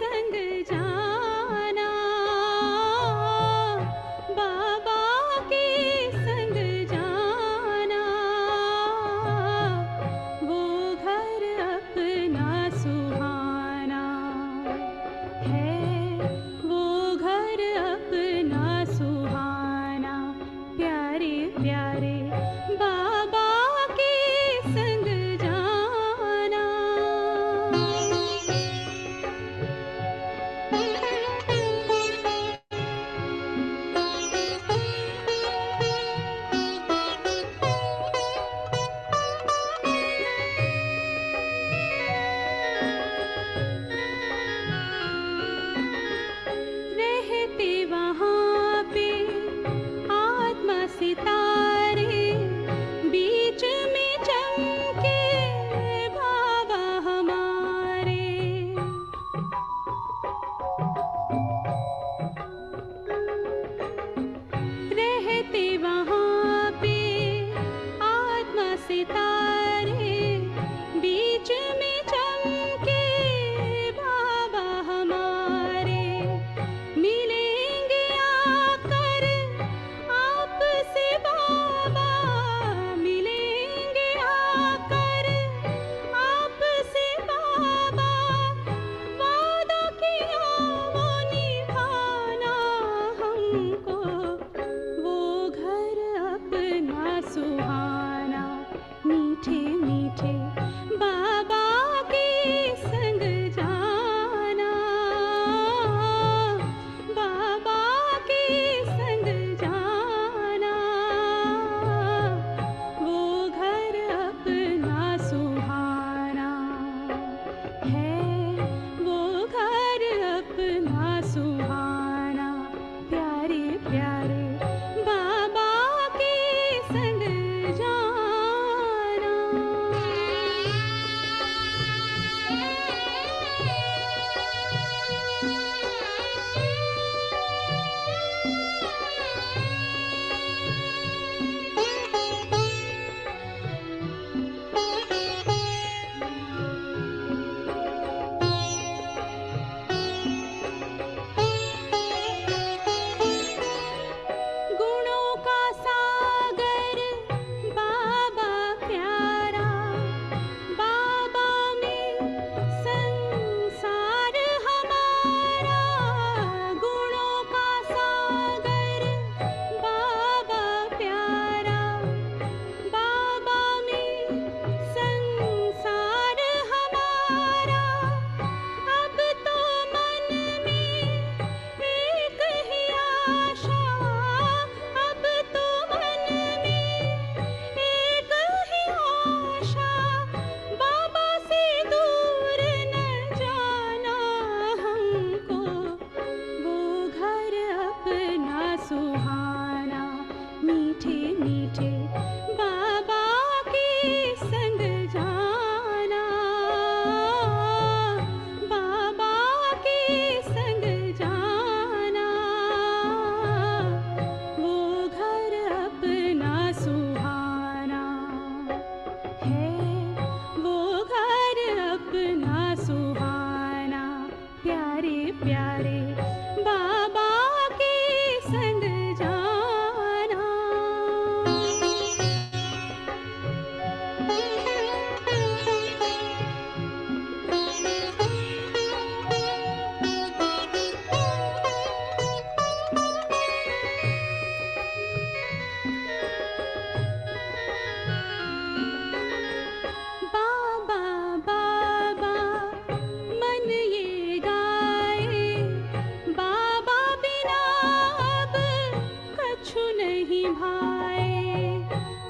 नहीं भाए।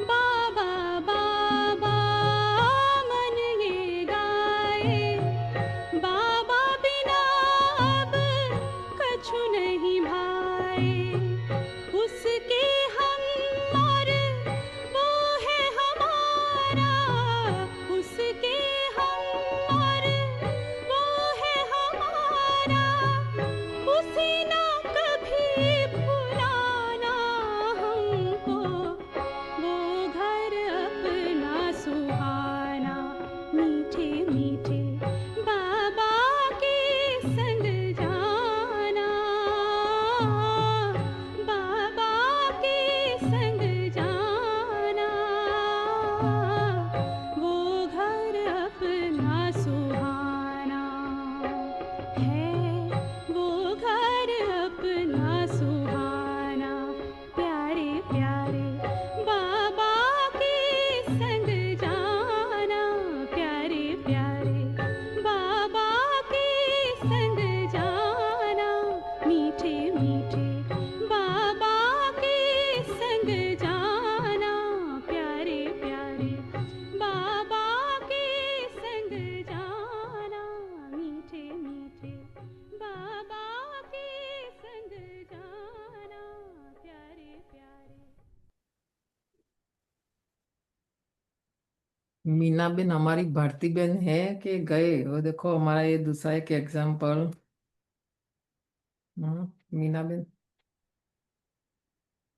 बाबा बाबा मन ये गाए, बाबा बिना अब कछु नहीं भाए। उसके हम और वो है हमारा, उसके हम और वो है हमारा। उसे ना कभी भुलाना हमको, वो घर अपना सुहाना। मीठे मीठे बाबा के संग जाना, बाबा के संग जाना। वो घर अपना सुहाना है, वो घर अपना सुहाना। प्यारे प्यारे बाबा के संग जाना, प्यारे प्यारे बाबा के संग जाना। मीठे मीठे बाबा के संग जाना, प्यारे प्यारे बाबा के संग जाना। मीठे मीठे बाबा के संग जाना, प्यारे प्यारे। मीना बेन हमारी भारती बहन है कि गए? वो देखो हमारा ये दूसरा एक example. Meena Ben,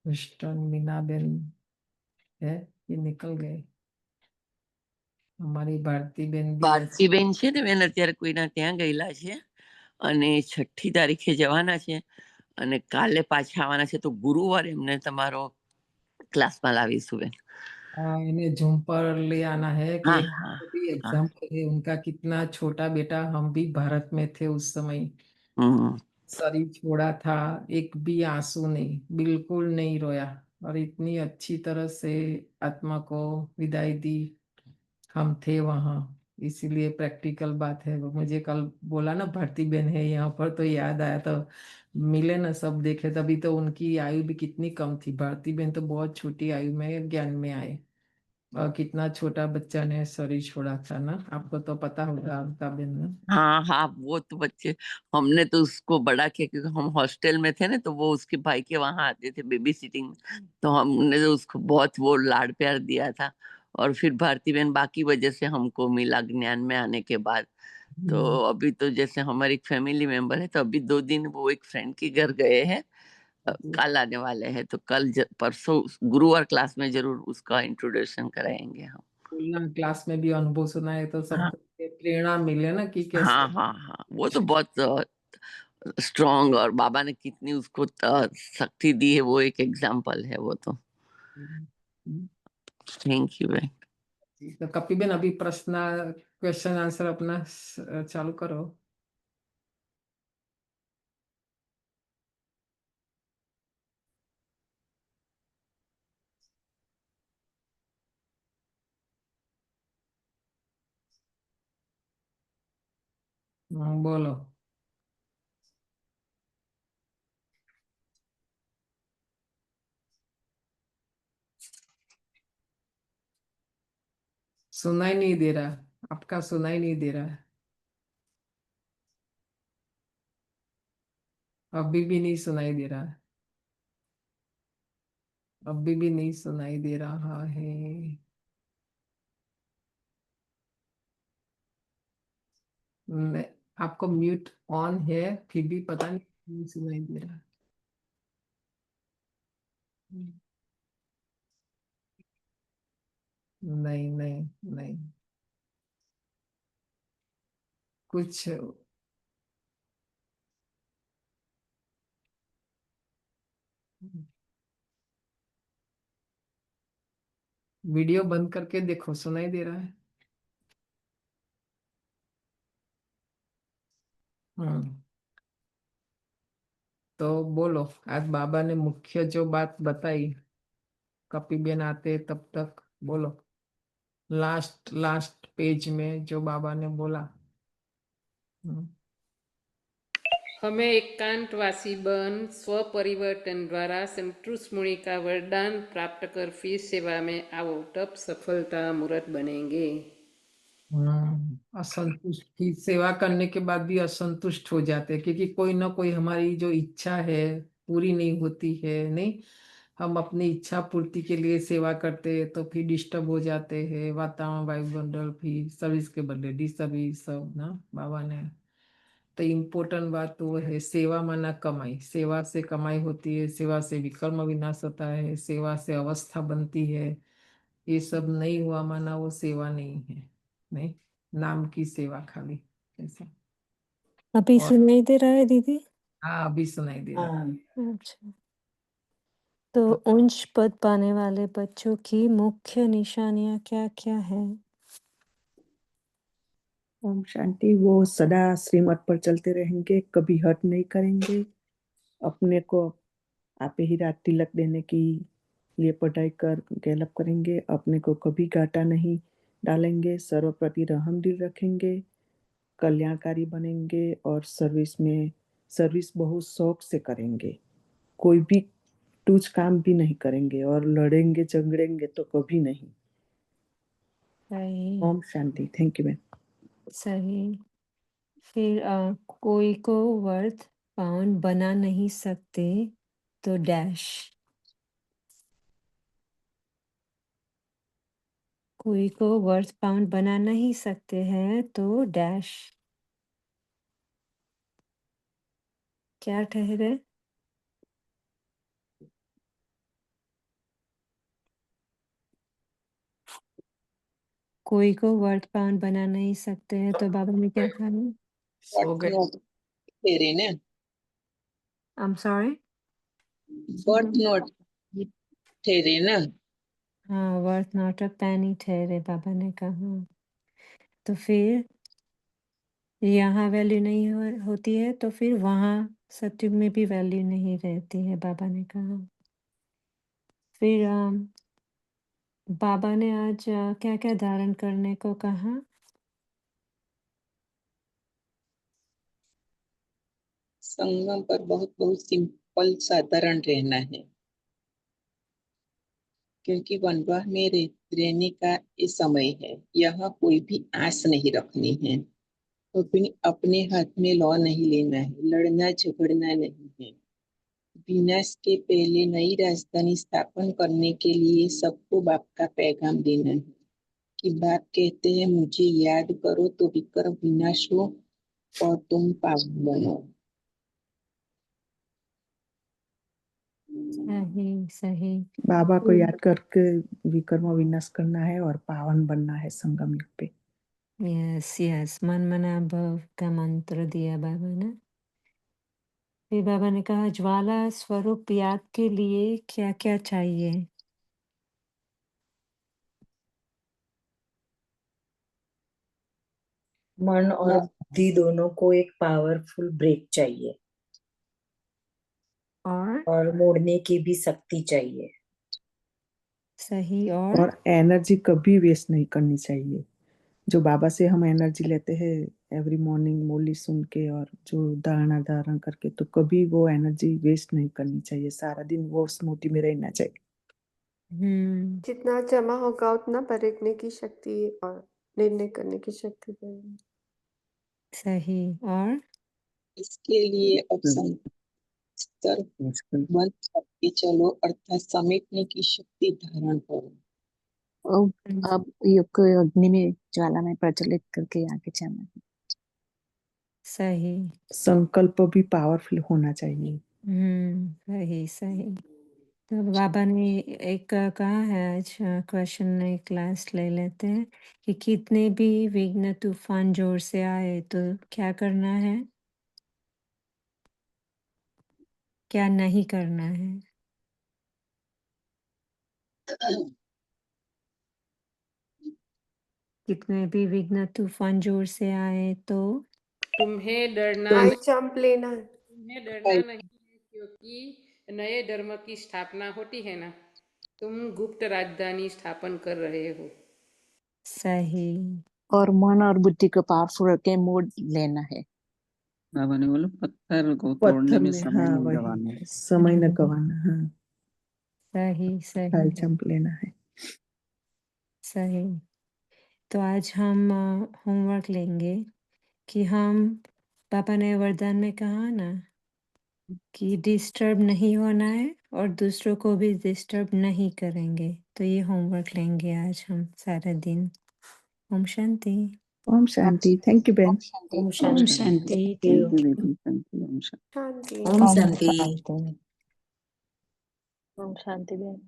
mister Meena Ben है ये निकल गए? અમારી ભારતીબેન બી ભારતીબેન છે ને બેન અત્યારે કોઈના ત્યાં ગયેલા છે અને 6ઠી તારીખે જવાના છે અને કાલે પાછા આવવાના છે, તો ગુરુવારે એમને તમારો ક્લાસમાં લાવીશું બેન। इन्हें झूम पर ले आना है कि हाँ एक हाँ भी हाँ। एग्जाम्पल है उनका। कितना छोटा बेटा, हम भी भारत में थे उस समय, हम्म, शरीर छोड़ा था, एक भी आंसू नहीं, बिल्कुल नहीं रोया, और इतनी अच्छी तरह से आत्मा को विदाई दी। हम थे वहाँ, इसीलिए प्रैक्टिकल बात है। वो मुझे कल बोला ना भारती बहन है यहाँ पर, तो याद आया। तो मिले ना, सब देखे, तभी तो उनकी आयु भी कितनी कम थी। भारती बहन तो बहुत छोटी आयु में ज्ञान में आए, और कितना छोटा बच्चा ने शरीर छोड़ा था ना। आपको तो पता होगा अमता बहन ना। हाँ हाँ, वो तो बच्चे, हमने तो उसको बड़ा किया क्योंकि हम हॉस्टल में थे ना, तो वो उसके भाई के वहां आते थे बेबी सिटिंग में, तो हमने तो उसको बहुत वो लाड प्यार दिया था। और फिर भारती बहन बाकी वजह से हमको मिला ज्ञान में आने के बाद। तो अभी तो जैसे हमारी एक फैमिली मेंबर है, तो अभी 2 दिन वो एक फ्रेंड के घर गए हैं, कल आने वाले हैं, तो कल परसों गुरुवार क्लास में जरूर उसका इंट्रोडक्शन कराएंगे हम। क्लास में भी अनुभव सुना है, तो हाँ सबको प्रेरणा मिले ना कि कैसे। हाँ हाँ हाँ, वो तो बहुत स्ट्रांग, और बाबा ने कितनी उसको शक्ति दी है, वो एक एग्जाम्पल है वो तो। थैंक यू भाई। तो कपी बेन अभी प्रश्न क्वेश्चन आंसर अपना चालू करो। बोलो। सुनाई नहीं दे रहा, आपका सुनाई नहीं दे रहा है, अभी भी नहीं सुनाई दे रहा है, अभी भी नहीं सुनाई दे रहा है। आपको म्यूट ऑन है, फिर भी पता नहीं सुनाई दे रहा है। नहीं नहीं नहीं, कुछ वीडियो बंद करके देखो, सुनाई दे रहा है। हम्म, तो बोलो। आज बाबा ने मुख्य जो बात बताई, कपी बेन आते तब तक बोलो। लास्ट पेज में जो बाबा ने बोला। हमें एकांतवासी बन स्व परिवर्तन द्वारा संतुष्ट मुनि का वरदान प्राप्त कर फिर सेवा में आओ, तब सफलता मूर्त बनेंगे। असंतुष्ट की सेवा करने के बाद भी असंतुष्ट हो जाते हैं, क्योंकि कोई ना कोई हमारी जो इच्छा है पूरी नहीं होती है। नहीं, हम अपनी इच्छा पूर्ति के लिए सेवा करते हैं तो फिर डिस्टर्ब हो जाते हैं, वातावरण वायुमंडल, फिर सर्विस के बदले डिसर्विस सब ना बाबा ने। तो इम्पोर्टेंट बात तो वो है सेवा माना कमाई, सेवा से कमाई होती है, सेवा से विकर्म विनाश होता है, सेवा से अवस्था बनती है। ये सब नहीं हुआ माना वो सेवा नहीं है। नहीं, नाम की सेवा खाली ऐसा। अभी और सुनाई दे रहा है दीदी? हाँ, अभी सुनाई दे रहा है। अच्छा, तो उच्च पद पाने वाले बच्चों की मुख्य निशानियां क्या क्या है? ओम शांति। वो सदा श्रीमत पर चलते रहेंगे, कभी हट नहीं करेंगे, अपने को आपे ही रात तिलक देने की लिए पढ़ाई कर गैलप करेंगे, अपने को कभी घाटा नहीं डालेंगे, सर्वप्रति रहम दिल रखेंगे, कल्याणकारी बनेंगे और सर्विस बहुत शौक से करेंगे, कोई भी टूच काम भी नहीं करेंगे और लड़ेंगे झगड़ेंगे तो कभी नहीं। सही Om Shanti. Thank you ma'am. सही। फिर कोई को वर्थ पाउंड बना नहीं सकते तो डैश। कोई को वर्थ पाउंड बना नहीं सकते हैं तो डैश क्या ठहरे? कोई को वर्थ पाउंड बना नहीं सकते हैं तो बाबा ने क्या कहा? सो गए। तेरे ने I'm sorry? वर्थ नोट तेरे ना। हाँ, वर्थ नॉट अ पेनी ठहरे बाबा ने कहा। तो फिर यहाँ वैल्यू नहीं होती है तो फिर वहाँ सत्युग में भी वैल्यू नहीं रहती है, बाबा ने कहा। फिर बाबा ने आज क्या क्या धारण करने को कहा? संगम पर बहुत बहुत सिंपल साधारण रहना है, क्योंकि वनवाह में रहने का ये समय है। यहाँ कोई भी आस नहीं रखनी है, अपने हाथ में लॉ नहीं लेना है, लड़ना झगड़ना नहीं है। विनाश के पहले नई राजधानी स्थापन करने के लिए सबको बाप का पैगाम देना है कि बाप कहते हैं मुझे याद करो तो विकर्म विनाश हो और तुम पावन बनो। सही सही। बाबा को याद करके विकर्म विनाश करना है और पावन बनना है संगम युग पे। यस यस, मन मना भव का मंत्र दिया बाबा ने। फिर बाबा ने कहा ज्वाला स्वरूप याद के लिए क्या क्या चाहिए? मन और बुद्धि दोनों को एक पावरफुल ब्रेक चाहिए और मोड़ने की भी शक्ति चाहिए। सही। और एनर्जी कभी वेस्ट नहीं करनी चाहिए। जो बाबा से हम एनर्जी लेते हैं एवरी मॉर्निंग मुरली सुन के और जो धारण करके, तो कभी वो एनर्जी वेस्ट नहीं करनी चाहिए। सारा दिन वो स्मृति में रहना चाहिए। जितना जमा होगा उतना परखने की शक्ति और निर्णय करने की शक्ति बढ़ेगी। सही। और इसके लिए अब स्तर बंद करके चलो, अर्थात समेटने की शक्ति धारण करो। अब योग को अग्नि में ज्वाला में प्रज्वलित करके आगे जाना है। सही। संकल्प भी पावरफुल होना चाहिए। सही सही। तो बाबा ने एक कहा है आज क्वेश्चन एक क्लास ले लेते हैं कि कितने भी विघ्न तूफान जोर से आए तो क्या करना है, क्या नहीं करना है? कितने भी विघ्न तूफान जोर से आए तो तुम्हें डरना हाई नहीं, जंप लेना है। तुम्हें डरना नहीं है, क्योंकि नए धर्म की स्थापना होती है ना, तुम गुप्त राजधानी स्थापन कर रहे हो। सही। और मन और बुद्धि को पावरफुल के मोड लेना है। बाबा ने बोला पत्थर को तोड़ने पत्थर में में, समय हाँ नहीं वही गवाना। समय न गवाना, हाँ सही सही हल चंप लेना है। सही। तो आज हम होमवर्क लेंगे कि हम, पापा ने वरदान में कहा ना कि डिस्टर्ब नहीं होना है और दूसरों को भी डिस्टर्ब नहीं करेंगे। तो ये होमवर्क लेंगे आज हम सारा दिन। ओम शांति। ओम शांति। थैंक यू बहन। Om Om Shanti. Shanti. Thank thank you. You दीदी, थैंक यू। ओम शांति। शांति। ओम शांति। ओम शांति बहन।